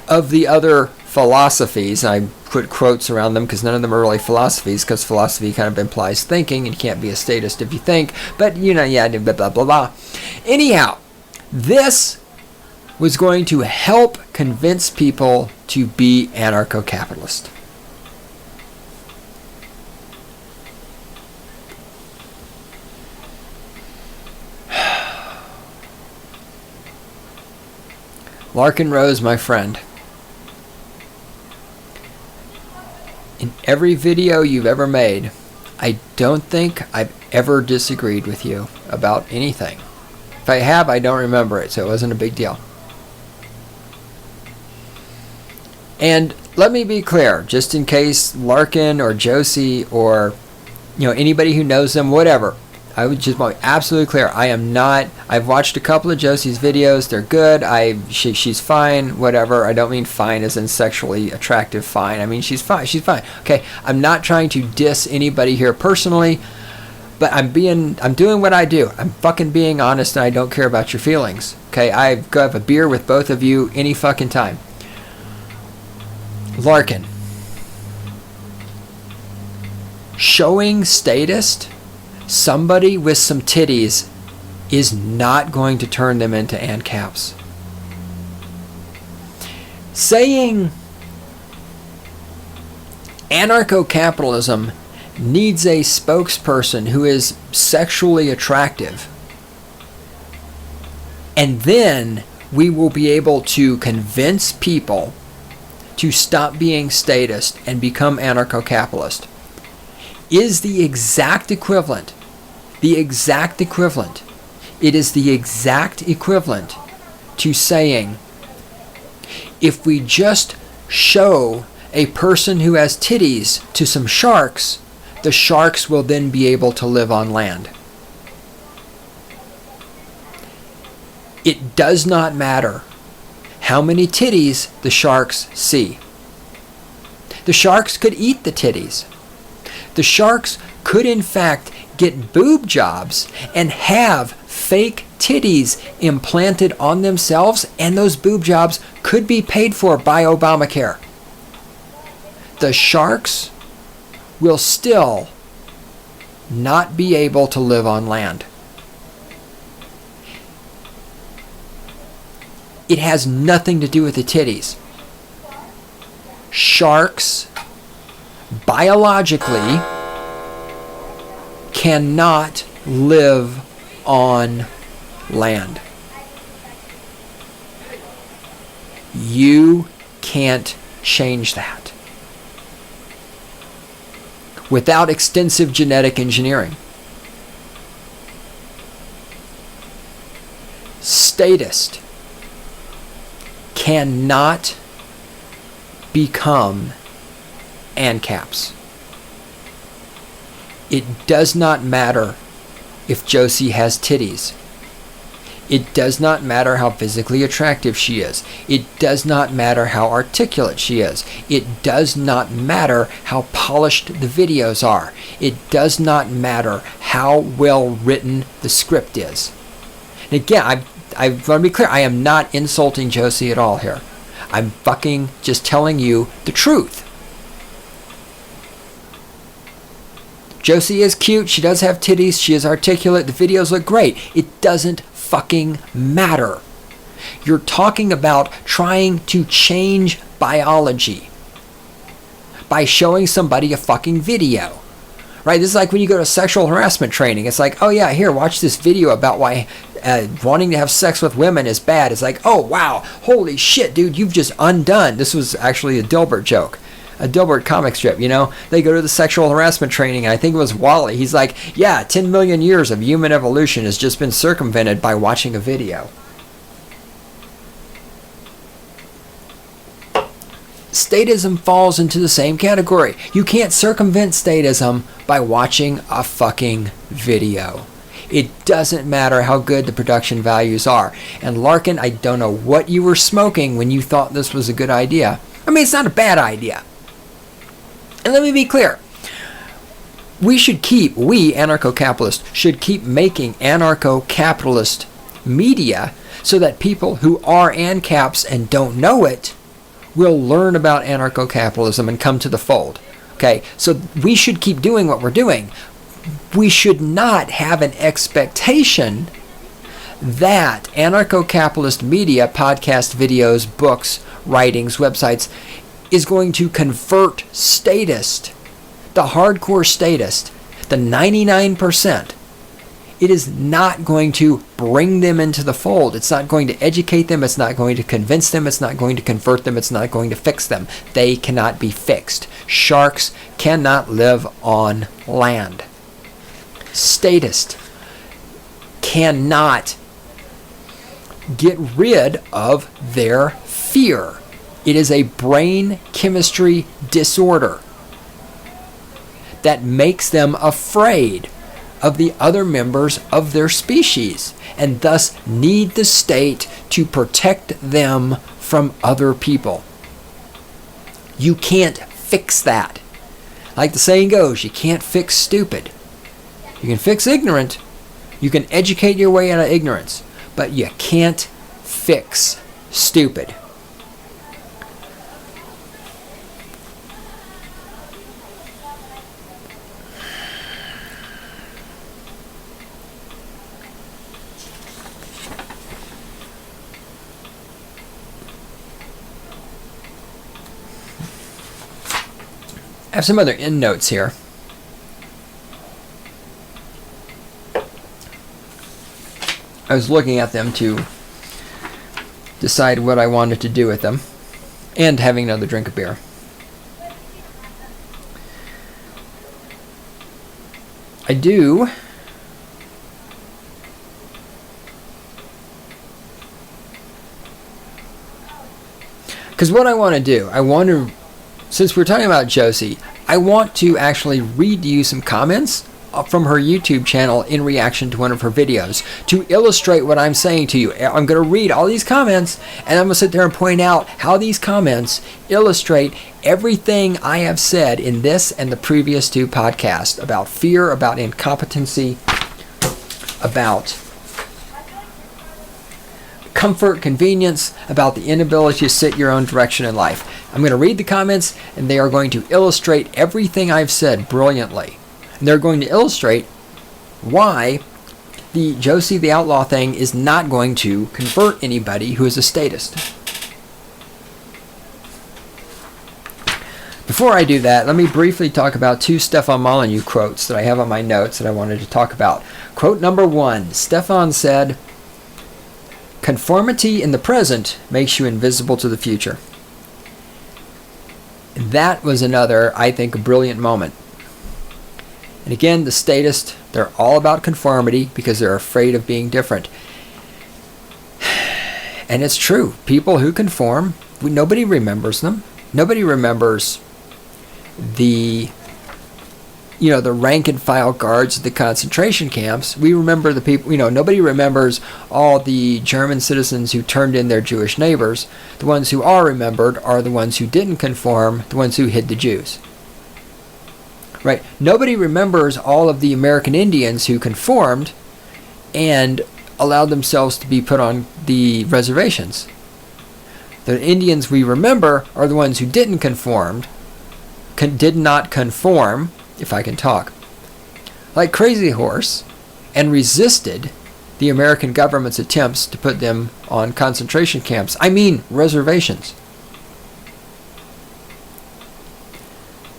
of the other philosophies. I put quotes around them because none of them are really philosophies, because philosophy kind of implies thinking, and you can't be a statist if you think. But, yeah, blah, blah, blah, blah. Anyhow, this was going to help convince people to be anarcho-capitalist. Larkin Rose, my friend, in every video you've ever made, I don't think I've ever disagreed with you about anything. If I have, I don't remember it, so it wasn't a big deal. And let me be clear, just in case Larkin or Josie or anybody who knows them, whatever, I would just be absolutely clear. I am not. I've watched a couple of Josie's videos. They're good. She's fine. Whatever. I don't mean fine as in sexually attractive fine. I mean she's fine. She's fine. Okay. I'm not trying to diss anybody here personally, but I'm doing what I do. I'm fucking being honest, and I don't care about your feelings. Okay. I go have a beer with both of you any fucking time. Larkin. Showing Statist somebody with some titties is not going to turn them into ANCAPs. Saying anarcho-capitalism needs a spokesperson who is sexually attractive, and then we will be able to convince people to stop being statist and become anarcho-capitalist, is the exact equivalent. It is the exact equivalent to saying, if we just show a person who has titties to some sharks, the sharks will then be able to live on land. It does not matter how many titties the sharks see. The sharks could eat the titties. The sharks could in fact get boob jobs and have fake titties implanted on themselves, and those boob jobs could be paid for by Obamacare. The sharks will still not be able to live on land. It has nothing to do with the titties. Sharks biologically cannot live on land. You can't change that without extensive genetic engineering. Statist cannot become ANCAPs. It does not matter if Josie has titties. It does not matter how physically attractive she is. It does not matter how articulate she is. It does not matter how polished the videos are. It does not matter how well written the script is. And again, I want to be clear, I am not insulting Josie at all here. I'm fucking just telling you the truth. Josie is cute. She does have titties. She is articulate. The videos look great. It doesn't fucking matter. You're talking about trying to change biology by showing somebody a fucking video. Right? This is like when you go to sexual harassment training. It's like, oh yeah, here, watch this video about why wanting to have sex with women is bad. It's like, oh wow, holy shit, dude, you've just undone. This was actually a Dilbert joke. A Dilbert comic strip, you know? They go to the sexual harassment training, and I think it was Wally. He's like, yeah, 10 million years of human evolution has just been circumvented by watching a video. Statism falls into the same category. You can't circumvent statism by watching a fucking video. It doesn't matter how good the production values are. And Larkin, I don't know what you were smoking when you thought this was a good idea. I mean, it's not a bad idea. And let me be clear. We anarcho-capitalists, should keep making anarcho-capitalist media so that people who are ANCAPs and don't know it will learn about anarcho-capitalism and come to the fold. Okay, so we should keep doing what we're doing. We should not have an expectation that anarcho-capitalist media, podcast, videos, books, writings, websites, is going to convert statist, the hardcore statist, the 99%. It is not going to bring them into the fold. It's not going to educate them. It's not going to convince them. It's not going to convert them. It's not going to fix them. They cannot be fixed. Sharks cannot live on land. Statist cannot get rid of their fear. It is a brain chemistry disorder that makes them afraid of the other members of their species, and thus need the state to protect them from other people. You can't fix that. Like the saying goes, you can't fix stupid. You can fix ignorant. You can educate your way out of ignorance, but you can't fix stupid. I have some other endnotes here. I was looking at them to decide what I wanted to do with them, and having another drink of beer. I do because what I want to do, since we're talking about Josie, I want to actually read you some comments from her YouTube channel in reaction to one of her videos to illustrate what I'm saying to you. I'm going to read all these comments, and I'm going to sit there and point out how these comments illustrate everything I have said in this and the previous two podcasts about fear, about incompetency, about comfort, convenience, about the inability to set your own direction in life. I'm going to read the comments, and they are going to illustrate everything I've said brilliantly. And they're going to illustrate why the Josie the Outlaw thing is not going to convert anybody who is a statist. Before I do that, let me briefly talk about two Stefan Molyneux quotes that I have on my notes that I wanted to talk about. Quote number 1, Stefan said, "Conformity in the present makes you invisible to the future." That was another, I think, a brilliant moment. And again, the statists, they're all about conformity because they're afraid of being different. And it's true. People who conform, nobody remembers them. Nobody remembers the rank and file guards at the concentration camps. We remember the people, nobody remembers all the German citizens who turned in their Jewish neighbors. The ones who are remembered are the ones who didn't conform, the ones who hid the Jews. Right? Nobody remembers all of the American Indians who conformed and allowed themselves to be put on the reservations. The Indians we remember are the ones who did not conform, if I can talk, like Crazy Horse and resisted the American government's attempts to put them on concentration camps. I mean, reservations.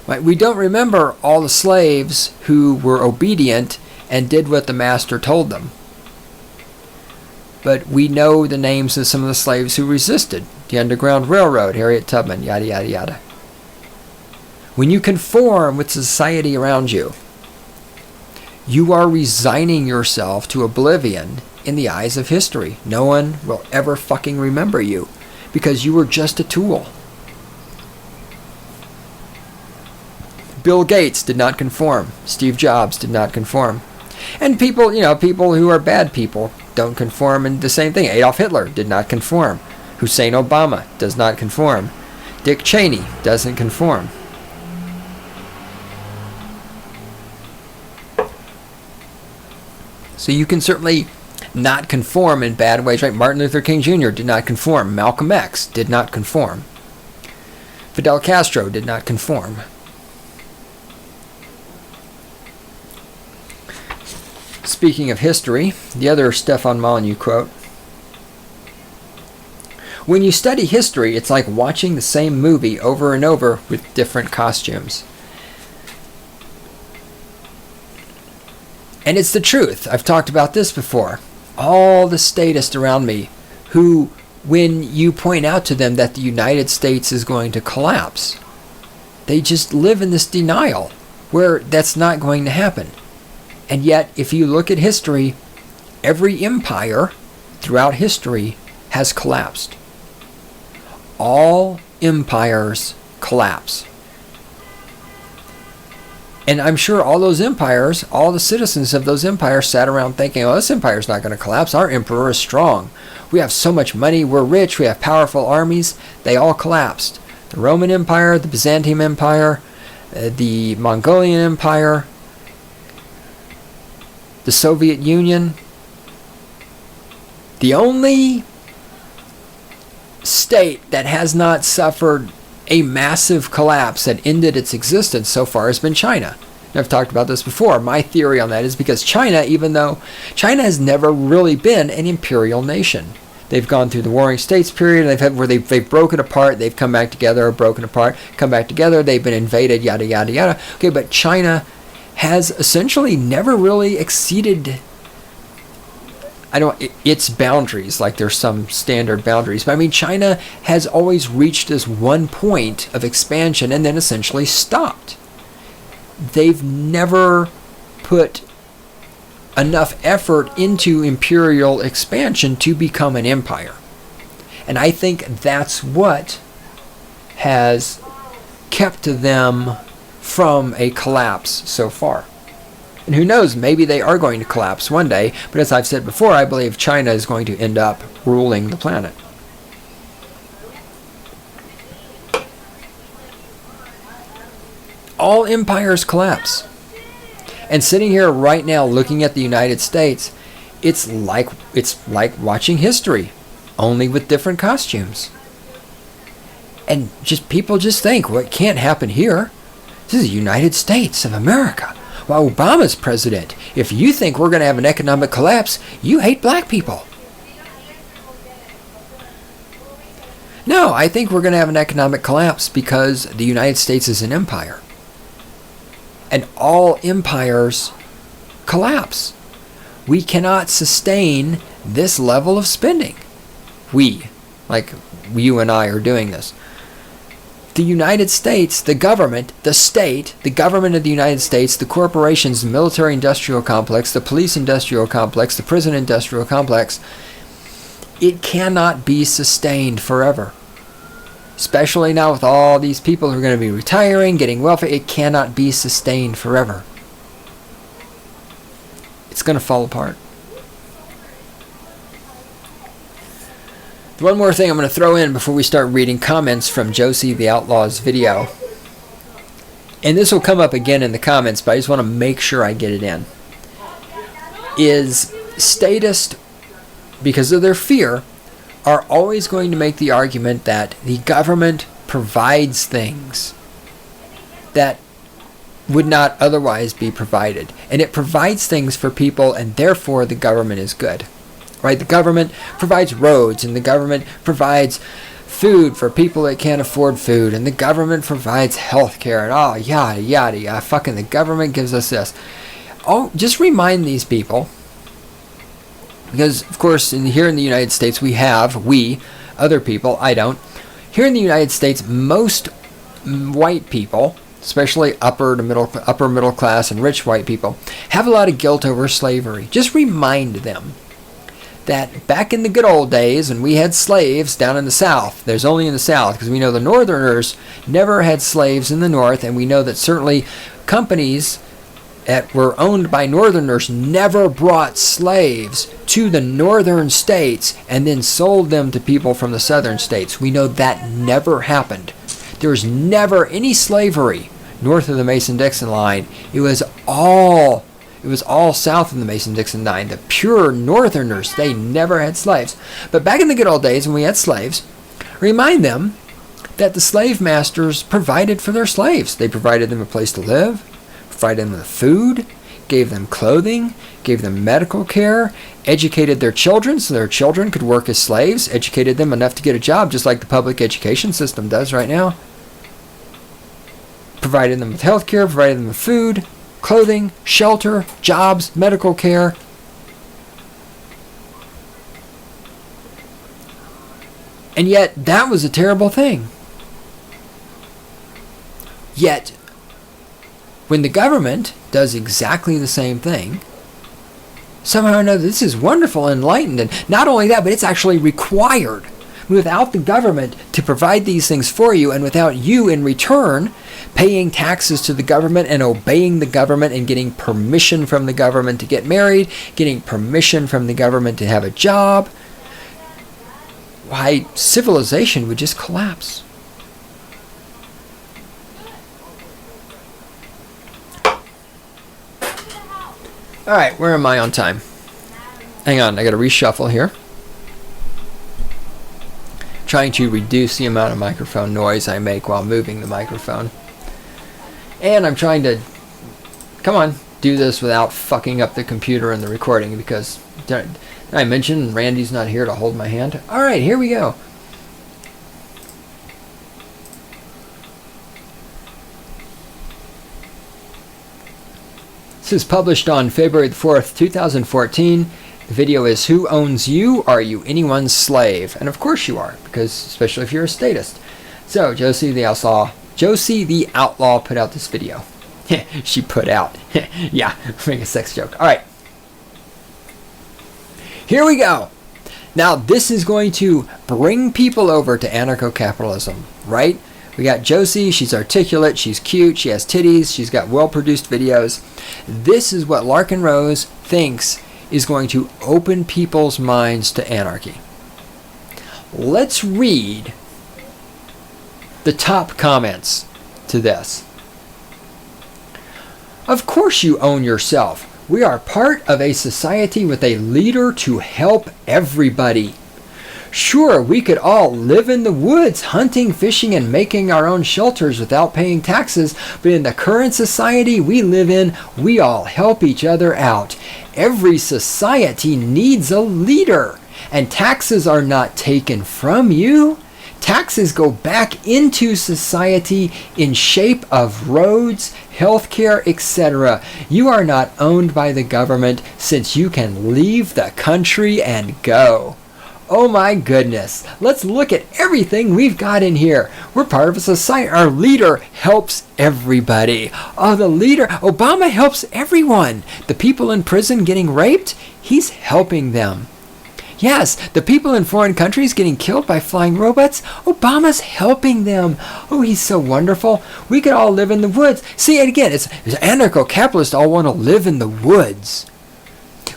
Right? We don't remember all the slaves who were obedient and did what the master told them. But we know the names of some of the slaves who resisted. The Underground Railroad, Harriet Tubman, yada, yada, yada. When you conform with society around you, you are resigning yourself to oblivion in the eyes of history. No one will ever fucking remember you because you were just a tool. Bill Gates did not conform. Steve Jobs did not conform. And people, people who are bad people don't conform, and the same thing. Adolf Hitler did not conform. Hussein Obama does not conform. Dick Cheney doesn't conform. So you can certainly not conform in bad ways, right? Martin Luther King Jr. did not conform. Malcolm X did not conform. Fidel Castro did not conform. Speaking of history, the other Stefan Molyneux quote: "When you study history, it's like watching the same movie over and over with different costumes." And it's the truth. I've talked about this before. All the statists around me who, when you point out to them that the United States is going to collapse, they just live in this denial where that's not going to happen. And yet, if you look at history, every empire throughout history has collapsed. All empires collapse. And I'm sure all those empires, all the citizens of those empires sat around thinking, oh, this empire's not going to collapse. Our emperor is strong. We have so much money. We're rich. We have powerful armies. They all collapsed. The Roman Empire, the Byzantine Empire, the Mongolian Empire, the Soviet Union. The only state that has not suffered a massive collapse that ended its existence so far has been China. And I've talked about this before. My theory on that is because China, even though China has never really been an imperial nation. They've gone through the Warring States period, where they've broken apart, they've come back together, broken apart, come back together, they've been invaded, yada, yada, yada. Okay, but China has essentially never really exceeded its boundaries, like there's some standard boundaries. But I mean, China has always reached this one point of expansion and then essentially stopped. They've never put enough effort into imperial expansion to become an empire. And I think that's what has kept them from a collapse so far. And who knows, maybe they are going to collapse one day, but as I've said before, I believe China is going to end up ruling the planet. All empires collapse. And sitting here right now looking at the United States, it's like watching history, only with different costumes. And people just think, well, it can't happen here. This is the United States of America. While Obama's president, if you think we're going to have an economic collapse, you hate black people. No, I think we're going to have an economic collapse because the United States is an empire. And all empires collapse. We cannot sustain this level of spending. We, like you and I, are doing this. The United States, the government, the state, the government of the United States, the corporations, the military-industrial complex, the police-industrial complex, the prison-industrial complex, it cannot be sustained forever. Especially now with all these people who are going to be retiring, getting welfare, it cannot be sustained forever. It's going to fall apart. One more thing I'm going to throw in before we start reading comments from Josie the Outlaw's video. And this will come up again in the comments, but I just want to make sure I get it in. Is statists, because of their fear, are always going to make the argument that the government provides things that would not otherwise be provided. And it provides things for people, and therefore the government is good. Right? The government provides roads, and the government provides food for people that can't afford food, and the government provides health care, and yada yada yada. Fucking the government gives us this. Oh, just remind these people, because of course here in the United States other people, I don't. Here in the United States, most white people, especially upper middle class and rich white people, have a lot of guilt over slavery. Just remind them that back in the good old days when we had slaves down in the South, there's only in the South, because we know the Northerners never had slaves in the North, and we know that certainly companies that were owned by Northerners never brought slaves to the northern states and then sold them to people from the southern states. We know that never happened. There was never any slavery north of the Mason-Dixon line. It was all south of the Mason-Dixon line. The pure Northerners, they never had slaves. But back in the good old days when we had slaves, remind them that the slave masters provided for their slaves. They provided them a place to live, provided them with food, gave them clothing, gave them medical care, educated their children so their children could work as slaves, educated them enough to get a job, just like the public education system does right now. Provided them with health care, provided them with food, clothing, shelter, jobs, medical care. And yet, that was a terrible thing. Yet, when the government does exactly the same thing, somehow or another, this is wonderful and enlightened. And not only that, but it's actually required. Without the government to provide these things for you, and without you in return paying taxes to the government and obeying the government and getting permission from the government to get married, getting permission from the government to have a job, why, civilization would just collapse. Alright, where am I on time? Hang on, I gotta reshuffle here. Trying to reduce the amount of microphone noise I make while moving the microphone. And I'm trying to, do this without fucking up the computer and the recording, because did I mention Randy's not here to hold my hand? Alright, here we go. This is published on February the 4th, 2014. The video is, Who Owns You? Are You Anyone's Slave? And of course you are, because especially if you're a statist. So, Josie the Outlaw put out this video. She put out. Yeah, make a sex joke. Alright. Here we go. Now, this is going to bring people over to anarcho-capitalism, right? We got Josie, she's articulate, she's cute, she has titties, she's got well-produced videos. This is what Larkin Rose thinks is going to open people's minds to anarchy. Let's read the top comments to this. Of course you own yourself. We are part of a society with a leader to help everybody. Sure, we could all live in the woods, hunting, fishing, and making our own shelters without paying taxes, but in the current society we live in, we all help each other out. Every society needs a leader, and taxes are not taken from you. Taxes go back into society in shape of roads, healthcare, etc. You are not owned by the government since you can leave the country and go. Oh my goodness. Let's look at everything we've got in here. We're part of a society. Our leader helps everybody. Oh, the leader, Obama helps everyone. The people in prison getting raped, he's helping them. Yes, the people in foreign countries getting killed by flying robots, Obama's helping them. Oh, he's so wonderful. We could all live in the woods. See, and again, it's anarcho-capitalists all want to live in the woods.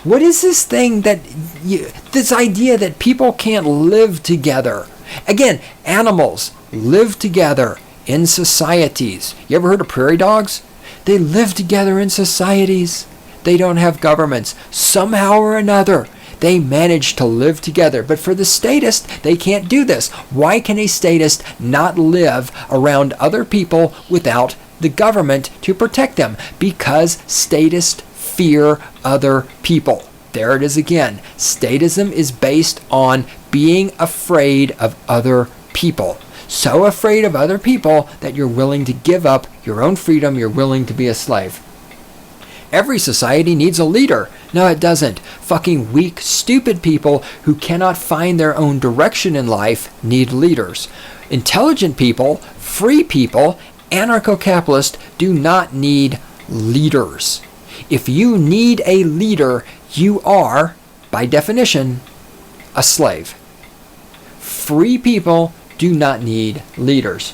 What is this thing this idea that people can't live together? Again, animals live together in societies. You ever heard of prairie dogs? They live together in societies. They don't have governments. Somehow or another, they manage to live together. But for the statist, they can't do this. Why can a statist not live around other people without the government to protect them because statists fear other people. There it is again. Statism is based on being afraid of other people. So afraid of other people that you're willing to give up your own freedom, you're willing to be a slave. Every society needs a leader. No, it doesn't. Fucking weak, stupid people who cannot find their own direction in life need leaders. Intelligent people, free people, anarcho-capitalists do not need leaders. If you need a leader, you are, by definition, a slave. Free people do not need leaders.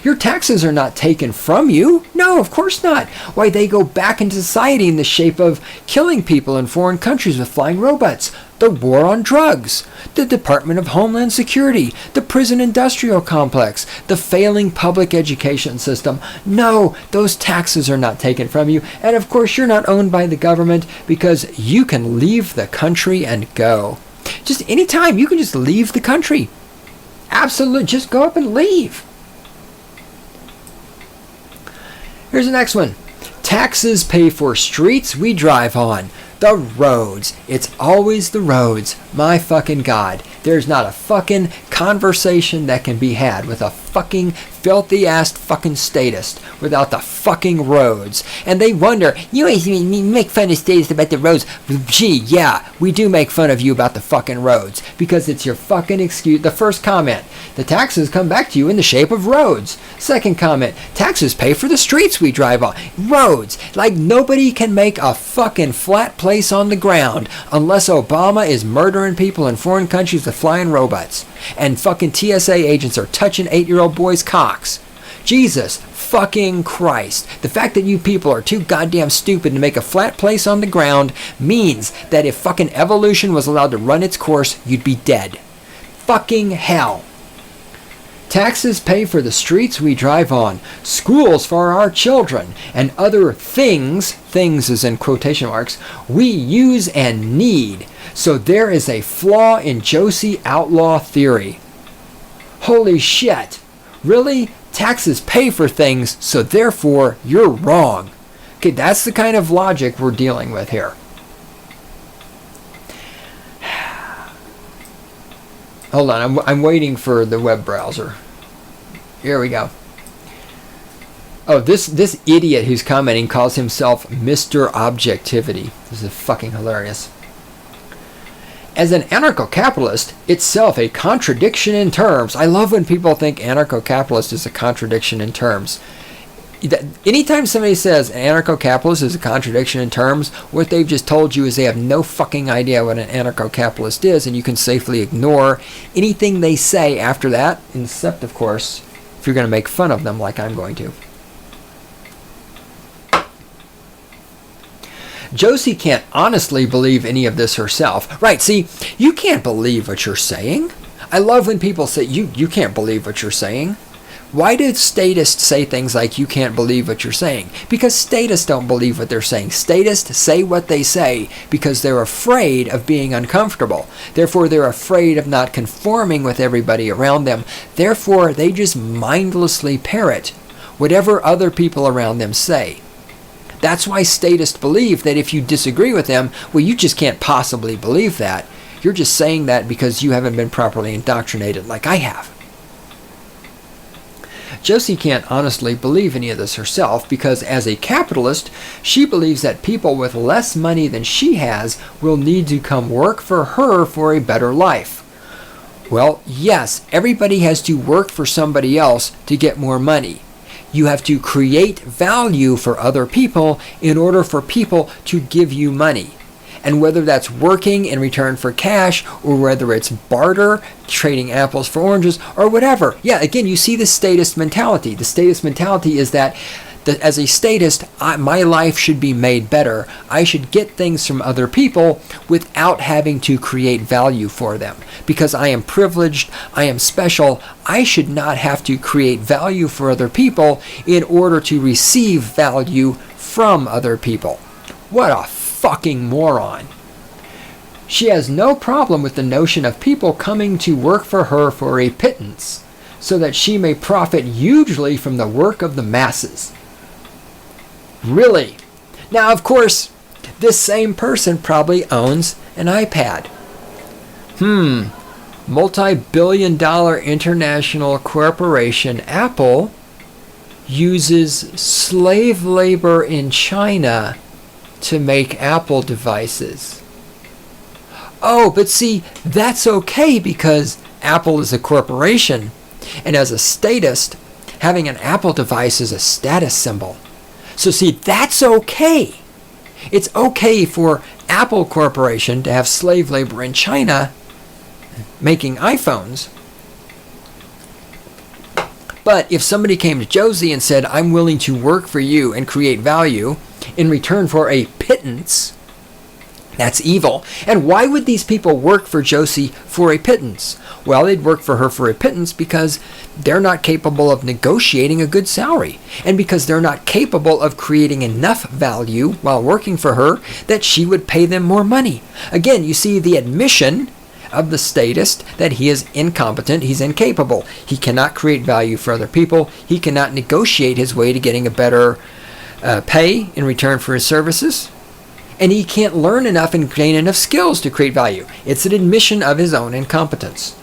Your taxes are not taken from you. No, of course not. Why, they go back into society in the shape of killing people in foreign countries with flying robots, the war on drugs, the Department of Homeland Security, the prison industrial complex, the failing public education system. No, those taxes are not taken from you. And of course, you're not owned by the government because you can leave the country and go. Just anytime, you can just leave the country. Absolutely, just go up and leave. Here's the next one. Taxes pay for streets we drive on. The roads. It's always the roads. My fucking God. There's not a fucking conversation that can be had with a fucking filthy-ass fucking statist without the fucking roads. And they wonder, you always make fun of statists about the roads. Gee, yeah, we do make fun of you about the fucking roads because it's your fucking excuse. The first comment, the taxes come back to you in the shape of roads. Second comment, taxes pay for the streets we drive on. Roads. Like nobody can make a fucking flat place on the ground unless Obama is murdering people in foreign countries with flying robots. And fucking TSA agents are touching 8-year-old boys' cocks. Jesus fucking Christ. The fact that you people are too goddamn stupid to make a flat place on the ground means that if fucking evolution was allowed to run its course, you'd be dead. Fucking hell. Taxes pay for the streets we drive on, schools for our children, and other things is in quotation marks, we use and need. So there is a flaw in Josie outlaw theory. Holy shit. Really? Taxes pay for things, so therefore you're wrong. Okay, that's the kind of logic we're dealing with here. Hold on, I'm waiting for the web browser. Here we go. Oh, this idiot who's commenting calls himself Mr. Objectivity. This is fucking hilarious. As an anarcho-capitalist, itself a contradiction in terms. I love when people think anarcho-capitalist is a contradiction in terms. Anytime somebody says anarcho-capitalist is a contradiction in terms, what they've just told you is they have no fucking idea what an anarcho-capitalist is, and you can safely ignore anything they say after that, except, of course, if you're going to make fun of them like I'm going to. Josie can't honestly believe any of this herself. Right, see, you can't believe what you're saying. I love when people say, you can't believe what you're saying. Why do statists say things like you can't believe what you're saying? Because statists don't believe what they're saying. Statists say what they say because they're afraid of being uncomfortable. Therefore, they're afraid of not conforming with everybody around them. Therefore, they just mindlessly parrot whatever other people around them say. That's why statists believe that if you disagree with them, well, you just can't possibly believe that. You're just saying that because you haven't been properly indoctrinated like I have. Josie can't honestly believe any of this herself because as a capitalist, she believes that people with less money than she has will need to come work for her for a better life. Well, yes, everybody has to work for somebody else to get more money. You have to create value for other people in order for people to give you money. And whether that's working in return for cash or whether it's barter, trading apples for oranges or whatever. Yeah, again, you see the statist mentality. The statist mentality is that as a statist, my life should be made better. I should get things from other people without having to create value for them. Because I am privileged, I am special, I should not have to create value for other people in order to receive value from other people. What a fucking moron. She has no problem with the notion of people coming to work for her for a pittance, so that she may profit hugely from the work of the masses. Really? Now, of course, this same person probably owns an iPad. Multi-billion-dollar international corporation Apple uses slave labor in China to make Apple devices. Oh, but see, that's okay because Apple is a corporation, and as a statist, having an Apple device is a status symbol. So see, that's okay. It's okay for Apple Corporation to have slave labor in China making iPhones. But if somebody came to Josie and said, I'm willing to work for you and create value in return for a pittance, that's evil. And why would these people work for Josie for a pittance? Well, they'd work for her for a pittance because they're not capable of negotiating a good salary. And because they're not capable of creating enough value while working for her that she would pay them more money. Again, you see the admission of the statist that he is incompetent, he's incapable. He cannot create value for other people. He cannot negotiate his way to getting a better pay in return for his services. And he can't learn enough and gain enough skills to create value. It's an admission of his own incompetence.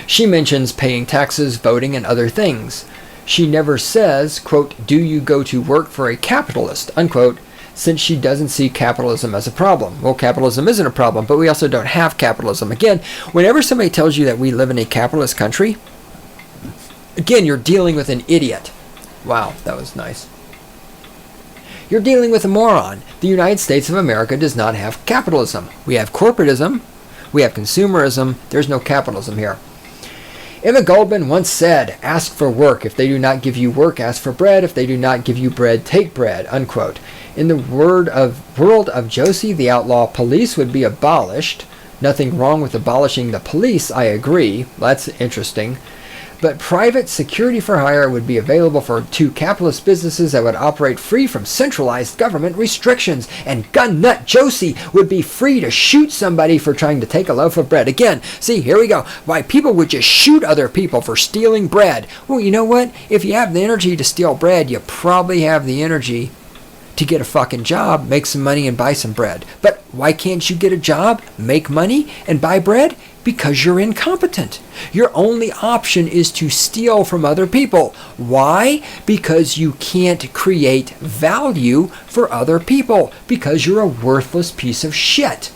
She mentions paying taxes, voting, and other things. She never says, quote, do you go to work for a capitalist, unquote, since she doesn't see capitalism as a problem. Well, capitalism isn't a problem, but we also don't have capitalism. Again, whenever somebody tells you that we live in a capitalist country, again, you're dealing with an idiot. Wow, that was nice. You're dealing with a moron. The United States of America does not have capitalism. We have corporatism. We have consumerism. There's no capitalism here. Emma Goldman once said, ask for work. If they do not give you work, ask for bread. If they do not give you bread, take bread, unquote. In the world of Josie, the outlaw police would be abolished. Nothing wrong with abolishing the police, I agree. That's interesting. But private security for hire would be available to capitalist businesses that would operate free from centralized government restrictions. And gun nut Josie would be free to shoot somebody for trying to take a loaf of bread. Again, see, here we go. Why people would just shoot other people for stealing bread. Well, you know what? If you have the energy to steal bread, you probably have the energy to get a fucking job, make some money, and buy some bread. But why can't you get a job, make money, and buy bread? Because you're incompetent. Your only option is to steal from other people. Why? Because you can't create value for other people. Because you're a worthless piece of shit.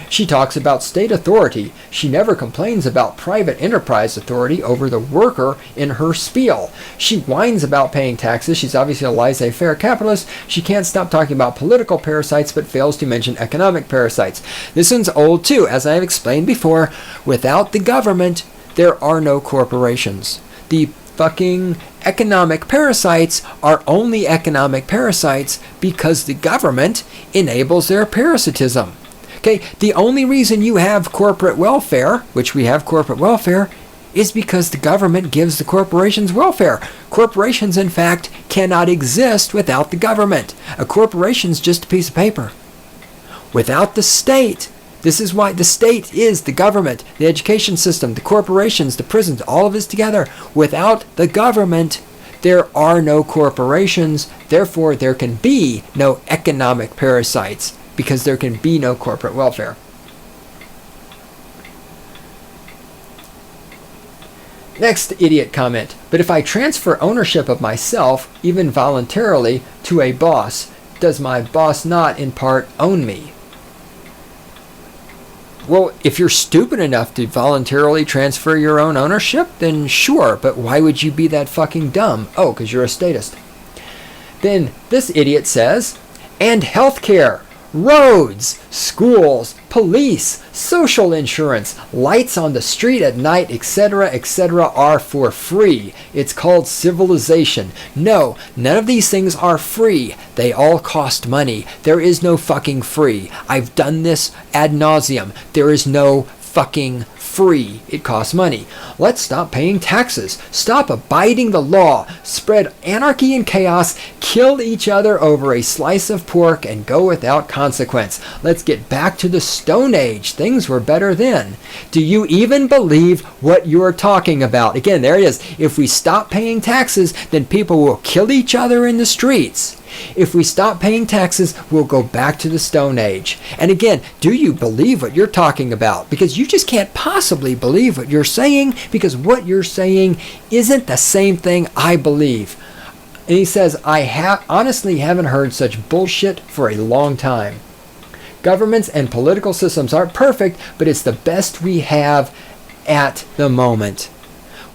She talks about state authority. She never complains about private enterprise authority over the worker in her spiel. She whines about paying taxes. She's obviously a laissez-faire capitalist. She can't stop talking about political parasites but fails to mention economic parasites. This one's old too. As I have explained before, without the government, there are no corporations. The fucking economic parasites are only economic parasites because the government enables their parasitism. Okay, the only reason you have corporate welfare, which we have corporate welfare, is because the government gives the corporations welfare. Corporations, in fact, cannot exist without the government. A corporation's just a piece of paper. Without the state, this is why the state is the government, the education system, the corporations, the prisons, all of this together. Without the government, there are no corporations. Therefore, there can be no economic parasites, because there can be no corporate welfare. Next idiot comment. But if I transfer ownership of myself, even voluntarily, to a boss, does my boss not, in part, own me? Well, if you're stupid enough to voluntarily transfer your own ownership, then sure, but why would you be that fucking dumb? Oh, because you're a statist. Then this idiot says, and healthcare. Roads, schools, police, social insurance, lights on the street at night, etc., are for free. It's called civilization. No, none of these things are free. They all cost money. There is no fucking free. I've done this ad nauseum. There is no fucking free. free. It costs money. Let's stop paying taxes. Stop abiding the law. Spread anarchy and chaos. Kill each other over a slice of pork and go without consequence. Let's get back to the Stone Age. Things were better then. Do you even believe what you're talking about? Again, there it is. If we stop paying taxes, then people will kill each other in the streets. If we stop paying taxes, we'll go back to the Stone Age. And again, do you believe what you're talking about? Because you just can't possibly believe what you're saying, because what you're saying isn't the same thing I believe. And he says, I honestly haven't heard such bullshit for a long time. Governments and political systems aren't perfect, but it's the best we have at the moment.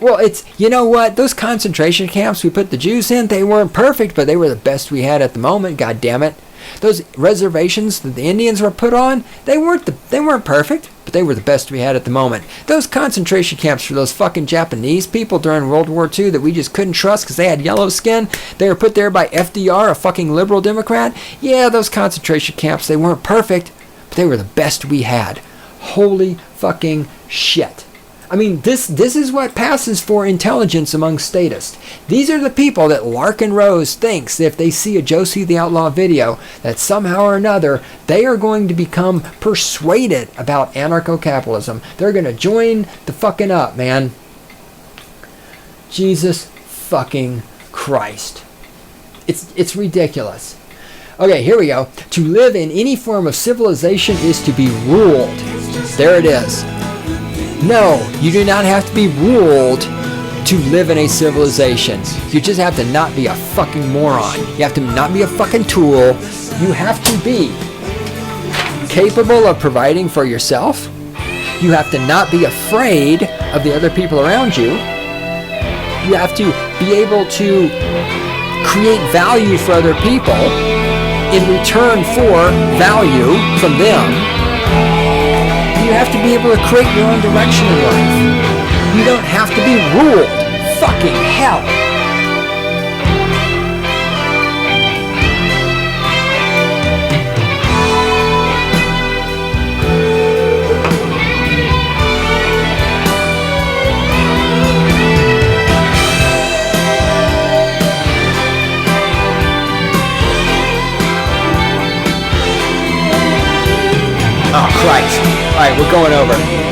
Well, it's, you know what, those concentration camps we put the Jews in, they weren't perfect, but they were the best we had at the moment, god damn it. Those reservations that the Indians were put on, they weren't perfect, but they were the best we had at the moment. Those concentration camps for those fucking Japanese people during World War II that we just couldn't trust because they had yellow skin, they were put there by FDR, a fucking liberal Democrat. Yeah, those concentration camps, they weren't perfect, but they were the best we had. Holy fucking shit. I mean, this is what passes for intelligence among statists. These are the people that Larkin Rose thinks if they see a Josie the Outlaw video that somehow or another they are going to become persuaded about anarcho-capitalism. They're going to join the fucking up, man. Jesus fucking Christ. It's ridiculous. Okay, here we go. To live in any form of civilization is to be ruled. There it is. No, you do not have to be ruled to live in a civilization. You just have to not be a fucking moron. You have to not be a fucking tool. You have to be capable of providing for yourself. You have to not be afraid of the other people around you. You have to be able to create value for other people in return for value from them. You have to be able to create your own direction in life. You don't have to be ruled. Fucking hell. Oh, Christ. All right, we're going over.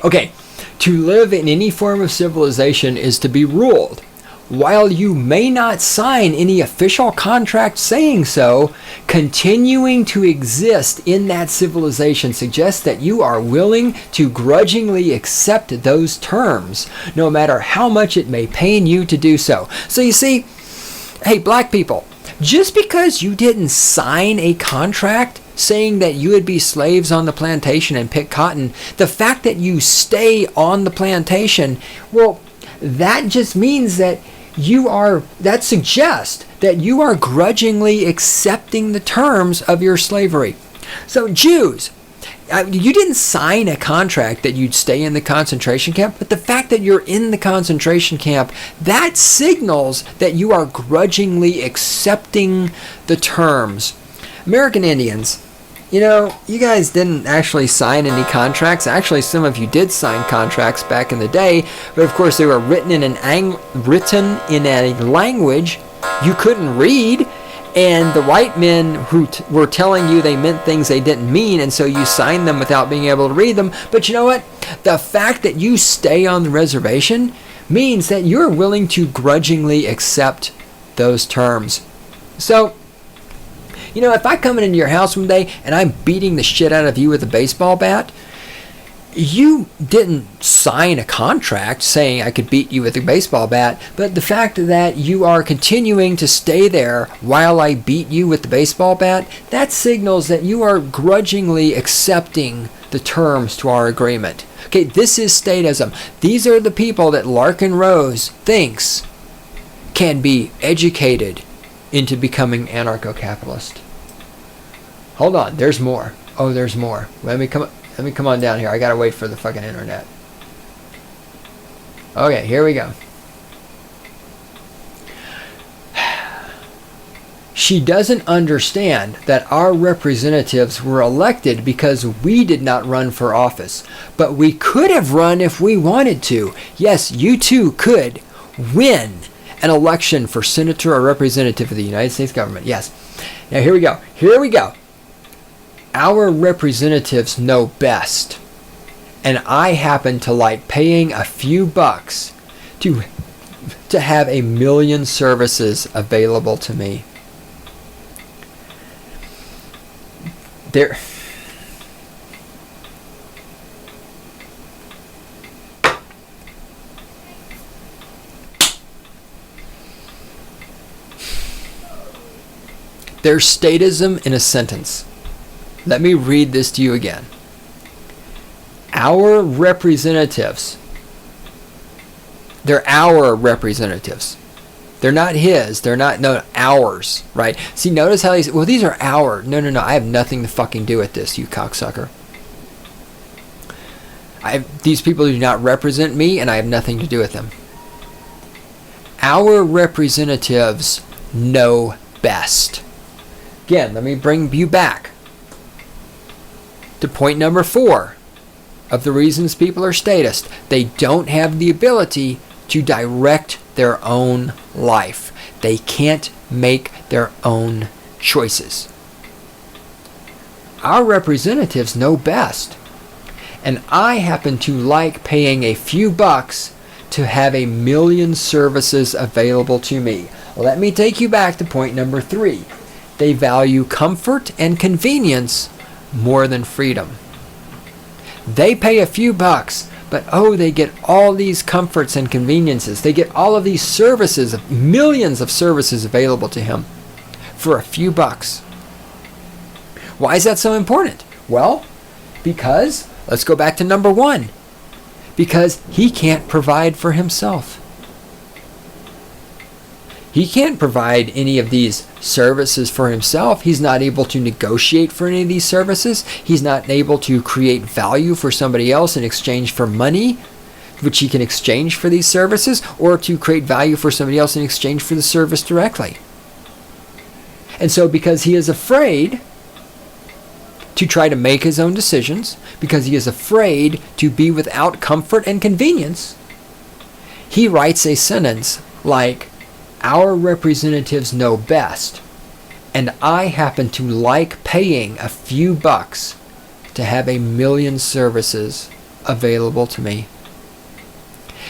Okay. To live in any form of civilization is to be ruled. While you may not sign any official contract saying so, continuing to exist in that civilization suggests that you are willing to grudgingly accept those terms, no matter how much it may pain you to do so. So you see, hey, black people, just because you didn't sign a contract saying that you would be slaves on the plantation and pick cotton, the fact that you stay on the plantation, well, that just means that that suggests that you are grudgingly accepting the terms of your slavery. So Jews, you didn't sign a contract that you'd stay in the concentration camp, but the fact that you're in the concentration camp, that signals that you are grudgingly accepting the terms. American Indians, you know, you guys didn't actually sign any contracts. Actually, some of you did sign contracts back in the day, but of course they were written in a language you couldn't read, and the white men who were telling you they meant things they didn't mean, and so you signed them without being able to read them. But you know what? The fact that you stay on the reservation means that you're willing to grudgingly accept those terms. So, you know, if I come into your house one day and I'm beating the shit out of you with a baseball bat, you didn't sign a contract saying I could beat you with a baseball bat, but the fact that you are continuing to stay there while I beat you with the baseball bat, that signals that you are grudgingly accepting the terms to our agreement. Okay, this is statism. These are the people that Larkin Rose thinks can be educated into becoming anarcho-capitalist. Hold on, there's more. Oh, there's more. Let me come on down here. I gotta wait for the fucking internet. Okay, here we go. She doesn't understand that our representatives were elected because we did not run for office. But we could have run if we wanted to. Yes, you too could win an election for senator or representative of the United States government. Yes. Now here we go. Here we go. Our representatives know best. And I happen to like paying a few bucks to have 1 million services available to me. There. There's statism in a sentence. Let me read this to you again. Our representatives, they're our representatives. They're not his. They're not, no, ours, right? See, notice how he's, well, these are our. No, I have nothing to fucking do with this, you cocksucker. These people do not represent me, and I have nothing to do with them. Our representatives know best. Again, let me bring you back to point number 4 of the reasons people are statist. They don't have the ability to direct their own life. They can't make their own choices. Our representatives know best. And I happen to like paying a few bucks to have 1 million services available to me. Let me take you back to point number 3. They value comfort and convenience more than freedom. They pay a few bucks, but oh, they get all these comforts and conveniences. They get all of these services, millions of services available to him for a few bucks. Why is that so important? Well, because, let's go back to number 1, because he can't provide for himself. He can't provide any of these services for himself. He's not able to negotiate for any of these services. He's not able to create value for somebody else in exchange for money, which he can exchange for these services, or to create value for somebody else in exchange for the service directly. And so because he is afraid to try to make his own decisions, because he is afraid to be without comfort and convenience, he writes a sentence like, our representatives know best, and I happen to like paying a few bucks to have 1 million services available to me.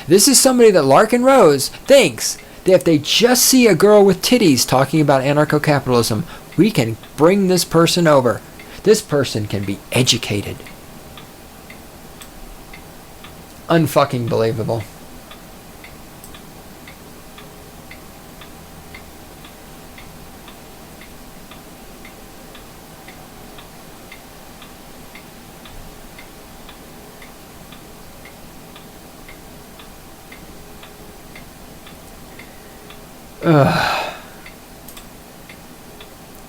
This is somebody that Larkin Rose thinks that if they just see a girl with titties talking about anarcho-capitalism, we can bring this person over. This person can be educated. Unfucking believable.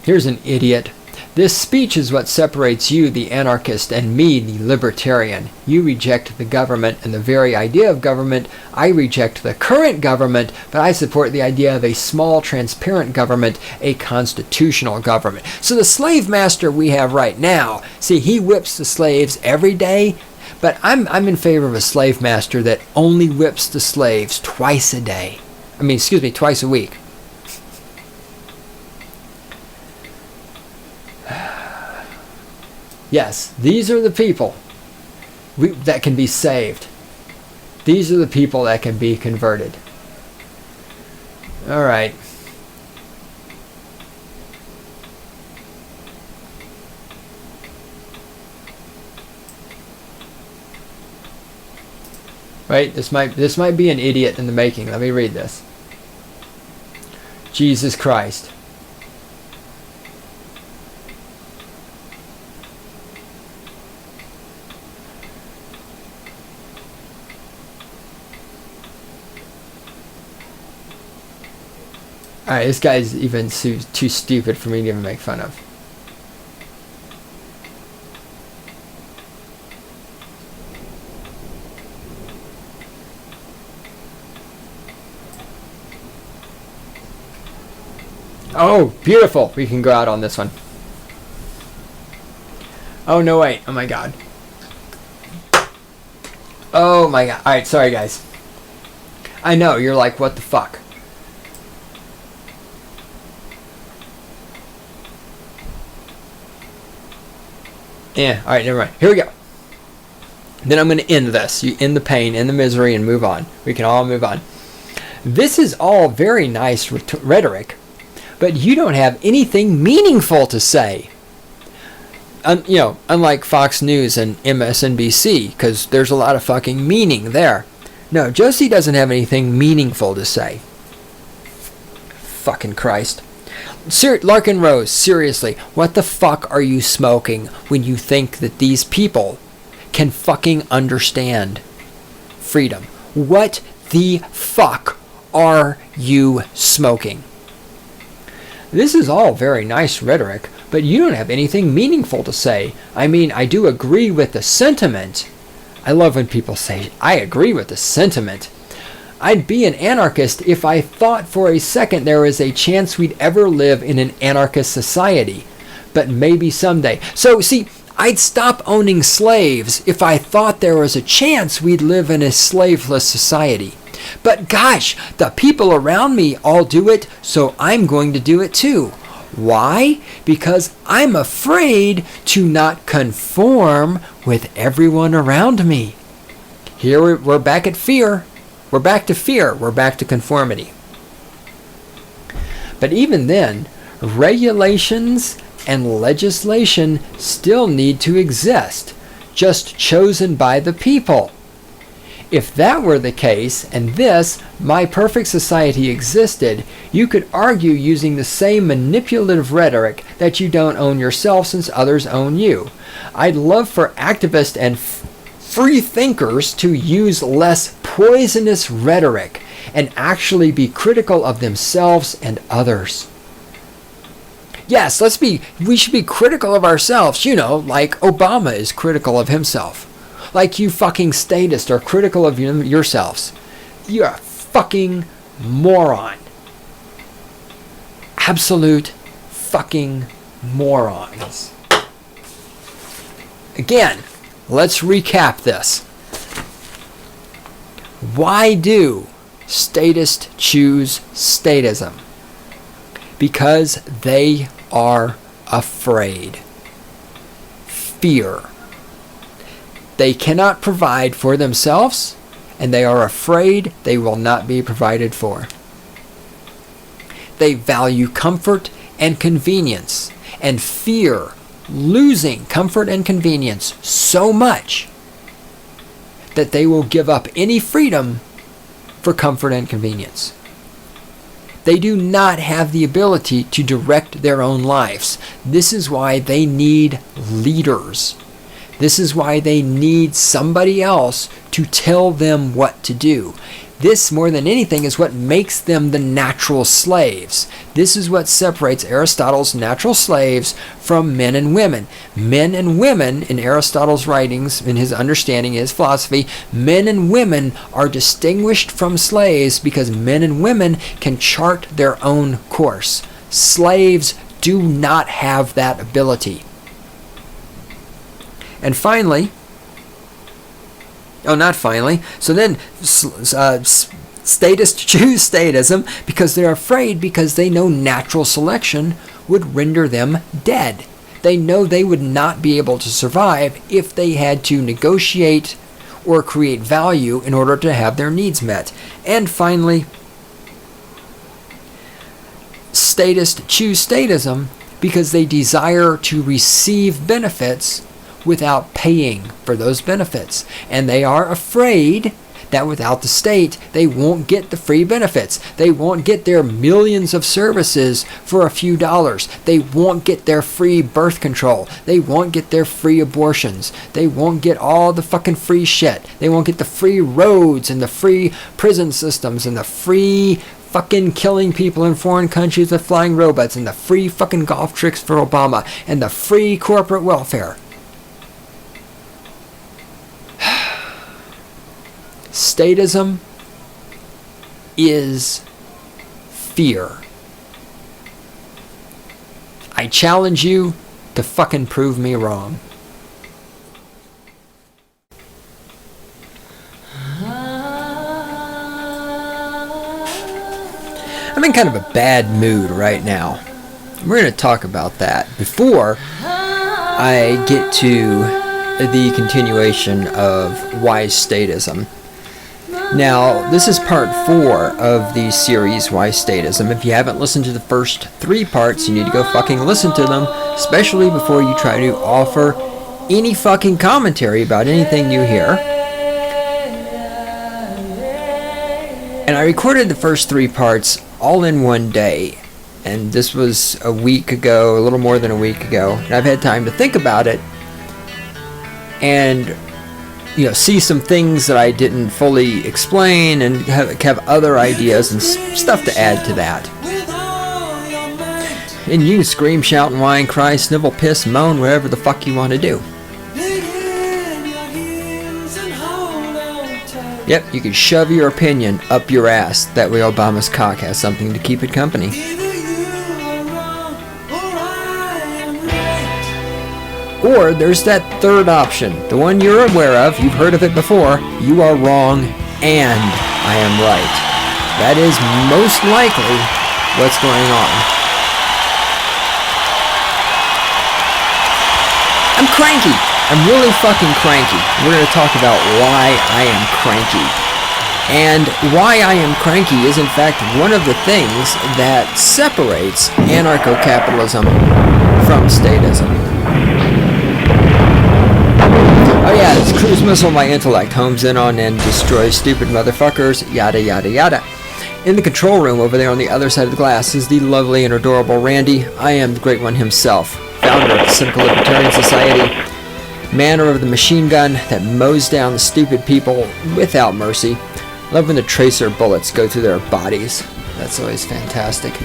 Here's an idiot. This speech is what separates you, the anarchist, and me, the libertarian. You reject the government and the very idea of government. I reject the current government, but I support the idea of a small, transparent government, a constitutional government. So the slave master we have right now, see, he whips the slaves every day, but I'm in favor of a slave master that only whips the slaves twice a day. Twice a week. Yes, these are the people that can be saved. These are the people that can be converted. All right. Right? This might be an idiot in the making. Let me read this. Jesus Christ. Alright, this guy's even too stupid for me to even make fun of. Oh, beautiful. We can go out on this one. Oh, no, wait. Oh, my God. Oh, my God. Alright, sorry, guys. I know, you're like, what the fuck? Yeah, alright, never mind. Here we go. Then I'm going to end this. You end the pain, end the misery, and move on. We can all move on. This is all very nice rhetoric, but you don't have anything meaningful to say. Unlike Fox News and MSNBC, because there's a lot of fucking meaning there. No, Josie doesn't have anything meaningful to say. Fucking Christ. Larkin Rose, seriously, what the fuck are you smoking when you think that these people can fucking understand freedom? What the fuck are you smoking? This is all very nice rhetoric, but you don't have anything meaningful to say. I mean, I do agree with the sentiment. I love when people say, I agree with the sentiment. I'd be an anarchist if I thought for a second there was a chance we'd ever live in an anarchist society. But maybe someday. So, see, I'd stop owning slaves if I thought there was a chance we'd live in a slaveless society. But gosh, the people around me all do it, so I'm going to do it too. Why? Because I'm afraid to not conform with everyone around me. Here we're back at fear. We're back to fear. We're back to conformity. But even then, regulations and legislation still need to exist, just chosen by the people. If that were the case, and this, my perfect society, existed, you could argue using the same manipulative rhetoric that you don't own yourself since others own you. I'd love for activists and free thinkers to use less poisonous rhetoric and actually be critical of themselves and others. Yes, we should be critical of ourselves, like Obama is critical of himself. Like you fucking statists are critical of yourselves. You're a fucking moron. Absolute fucking morons. Again, let's recap this. Why do statists choose statism? Because they are afraid. Fear. They cannot provide for themselves, and they are afraid they will not be provided for. They value comfort and convenience, and fear losing comfort and convenience so much that they will give up any freedom for comfort and convenience. They do not have the ability to direct their own lives. This is why they need leaders. This is why they need somebody else to tell them what to do. This, more than anything, is what makes them the natural slaves. This is what separates Aristotle's natural slaves from men and women. Men and women, in Aristotle's writings, in his understanding, his philosophy, men and women are distinguished from slaves because men and women can chart their own course. Slaves do not have that ability. And finally, so then statists choose statism because they're afraid, because they know natural selection would render them dead. They know they would not be able to survive if they had to negotiate or create value in order to have their needs met. And finally, statists choose statism because they desire to receive benefits without paying for those benefits. And they are afraid that without the state, they won't get the free benefits. They won't get their millions of services for a few dollars. They won't get their free birth control. They won't get their free abortions. They won't get all the fucking free shit. They won't get the free roads and the free prison systems and the free fucking killing people in foreign countries with flying robots and the free fucking golf tricks for Obama and the free corporate welfare. Statism is fear. I challenge you to fucking prove me wrong. I'm in kind of a bad mood right now. We're going to talk about that before I get to the continuation of Why Statism. Now, this is part 4 of the series Why Statism. If you haven't listened to the first 3 parts, you need to go fucking listen to them, especially before you try to offer any fucking commentary about anything you hear. And I recorded the first 3 parts all in one day. And this was a week ago, a little more than a week ago. And I've had time to think about it. And see some things that I didn't fully explain and have other ideas and stuff to add to that. And you scream, shout, and whine, cry, snivel, piss, moan, whatever the fuck you want to do. Yep, you can shove your opinion up your ass. That way Obama's cock has something to keep it company. Or there's that third option, the one you're aware of, you've heard of it before. You are wrong and I am right. That is most likely what's going on. I'm cranky. I'm really fucking cranky. We're going to talk about why I am cranky. And why I am cranky is in fact one of the things that separates anarcho-capitalism from statism. Oh yeah, this cruise missile my intellect homes in on and destroys stupid motherfuckers, yada yada yada. In the control room over there on the other side of the glass is the lovely and adorable Randy. I am the great one himself, founder of the Cynical Libertarian Society, manner of the machine gun that mows down the stupid people without mercy. Love when the tracer bullets go through their bodies. That's always fantastic.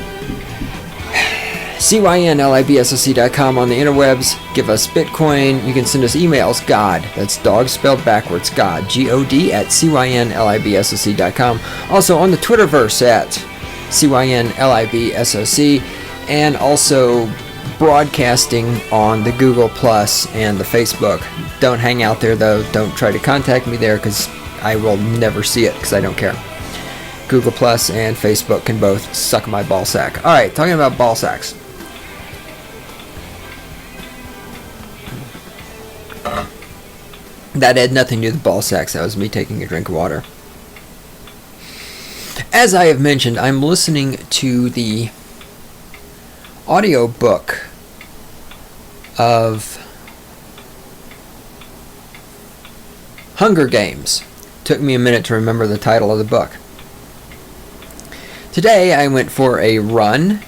CYNLIBSOC.com on the interwebs. Give us Bitcoin. You can send us emails. God, that's dog spelled backwards. God, G-O-D at CYNLIBSOC.com. Also on the Twitterverse at CYNLIBSOC. And also broadcasting on the Google Plus and the Facebook. Don't hang out there though. Don't try to contact me there because I will never see it because I don't care. Google Plus and Facebook can both suck my ball sack. Alright, talking about ball sacks. That had nothing to do with ball sacks. That was me taking a drink of water. As I have mentioned, I'm listening to the audio book of Hunger Games. Took me a minute to remember the title of the book. Today I went for a run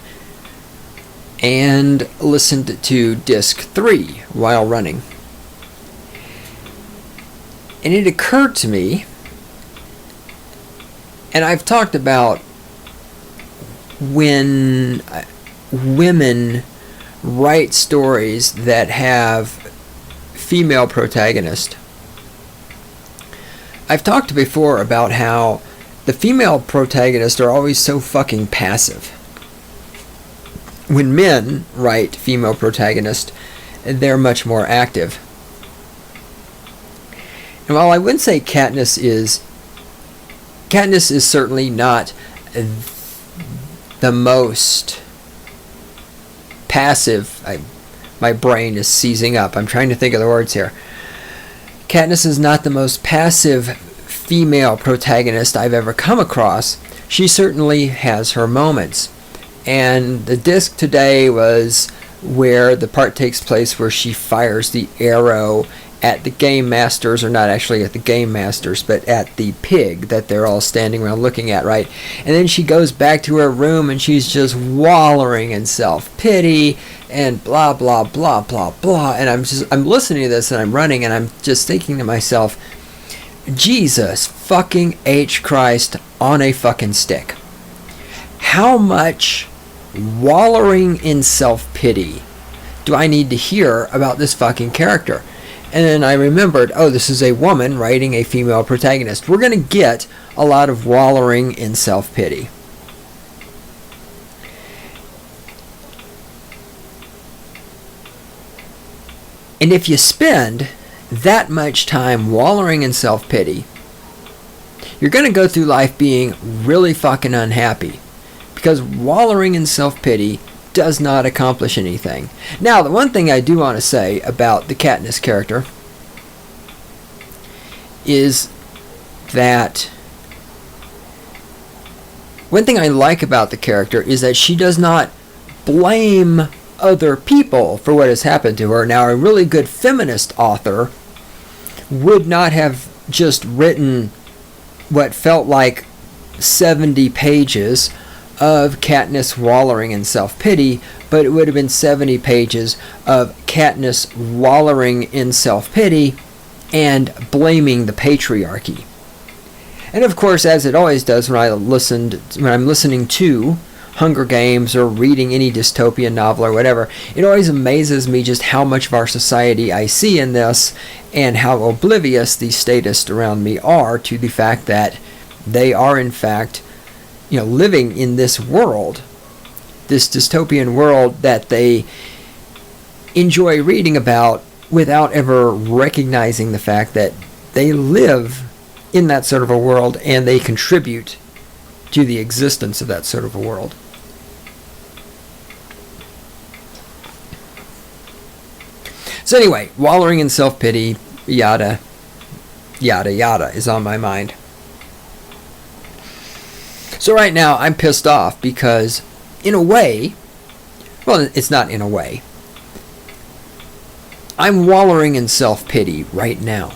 and listened to disc 3 while running. And it occurred to me, and I've talked about when women write stories that have female protagonists. I've talked before about how the female protagonists are always so fucking passive. When men write female protagonists, they're much more active. And while I wouldn't say Katniss is certainly not the most passive. My brain is seizing up. I'm trying to think of the words here. Katniss is not the most passive female protagonist I've ever come across. She certainly has her moments. And the disc today was where the part takes place where she fires the arrow at the game masters, or not actually at the game masters, but at the pig that they're all standing around looking at, right? And then she goes back to her room and she's just wallowing in self-pity and blah, blah, blah, blah, blah. And I'm listening to this and I'm running and I'm just thinking to myself, Jesus fucking H Christ on a fucking stick. How much wallowing in self-pity do I need to hear about this fucking character? And then I remembered, oh, this is a woman writing a female protagonist. We're going to get a lot of wallowing in self-pity. And if you spend that much time wallowing in self-pity, you're going to go through life being really fucking unhappy. Because wallowing in self-pity does not accomplish anything. Now, the one thing I do want to say about the Katniss character is that one thing I like about the character is that she does not blame other people for what has happened to her. Now, a really good feminist author would not have just written what felt like 70 pages of Katniss wallowing in self-pity, but it would have been 70 pages of Katniss wallowing in self-pity and blaming the patriarchy. And of course, as it always does when I'm listening to Hunger Games or reading any dystopian novel or whatever, it always amazes me just how much of our society I see in this and how oblivious the statists around me are to the fact that they are in fact living in this world, this dystopian world that they enjoy reading about without ever recognizing the fact that they live in that sort of a world and they contribute to the existence of that sort of a world. So anyway, wallowing in self-pity, yada, yada, yada is on my mind. So right now, I'm pissed off because, in a way, well, it's not in a way, I'm wallowing in self-pity right now.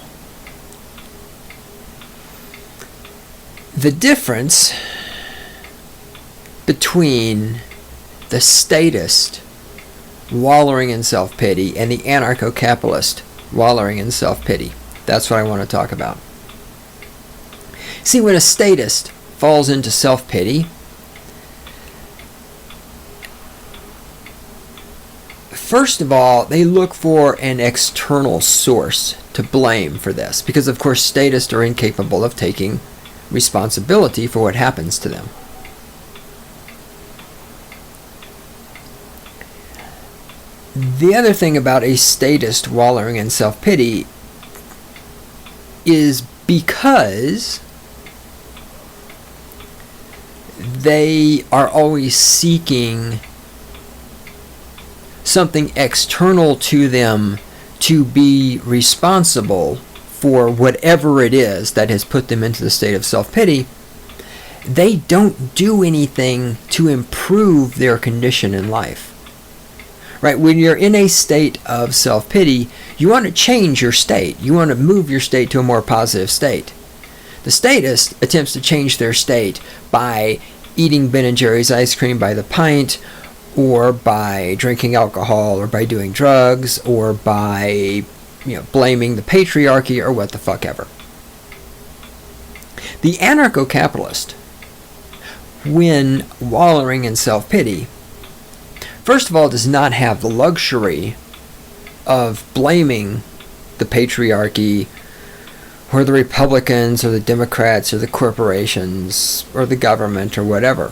The difference between the statist wallowing in self-pity and the anarcho-capitalist wallowing in self-pity, that's what I want to talk about. See, when a statist falls into self-pity, first of all, they look for an external source to blame for this, because of course statists are incapable of taking responsibility for what happens to them. The other thing about a statist wallowing in self-pity is because they are always seeking something external to them to be responsible for whatever it is that has put them into the state of self-pity. They don't do anything to improve their condition in life. Right? When you're in a state of self-pity, you want to change your state. You want to move your state to a more positive state. The statist attempts to change their state by eating Ben & Jerry's ice cream by the pint, or by drinking alcohol, or by doing drugs, or by blaming the patriarchy, or what the fuck ever. The anarcho-capitalist, when wallowing in self-pity, first of all, does not have the luxury of blaming the patriarchy, or the Republicans, or the Democrats, or the corporations, or the government, or whatever.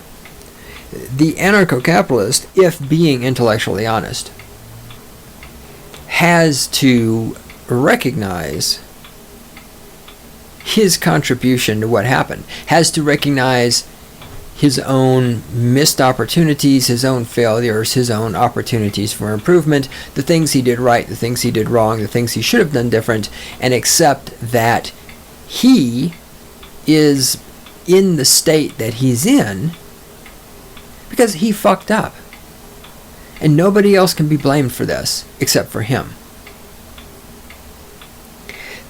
The anarcho-capitalist, if being intellectually honest, has to recognize his contribution to what happened, has to recognize his own missed opportunities, his own failures, his own opportunities for improvement, the things he did right, the things he did wrong, the things he should have done different, and accept that he is in the state that he's in because he fucked up. And nobody else can be blamed for this except for him.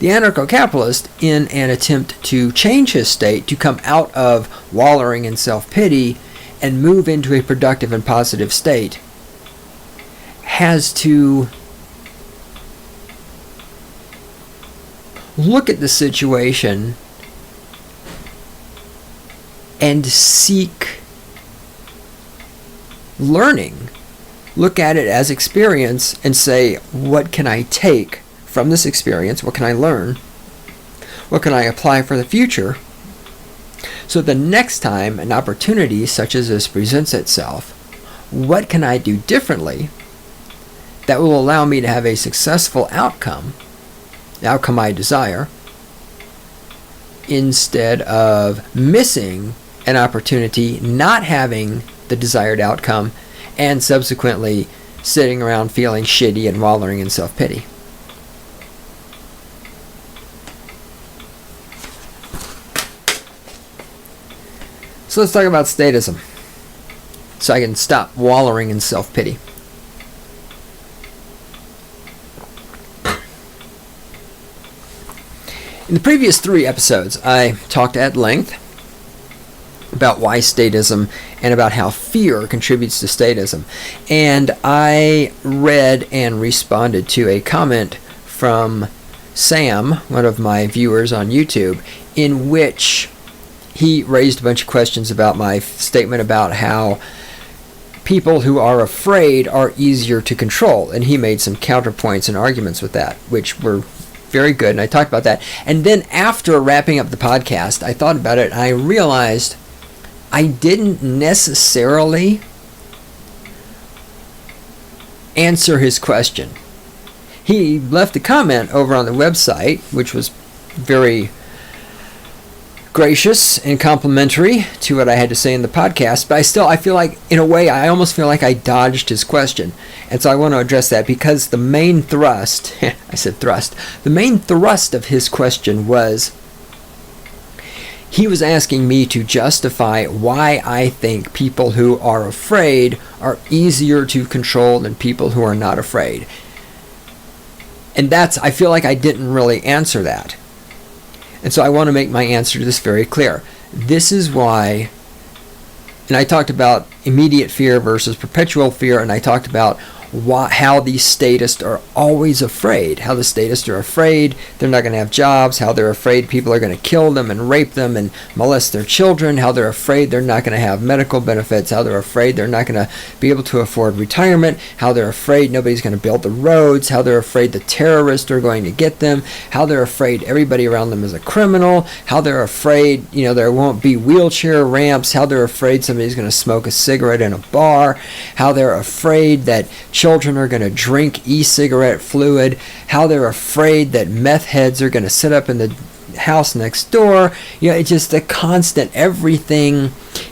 The anarcho-capitalist, in an attempt to change his state, to come out of wallowing in self-pity and move into a productive and positive state, has to look at the situation and seek learning. Look at it as experience and say, what can I take from this experience? What can I learn? What can I apply for the future? So the next time an opportunity such as this presents itself, what can I do differently that will allow me to have a successful outcome, the outcome I desire, instead of missing an opportunity, not having the desired outcome, and subsequently sitting around feeling shitty and wallowing in self-pity. So let's talk about statism, so I can stop wallowing in self-pity. In the previous 3 episodes, I talked at length about why statism and about how fear contributes to statism. And I read and responded to a comment from Sam, one of my viewers on YouTube, in which he raised a bunch of questions about my statement about how people who are afraid are easier to control. And he made some counterpoints and arguments with that, which were very good, and I talked about that. And then after wrapping up the podcast, I thought about it, and I realized I didn't necessarily answer his question. He left a comment over on the website, which was very gracious and complimentary to what I had to say in the podcast, but I feel like, in a way, I almost feel like I dodged his question. And so I want to address that, because the main thrust, the main thrust of his question was, he was asking me to justify why I think people who are afraid are easier to control than people who are not afraid. And I feel like I didn't really answer that. And so I want to make my answer to this very clear. This is why, and I talked about immediate fear versus perpetual fear, and I talked about how these statists are always afraid, how the statists are afraid they're not going to have jobs, how they're afraid people are going to kill them and rape them and molest their children, how they're afraid they're not going to have medical benefits, how they're afraid they're not going to be able to afford retirement, how they're afraid nobody's going to build the roads, how they're afraid the terrorists are going to get them, how they're afraid everybody around them is a criminal, how they're afraid, there won't be wheelchair ramps, how they're afraid somebody's going to smoke a cigarette in a bar, how they're afraid that children are going to drink e-cigarette fluid, how they're afraid that meth heads are going to sit up in the house next door. It's just the constant, everything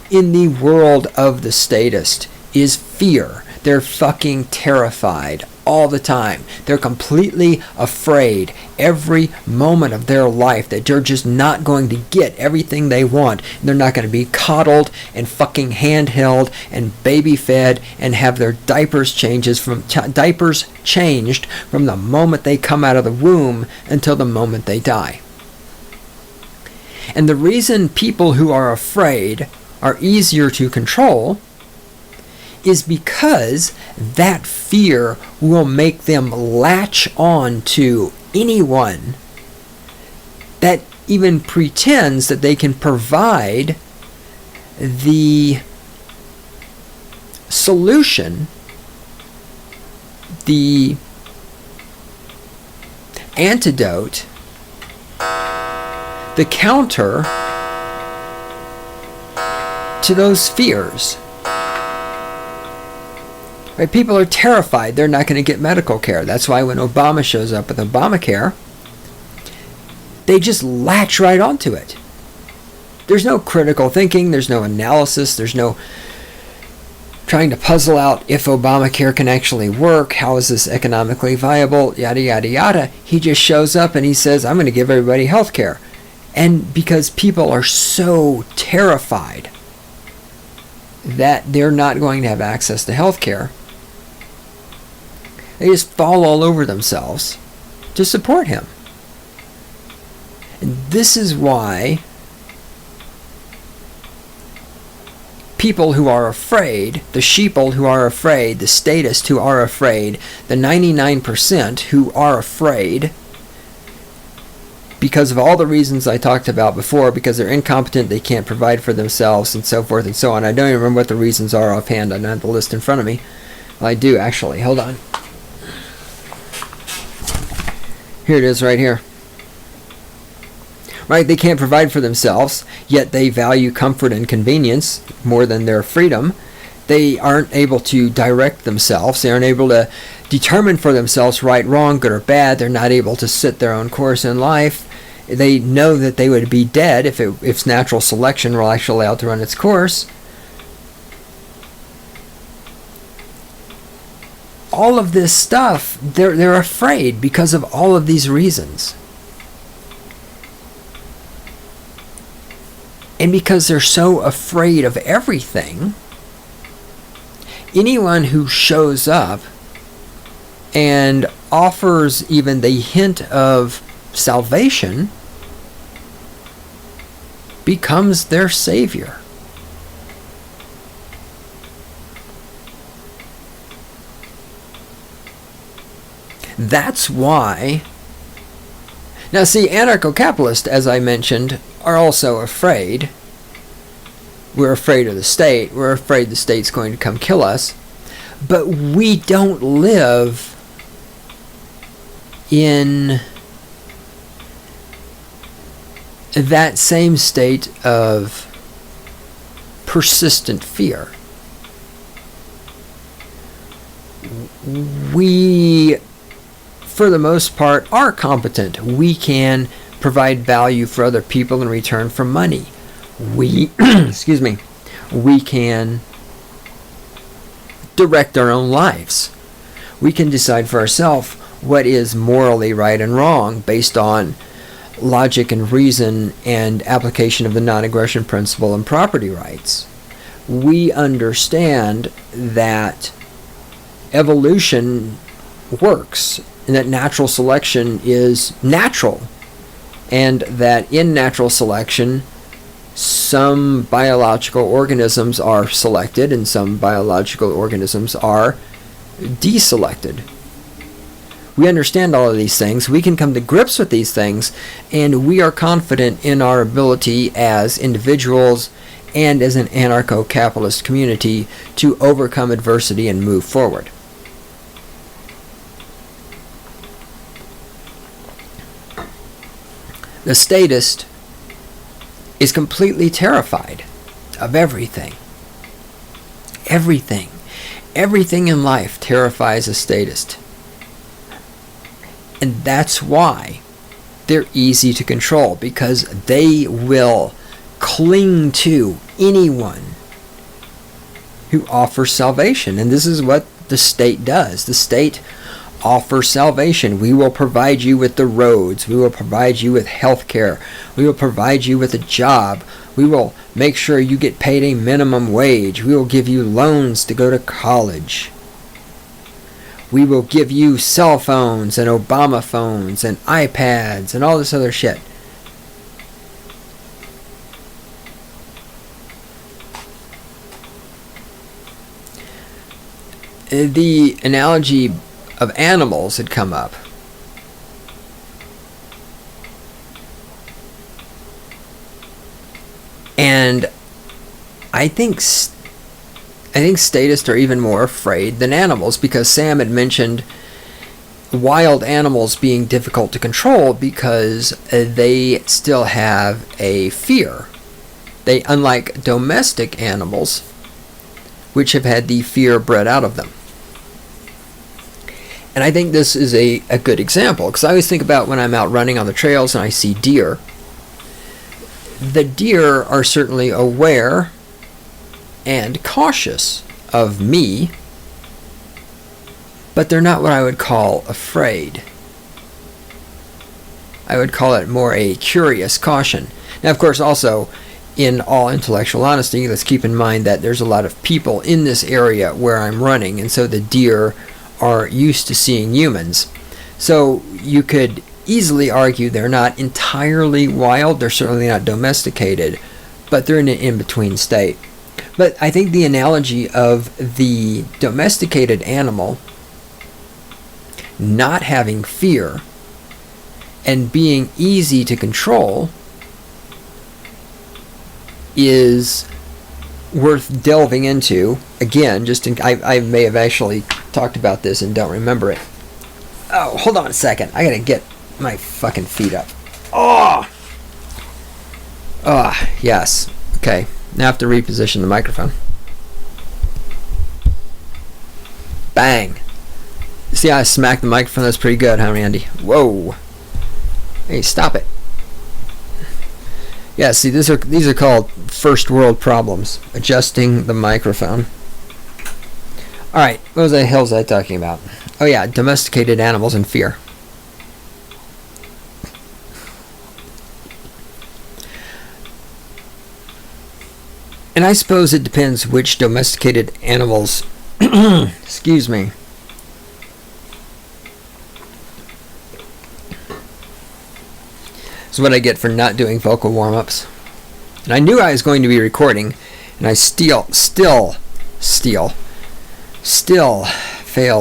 in the world of the statist is fear. They're fucking terrified all the time. They're completely afraid every moment of their life that they're just not going to get everything they want. They're not going to be coddled and fucking handheld and baby fed and have their diapers changed from the moment they come out of the womb until the moment they die. And the reason people who are afraid are easier to control is because that fear will make them latch on to anyone that even pretends that they can provide the solution, the antidote, the counter to those fears. Right? People are terrified they're not going to get medical care. That's why when Obama shows up with Obamacare, they just latch right onto it. There's no critical thinking, there's no analysis, there's no trying to puzzle out if Obamacare can actually work, how is this economically viable, yada, yada, yada. He just shows up and he says, I'm going to give everybody health care. And because people are so terrified that they're not going to have access to health care, they just fall all over themselves to support him. This is why people who are afraid, the sheeple who are afraid, the statists who are afraid, the 99% who are afraid, because of all the reasons I talked about before, because they're incompetent, they can't provide for themselves, and so forth and so on. I don't even remember what the reasons are offhand. I don't have the list in front of me. Well, I do, actually. Hold on. Here it is right here. Right, they can't provide for themselves, yet they value comfort and convenience more than their freedom. They aren't able to direct themselves. They aren't able to determine for themselves right, wrong, good or bad. They're not able to set their own course in life. They know that they would be dead if natural selection were actually allowed to run its course. All of this stuff, they're afraid because of all of these reasons. And because they're so afraid of everything, anyone who shows up and offers even the hint of salvation becomes their savior. That's why. Now see, anarcho-capitalists, as I mentioned, are also afraid. We're afraid of the state. We're afraid the state's going to come kill us. But we don't live in that same state of persistent fear. We, for the most part, are competent. We can provide value for other people in return for money. We, excuse me, we can direct our own lives. We can decide for ourselves what is morally right and wrong based on logic and reason and application of the non-aggression principle and property rights. We understand that evolution works and that natural selection is natural, and that in natural selection some biological organisms are selected and some biological organisms are deselected. We understand all of these things. We can come to grips with these things, and we are confident in our ability as individuals and as an anarcho-capitalist community to overcome adversity and move forward. The statist is completely terrified of everything. Everything. Everything in life terrifies a statist. And that's why they're easy to control, because they will cling to anyone who offers salvation. And this is what the state does. The state offers salvation. We will provide you with the roads. We will provide you with health care. We will provide you with a job. We will make sure you get paid a minimum wage. We will give you loans to go to college. We will give you cell phones and Obama phones and iPads and all this other shit. The analogy of animals had come up. And I think statists are even more afraid than animals, because Sam had mentioned wild animals being difficult to control because they still have a fear. They, unlike domestic animals, which have had the fear bred out of them. And I think this is a good example, because I always think about when I'm out running on the trails and I see deer. The deer are certainly aware and cautious of me, but they're not what I would call afraid. I would call it more a curious caution. Now, of course, also, in all intellectual honesty, let's keep in mind that there's a lot of people in this area where I'm running, and so the deer are used to seeing humans. So you could easily argue they're not entirely wild, they're certainly not domesticated, but they're in an in-between state. But I think the analogy of the domesticated animal not having fear and being easy to control is worth delving into. Again, I may have actually talked about this and don't remember it. Oh, hold on a second. I gotta get my fucking feet up. Oh! Ah, yes. Okay. Now I have to reposition the microphone. Bang! See how I smacked the microphone? That's pretty good, huh, Randy? Whoa! Hey, stop it. Yeah, see, these are called first world problems. Adjusting the microphone. Alright, what the hell was I talking about? Oh yeah, domesticated animals and fear. And I suppose it depends which domesticated animals, excuse me, is what I get for not doing vocal warm-ups. And I knew I was going to be recording, and I still failed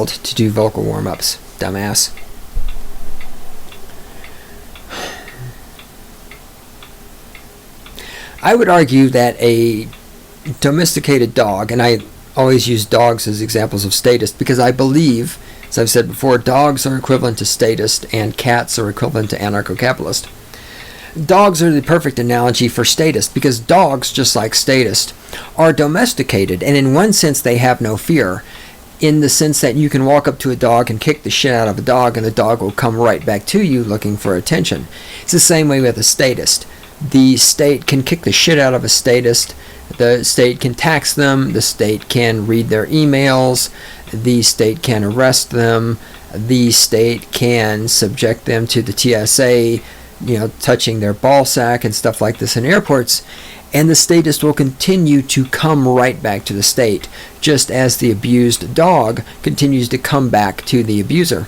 to do vocal warm-ups. Dumbass. I would argue that a domesticated dog, and I always use dogs as examples of statist because I believe, as I've said before, dogs are equivalent to statist and cats are equivalent to anarcho-capitalist. Dogs are the perfect analogy for statist because dogs, just like statist, are domesticated, and in one sense they have no fear, in the sense that you can walk up to a dog and kick the shit out of a dog and the dog will come right back to you looking for attention. It's the same way with a statist. The state can kick the shit out of a statist, the state can tax them, the state can read their emails, the state can arrest them, the state can subject them to the TSA, touching their ball sack and stuff like this in airports, and the statist will continue to come right back to the state, just as the abused dog continues to come back to the abuser.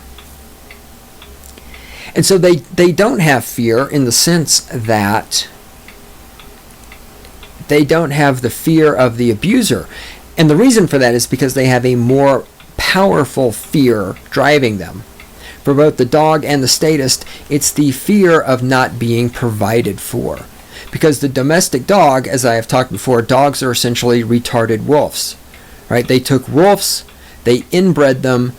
And so they don't have fear in the sense that they don't have the fear of the abuser. And the reason for that is because they have a more powerful fear driving them. For both the dog and the statist, it's the fear of not being provided for. Because the domestic dog, as I have talked before, dogs are essentially retarded wolves. Right? They took wolves, they inbred them.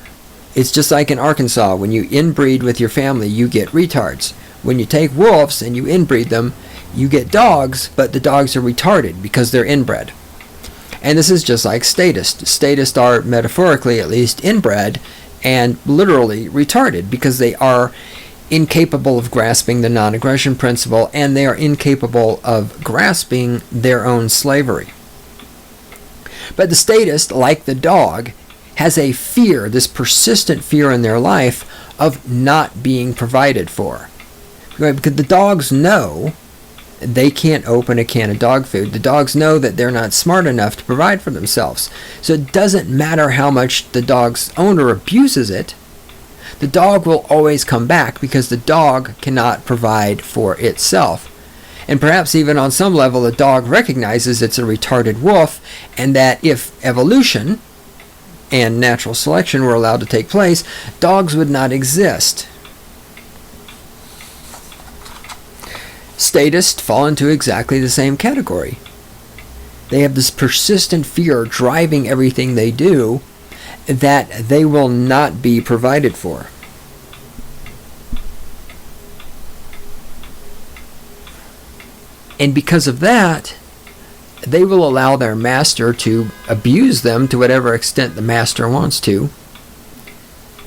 It's just like in Arkansas. When you inbreed with your family, you get retards. When you take wolves and you inbreed them, you get dogs, but the dogs are retarded because they're inbred. And this is just like statists. Statists are, metaphorically at least, inbred and literally retarded because they are incapable of grasping the non-aggression principle and they are incapable of grasping their own slavery. But the statist, like the dog, has a fear, this persistent fear in their life of not being provided for. Right? Because the dogs know they can't open a can of dog food. The dogs know that they're not smart enough to provide for themselves. So it doesn't matter how much the dog's owner abuses it, the dog will always come back because the dog cannot provide for itself. And perhaps even on some level the dog recognizes it's a retarded wolf and that if evolution and natural selection were allowed to take place, dogs would not exist. Statists fall into exactly the same category. They have this persistent fear driving everything they do that they will not be provided for. And because of that, they will allow their master to abuse them to whatever extent the master wants to,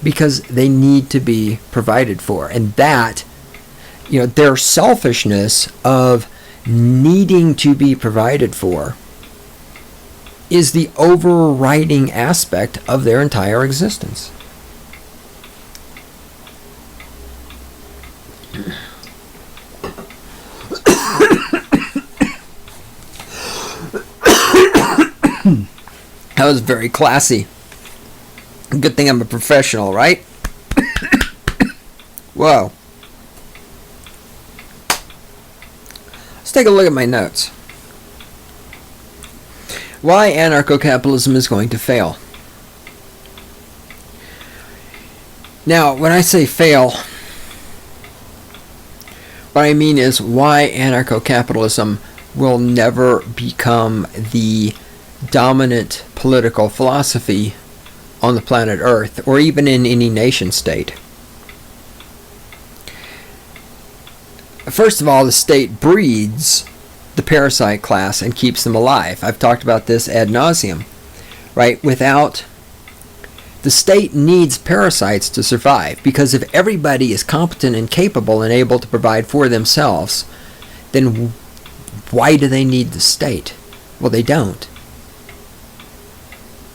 because they need to be provided for. And that, their selfishness of needing to be provided for is the overriding aspect of their entire existence. That was very classy. Good thing I'm a professional, right? Whoa. take a look at my notes. Why anarcho-capitalism is going to fail. Now, when I say fail, what I mean is why anarcho-capitalism will never become the dominant political philosophy on the planet Earth, or even in any nation state. First of all, the state breeds the parasite class and keeps them alive. I've talked about this ad nauseum, right? The state needs parasites to survive, because if everybody is competent and capable and able to provide for themselves, then why do they need the state? Well, they don't.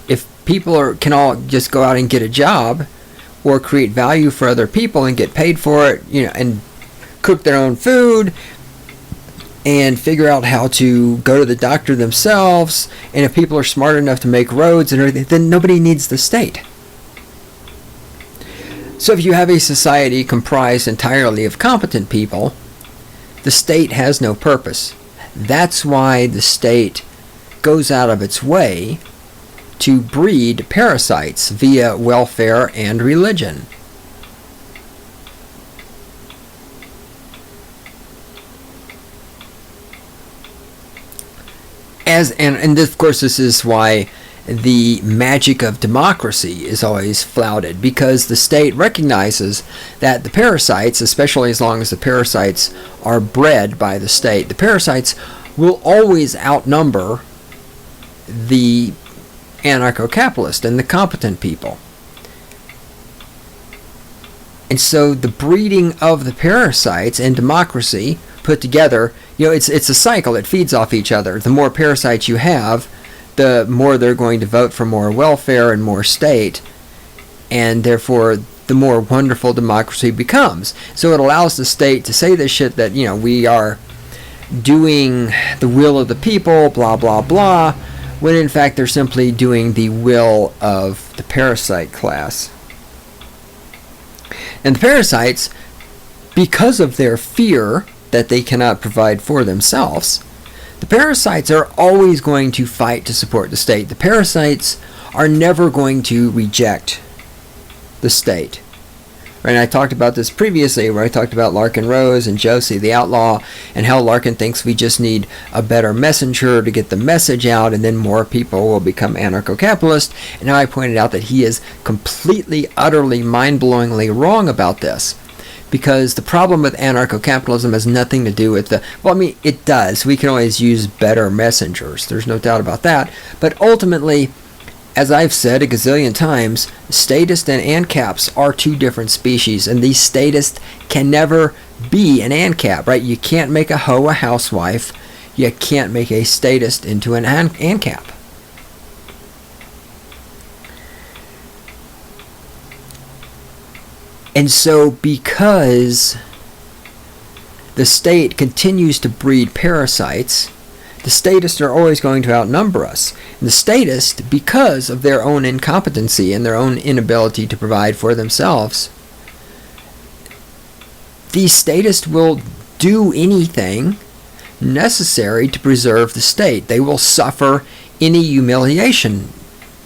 If people can all just go out and get a job or create value for other people and get paid for it, and cook their own food and figure out how to go to the doctor themselves, and if people are smart enough to make roads and everything, then nobody needs the state. So if you have a society comprised entirely of competent people, the state has no purpose. That's why the state goes out of its way to breed parasites via welfare and religion. And of course, this is why the magic of democracy is always flouted, because the state recognizes that the parasites, especially as long as the parasites are bred by the state, the parasites will always outnumber the anarcho-capitalist and the competent people. And so the breeding of the parasites and democracy put together, it's a cycle. It feeds off each other. The more parasites you have, the more they're going to vote for more welfare and more state, and therefore the more wonderful democracy becomes. So it allows the state to say this shit that, we are doing the will of the people, blah, blah, blah, when in fact they're simply doing the will of the parasite class. And the parasites, because of their fear that they cannot provide for themselves, the parasites are always going to fight to support the state. The parasites are never going to reject the state. Right? And I talked about this previously, where I talked about Larkin Rose and Josie the Outlaw, and how Larkin thinks we just need a better messenger to get the message out, and then more people will become anarcho-capitalist. And now I pointed out that he is completely, utterly, mind-blowingly wrong about this. Because the problem with anarcho-capitalism has nothing to do with it does. We can always use better messengers. There's no doubt about that. But ultimately, as I've said a gazillion times, statists and ancaps are two different species, and these statists can never be an ancap, right? You can't make a hoe a housewife. You can't make a statist into an ancap. And so because the state continues to breed parasites, the statists are always going to outnumber us. And the statists, because of their own incompetency and their own inability to provide for themselves, these statists will do anything necessary to preserve the state. They will suffer any humiliation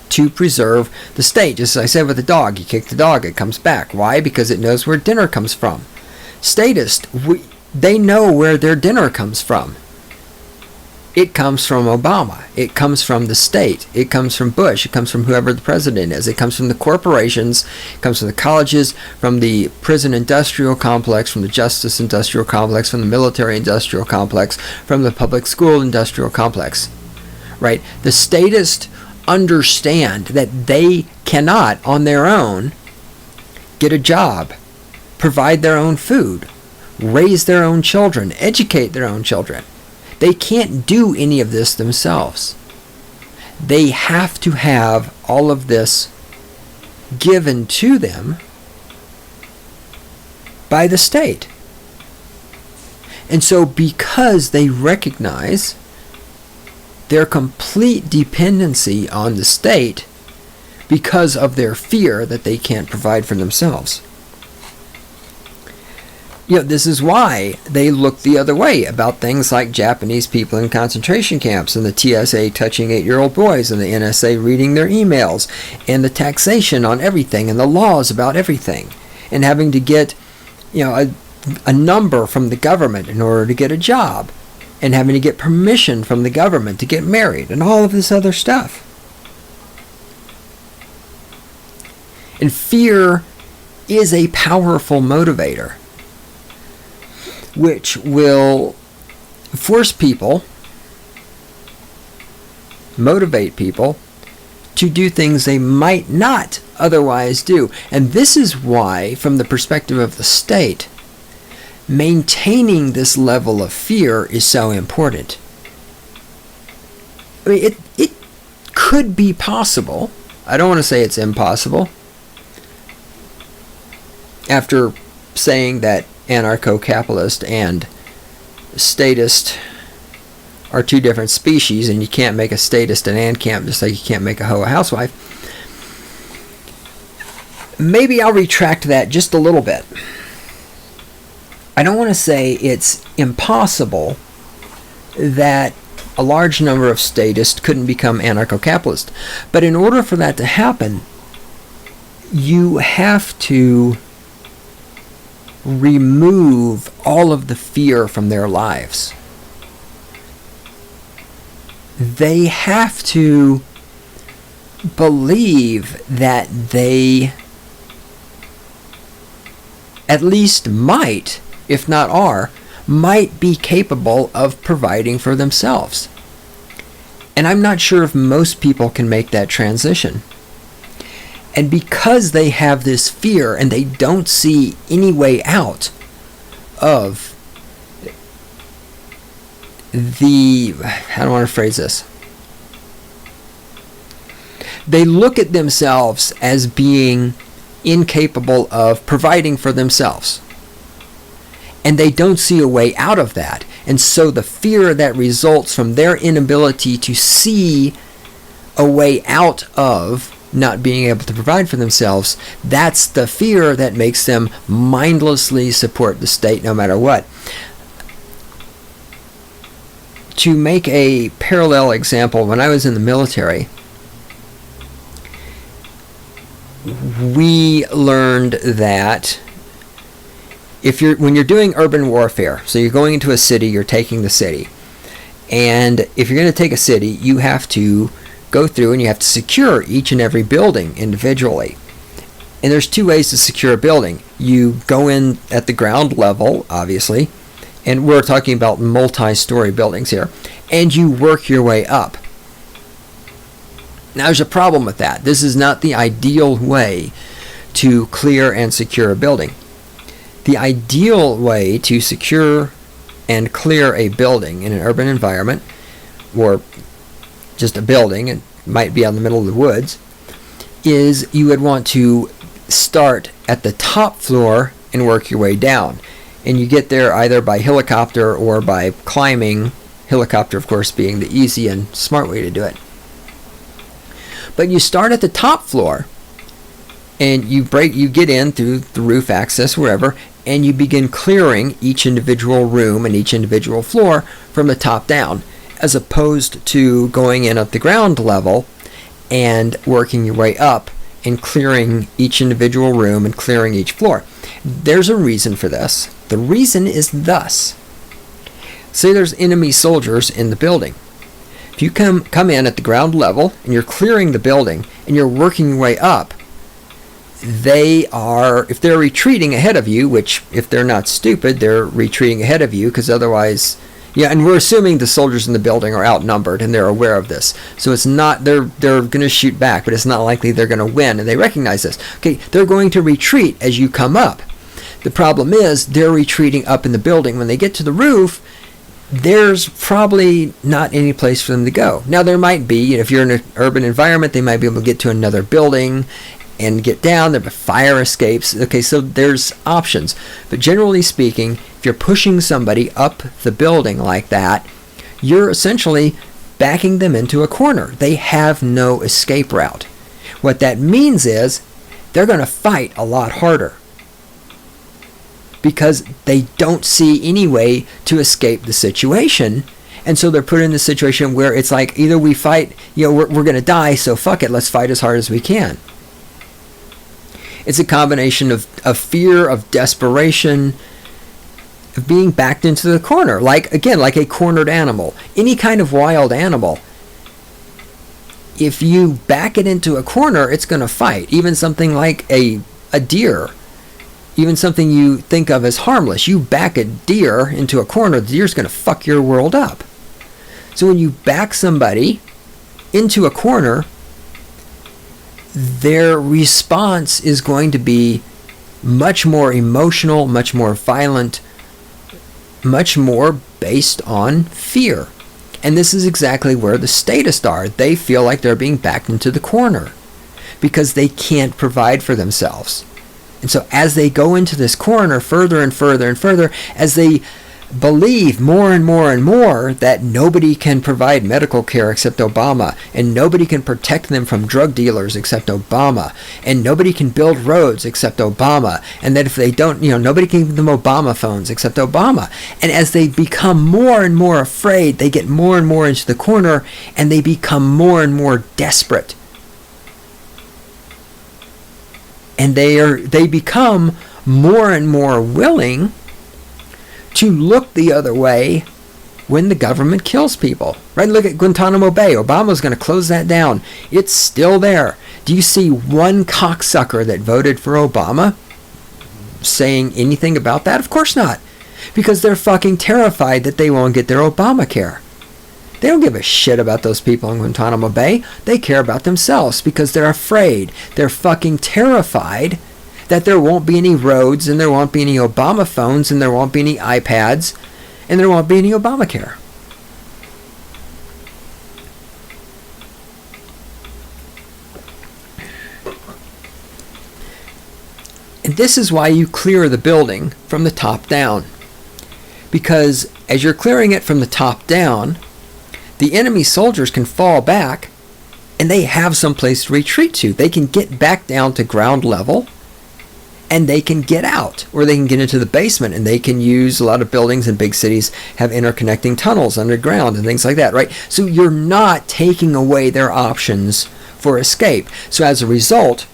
to preserve the state. Just as I said with the dog, you kick the dog, it comes back. Why? Because it knows where dinner comes from. Statists, they know where their dinner comes from. It comes from Obama. It comes from the state. It comes from Bush. It comes from whoever the president is. It comes from the corporations. It comes from the colleges, from the prison industrial complex, from the justice industrial complex, from the military industrial complex, from the public school industrial complex. Right? The statists understand that they cannot, on their own, get a job, provide their own food, raise their own children, educate their own children. They can't do any of this themselves. They have to have all of this given to them by the state. And so because they recognize their complete dependency on the state, because of their fear that they can't provide for themselves, This is why they look the other way about things like Japanese people in concentration camps, and the TSA touching 8-year-old boys, and the NSA reading their emails, and the taxation on everything, and the laws about everything, and having to get a number from the government in order to get a job, and having to get permission from the government to get married, and all of this other stuff. And fear is a powerful motivator, which will force people, motivate people to do things they might not otherwise do. And this is why, from the perspective of the state, maintaining this level of fear is so important. I mean, it could be possible. I don't want to say it's impossible. After saying that anarcho-capitalist and statist are two different species, and you can't make a statist an ANCAP just like you can't make a hoe a housewife, maybe I'll retract that just a little bit. I don't want to say it's impossible that a large number of statists couldn't become anarcho-capitalist, but in order for that to happen, you have to remove all of the fear from their lives. They have to believe that they at least might, if not are, might be capable of providing for themselves. And I'm not sure if most people can make that transition. And because they have this fear and they don't see any way out of how do I want to phrase this? They look at themselves as being incapable of providing for themselves. And they don't see a way out of that. And so the fear that results from their inability to see a way out of not being able to provide for themselves, that's the fear that makes them mindlessly support the state no matter what. To make a parallel example, when I was in the military, we learned that when you're doing urban warfare, so you're going into a city, you're taking the city, and if you're going to take a city, you have to go through and you have to secure each and every building individually. And there's two ways to secure a building. You go in at the ground level, obviously, and we're talking about multi-story buildings here, and you work your way up. Now there's a problem with that. This is not the ideal way to clear and secure a building. The ideal way to secure and clear a building in an urban environment, or just a building, it might be out in the middle of the woods, is you would want to start at the top floor and work your way down. And you get there either by helicopter or by climbing, helicopter of course being the easy and smart way to do it. But you start at the top floor and you get in through the roof access, wherever, and you begin clearing each individual room and each individual floor from the top down, as opposed to going in at the ground level and working your way up and clearing each individual room and clearing each floor. There's a reason for this. The reason is thus. Say there's enemy soldiers in the building. If you come in at the ground level and you're clearing the building and you're working your way up, if they're retreating ahead of you, which if they're not stupid, they're retreating ahead of you, because otherwise, and we're assuming the soldiers in the building are outnumbered and they're aware of this. So it's not, they're going to shoot back, but it's not likely they're going to win, and they recognize this. Okay, they're going to retreat as you come up. The problem is they're retreating up in the building. When they get to the roof, there's probably not any place for them to go. Now there might be, if you're in an urban environment, they might be able to get to another building and get down. There are fire escapes. Okay, so there's options. But generally speaking, if you're pushing somebody up the building like that, you're essentially backing them into a corner. They have no escape route. What that means is they're going to fight a lot harder, because they don't see any way to escape the situation. And so they're put in the situation where it's like, either we fight, we're going to die, so fuck it, let's fight as hard as we can. It's a combination of fear, of desperation, of being backed into the corner. Like a cornered animal. Any kind of wild animal. If you back it into a corner, it's going to fight. Even something like a deer. Even something you think of as harmless. You back a deer into a corner, the deer's going to fuck your world up. So when you back somebody into a corner, their response is going to be much more emotional, much more violent, much more based on fear. And this is exactly where the statists are. They feel like they're being backed into the corner because they can't provide for themselves. And so as they go into this corner further and further and further, as they believe more and more and more that nobody can provide medical care except Obama, and nobody can protect them from drug dealers except Obama, and nobody can build roads except Obama, and that if they don't, nobody can give them Obama phones except Obama. And as they become more and more afraid, they get more and more into the corner, and they become more and more desperate. And they become more and more willing to look the other way when the government kills people. Right? Look at Guantanamo Bay. Obama's going to close that down. It's still there. Do you see one cocksucker that voted for Obama saying anything about that? Of course not. Because they're fucking terrified that they won't get their Obamacare. They don't give a shit about those people in Guantanamo Bay. They care about themselves because they're afraid. They're fucking terrified that there won't be any roads, and there won't be any Obama phones, and there won't be any iPads, and there won't be any Obamacare. And this is why you clear the building from the top down. Because as you're clearing it from the top down, the enemy soldiers can fall back, and they have some place to retreat to. They can get back down to ground level, and they can get out, or they can get into the basement, and they can use, a lot of buildings in big cities have interconnecting tunnels underground and things like that, right? So you're not taking away their options for escape. So as a result,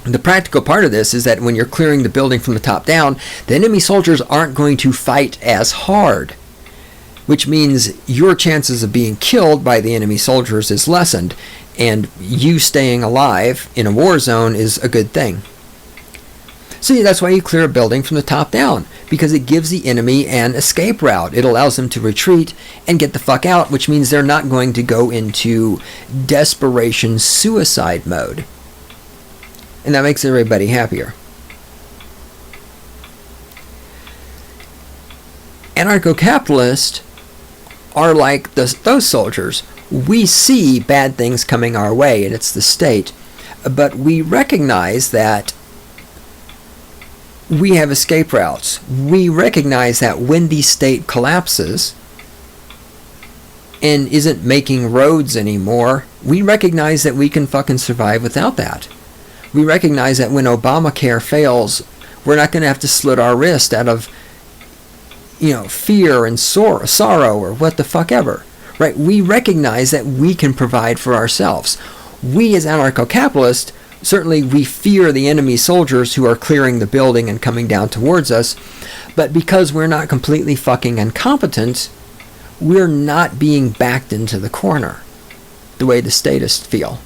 the practical part of this is that when you're clearing the building from the top down, the enemy soldiers aren't going to fight as hard, which means your chances of being killed by the enemy soldiers is lessened, and you staying alive in a war zone is a good thing. So that's why you clear a building from the top down, because it gives the enemy an escape route. It allows them to retreat and get the fuck out, which means they're not going to go into desperation suicide mode. And that makes everybody happier. Anarcho-capitalists are like those soldiers. We see bad things coming our way, and it's the state, but we recognize that we have escape routes. We recognize that when the state collapses and isn't making roads anymore, we recognize that we can fucking survive without that. We recognize that when Obamacare fails, we're not going to have to slit our wrist out of, fear and sorrow or what the fuck ever. Right? We recognize that we can provide for ourselves. We as anarcho-capitalists, certainly we fear the enemy soldiers who are clearing the building and coming down towards us, but because we're not completely fucking incompetent, we're not being backed into the corner the way the statists feel.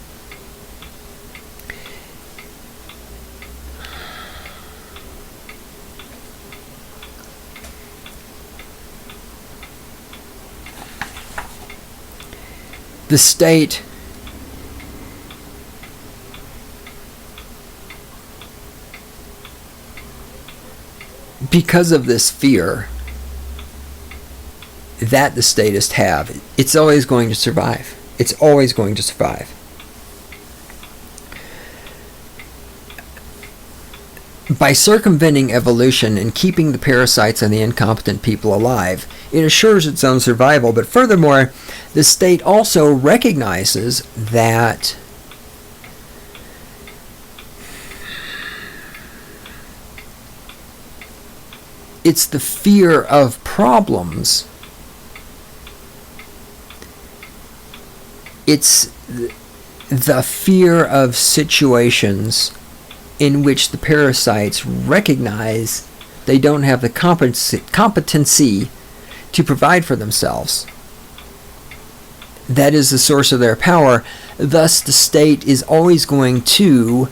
The state because of this fear that the statists have, it's always going to survive. It's always going to survive. By circumventing evolution and keeping the parasites and the incompetent people alive, it assures its own survival. But furthermore, the state also recognizes that It's the fear of problems. It's the fear of situations in which the parasites recognize they don't have the competency to provide for themselves. That is the source of their power. Thus, the state is always going to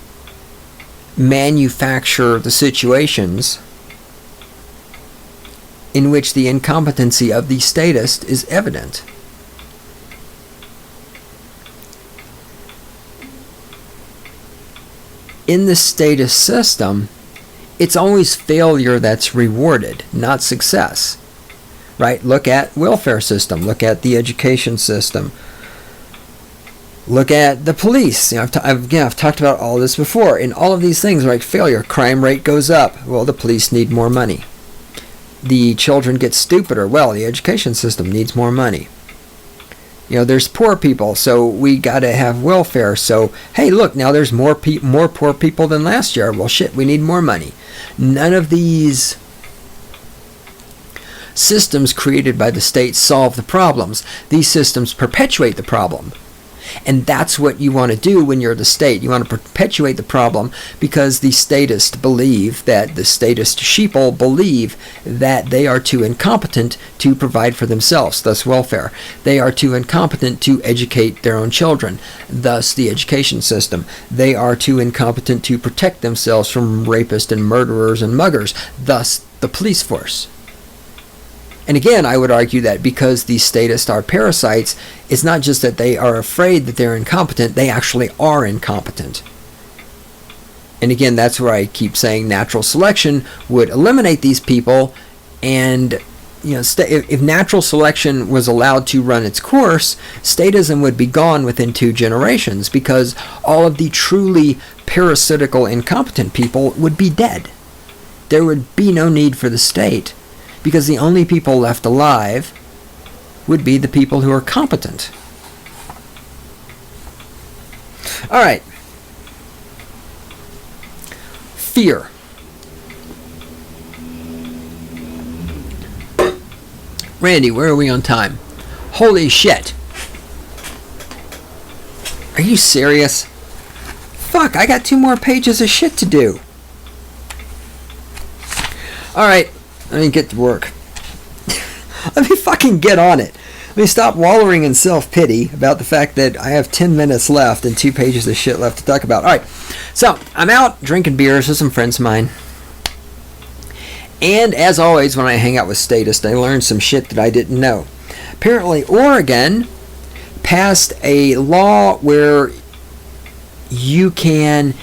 manufacture the situations in which the incompetency of the statist is evident. In the statist system, it's always failure that's rewarded, not success. Right? Look at welfare system. Look at the education system. Look at the police. I've talked about all this before. In all of these things, like failure, crime rate goes up. Well, the police need more money. The children get stupider. Well, the education system needs more money. There's poor people, so we got to have welfare. So, hey, look, now there's more poor people than last year. Well, shit, we need more money. None of these systems created by the state solve the problems. These systems perpetuate the problem. And that's what you want to do when you're the state. You want to perpetuate the problem because the statists believe that the statist sheeple believe that they are too incompetent to provide for themselves, thus welfare. They are too incompetent to educate their own children, thus the education system. They are too incompetent to protect themselves from rapists and murderers and muggers, thus the police force. And again, I would argue that because these statists are parasites, it's not just that they are afraid that they're incompetent, they actually are incompetent. And again, that's where I keep saying natural selection would eliminate these people. And if natural selection was allowed to run its course, statism would be gone within 2 generations because all of the truly parasitical, incompetent people would be dead. There would be no need for the state, because the only people left alive would be the people who are competent. All right. Fear. Randy, where are we on time? Holy shit. Are you serious? Fuck, I got 2 more pages of shit to do. All right. Let me get to work. Let me fucking get on it. Let me stop wallowing in self-pity about the fact that I have 10 minutes left and 2 pages of shit left to talk about. All right. So, I'm out drinking beers with some friends of mine. And as always, when I hang out with statists, I learn some shit that I didn't know. Apparently, Oregon passed a law where you can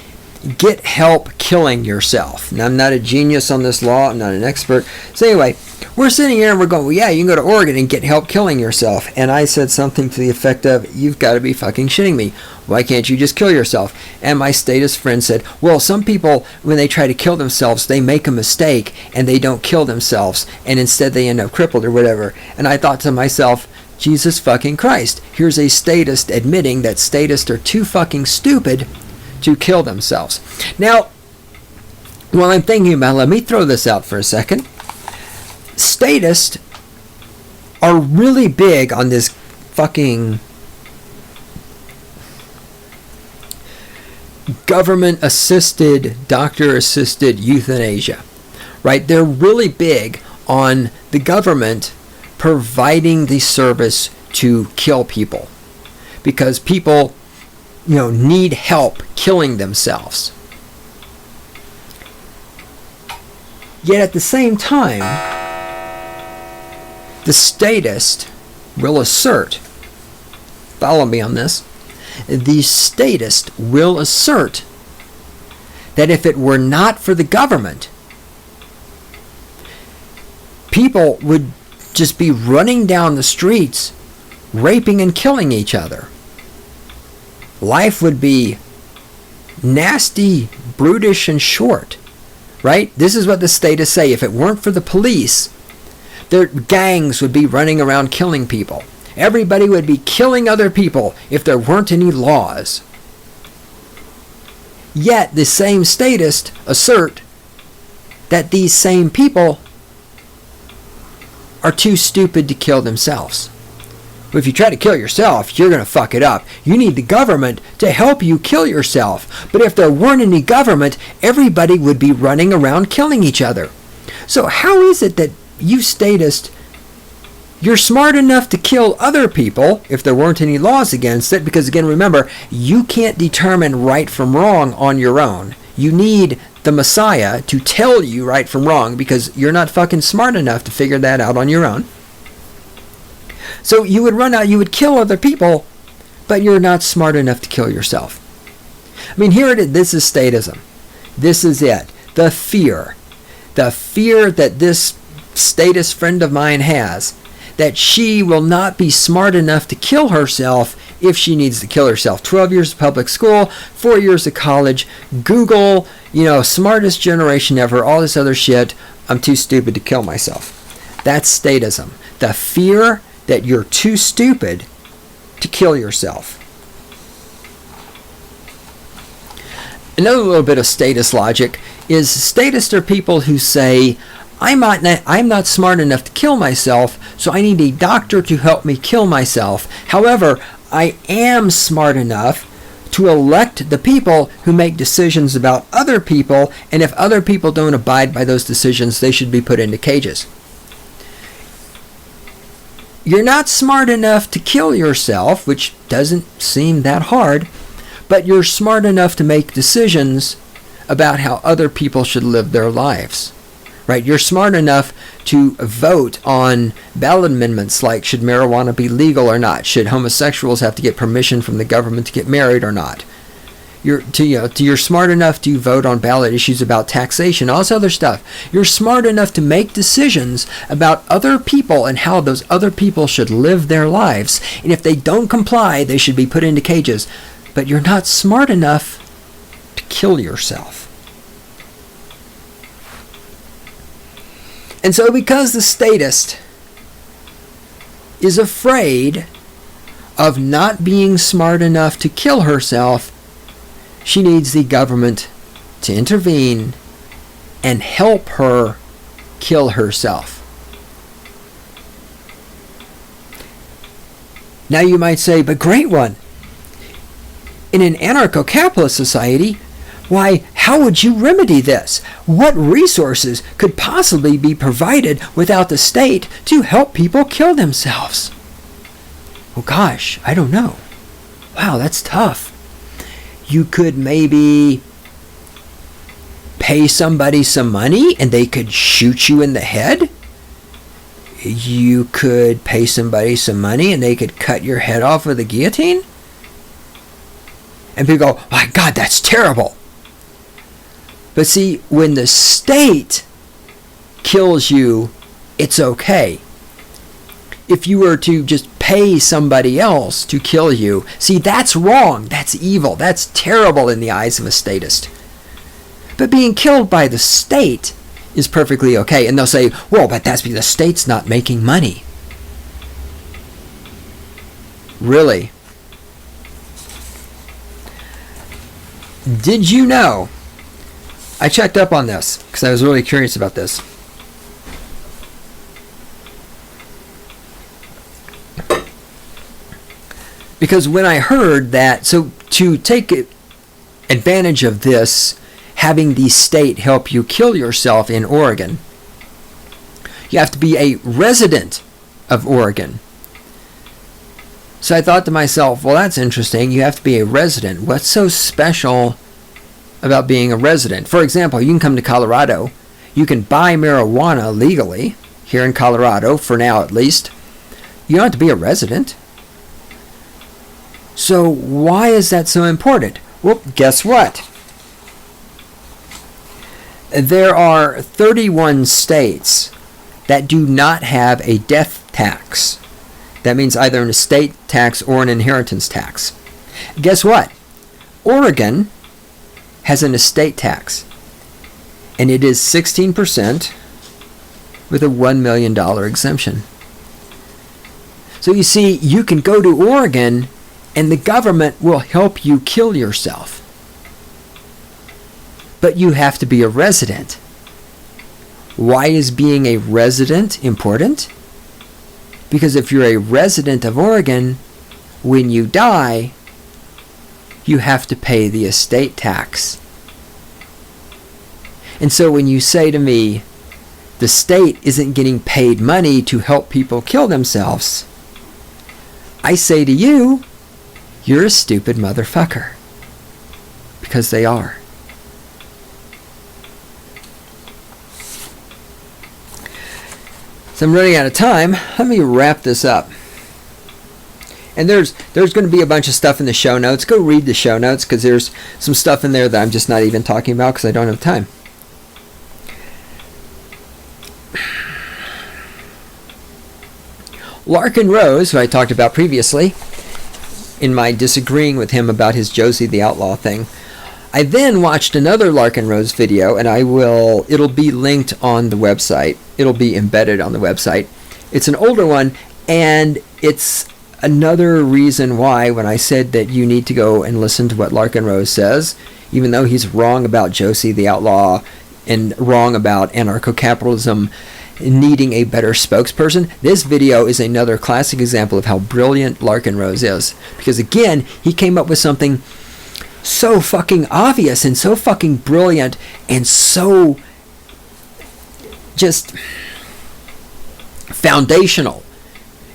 get help killing yourself. Now, I'm not a genius on this law. I'm not an expert. So anyway, we're sitting here and we're going, well, yeah, you can go to Oregon and get help killing yourself. And I said something to the effect of, you've got to be fucking shitting me. Why can't you just kill yourself? And my statist friend said, well, some people, when they try to kill themselves, they make a mistake and they don't kill themselves. And instead they end up crippled or whatever. And I thought to myself, Jesus fucking Christ. Here's a statist admitting that statists are too fucking stupid to kill themselves. Now, while I'm thinking about it, let me throw this out for a second. Statists are really big on this fucking government-assisted, doctor-assisted euthanasia. Right? They're really big on the government providing the service to kill people. Because people need help killing themselves. Yet at the same time, the statist will assert, follow me on this, the statist will assert that if it were not for the government, people would just be running down the streets, raping and killing each other. Life would be nasty, brutish, and short, right? This is what the statists say. If it weren't for the police, their gangs would be running around killing people. Everybody would be killing other people if there weren't any laws. Yet the same statists assert that these same people are too stupid to kill themselves. But if you try to kill yourself, you're going to fuck it up. You need the government to help you kill yourself. But if there weren't any government, everybody would be running around killing each other. So how is it that you statists, you're smart enough to kill other people if there weren't any laws against it? Because again, remember, you can't determine right from wrong on your own. You need the Messiah to tell you right from wrong because you're not fucking smart enough to figure that out on your own. So you would run out, you would kill other people, but you're not smart enough to kill yourself. I mean, here it is. This is statism. This is it. The fear that this statist friend of mine has, that she will not be smart enough to kill herself if she needs to kill herself. 12 years of public school, 4 years of college, Google, smartest generation ever, all this other shit. I'm too stupid to kill myself. That's statism. The fear that you're too stupid to kill yourself. Another little bit of statist logic is statists are people who say, I'm not smart enough to kill myself, so I need a doctor to help me kill myself. However, I am smart enough to elect the people who make decisions about other people, and if other people don't abide by those decisions, they should be put into cages. You're not smart enough to kill yourself, which doesn't seem that hard, but you're smart enough to make decisions about how other people should live their lives. Right? You're smart enough to vote on ballot amendments like should marijuana be legal or not? Should homosexuals have to get permission from the government to get married or not? You're smart enough to vote on ballot issues about taxation, all this other stuff. You're smart enough to make decisions about other people and how those other people should live their lives. And if they don't comply, they should be put into cages. But you're not smart enough to kill yourself. And so because the statist is afraid of not being smart enough to kill herself, she needs the government to intervene and help her kill herself. Now you might say, but great one, in an anarcho-capitalist society, why, how would you remedy this? What resources could possibly be provided without the state to help people kill themselves? Well, gosh, I don't know. Wow, that's tough. You could maybe pay somebody some money and they could shoot you in the head. You could pay somebody some money and they could cut your head off with a guillotine. And people go, my God, that's terrible. But see, when the state kills you, it's okay. If you were to just pay somebody else to kill you, see, that's wrong. That's evil. That's terrible in the eyes of a statist. But being killed by the state is perfectly okay. And they'll say, well, but that's because the state's not making money. Really? Did you know? I checked up on this because I was really curious about this. Because when I heard that, so to take advantage of this, having the state help you kill yourself in Oregon, you have to be a resident of Oregon. So I thought to myself, well, that's interesting. You have to be a resident. What's so special about being a resident? For example, you can come to Colorado. You can buy marijuana legally here in Colorado, for now at least. You don't have to be a resident. So why is that so important? Well, guess what? There are 31 states that do not have a death tax. That means either an estate tax or an inheritance tax. Guess what? Oregon has an estate tax, and it is 16% with a $1 million exemption. So you see, you can go to Oregon and the government will help you kill yourself. But you have to be a resident. Why is being a resident important? Because if you're a resident of Oregon, when you die, you have to pay the estate tax. And so when you say to me, the state isn't getting paid money to help people kill themselves, I say to you, you're a stupid motherfucker. Because they are. So I'm running out of time. Let me wrap this up. And there's going to be a bunch of stuff in the show notes. Go read the show notes, because there's some stuff in there that I'm just not even talking about because I don't have time. Larkin Rose, who I talked about previously, in my disagreeing with him about his Josie the Outlaw thing, I then watched another Larkin Rose video, and it'll be linked on the website. It'll be embedded on the website. It's an older one, and it's another reason why when I said that you need to go and listen to what Larkin Rose says, even though he's wrong about Josie the Outlaw and wrong about anarcho-capitalism needing a better spokesperson, this video is another classic example of how brilliant Larkin Rose is. Because again, he came up with something so fucking obvious and so fucking brilliant and so just foundational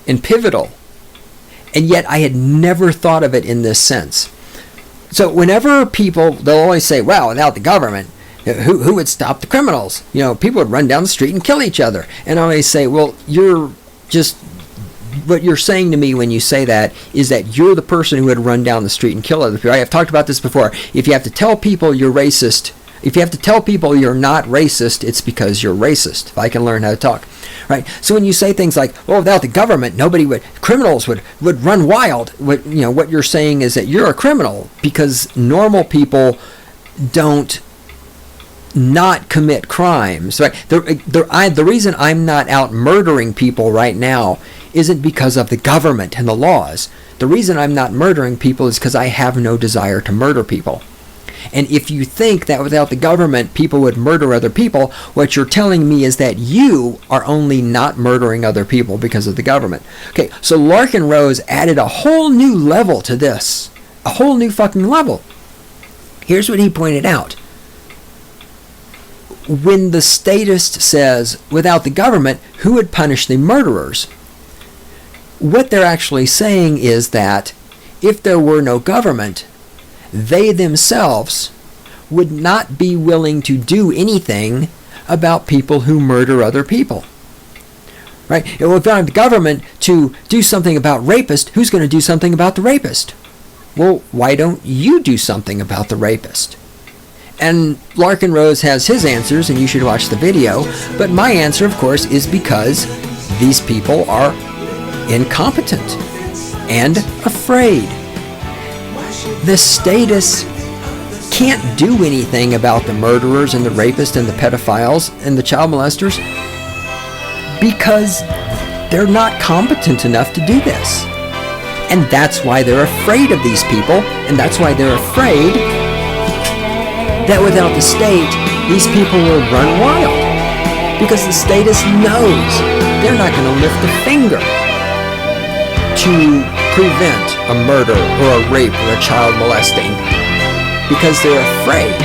and pivotal. And yet I had never thought of it in this sense. So whenever people, they'll always say, well, without the government, who would stop the criminals? You know, people would run down the street and kill each other. And I always say, well, you're just, what you're saying to me when you say that is that you're the person who would run down the street and kill other people. I have talked about this before. If you have to tell people you're racist, if you have to tell people you're not racist, it's because you're racist. If I can learn how to talk. Right? So when you say things like, well, without the government, criminals would run wild. What you're saying is that you're a criminal because normal people don't not commit crimes. Right? The reason I'm not out murdering people right now isn't because of the government and the laws. The reason I'm not murdering people is because I have no desire to murder people. And if you think that without the government people would murder other people, what you're telling me is that you are only not murdering other people because of the government. Okay, so Larkin Rose added a whole new level to this. A whole new fucking level. Here's what he pointed out. When the statist says, without the government, who would punish the murderers? What they're actually saying is that if there were no government, they themselves would not be willing to do anything about people who murder other people. Right? If we found the government to do something about rapists, who's going to do something about the rapist? Well, why don't you do something about the rapist? And Larkin Rose has his answers, and you should watch the video. But my answer, of course, is because these people are incompetent and afraid. The status can't do anything about the murderers and the rapists and the pedophiles and the child molesters because they're not competent enough to do this. And that's why they're afraid of these people, and that's why they're afraid that without the state, these people will run wild. Because the statist knows they're not going to lift a finger to prevent a murder or a rape or a child molesting because they're afraid.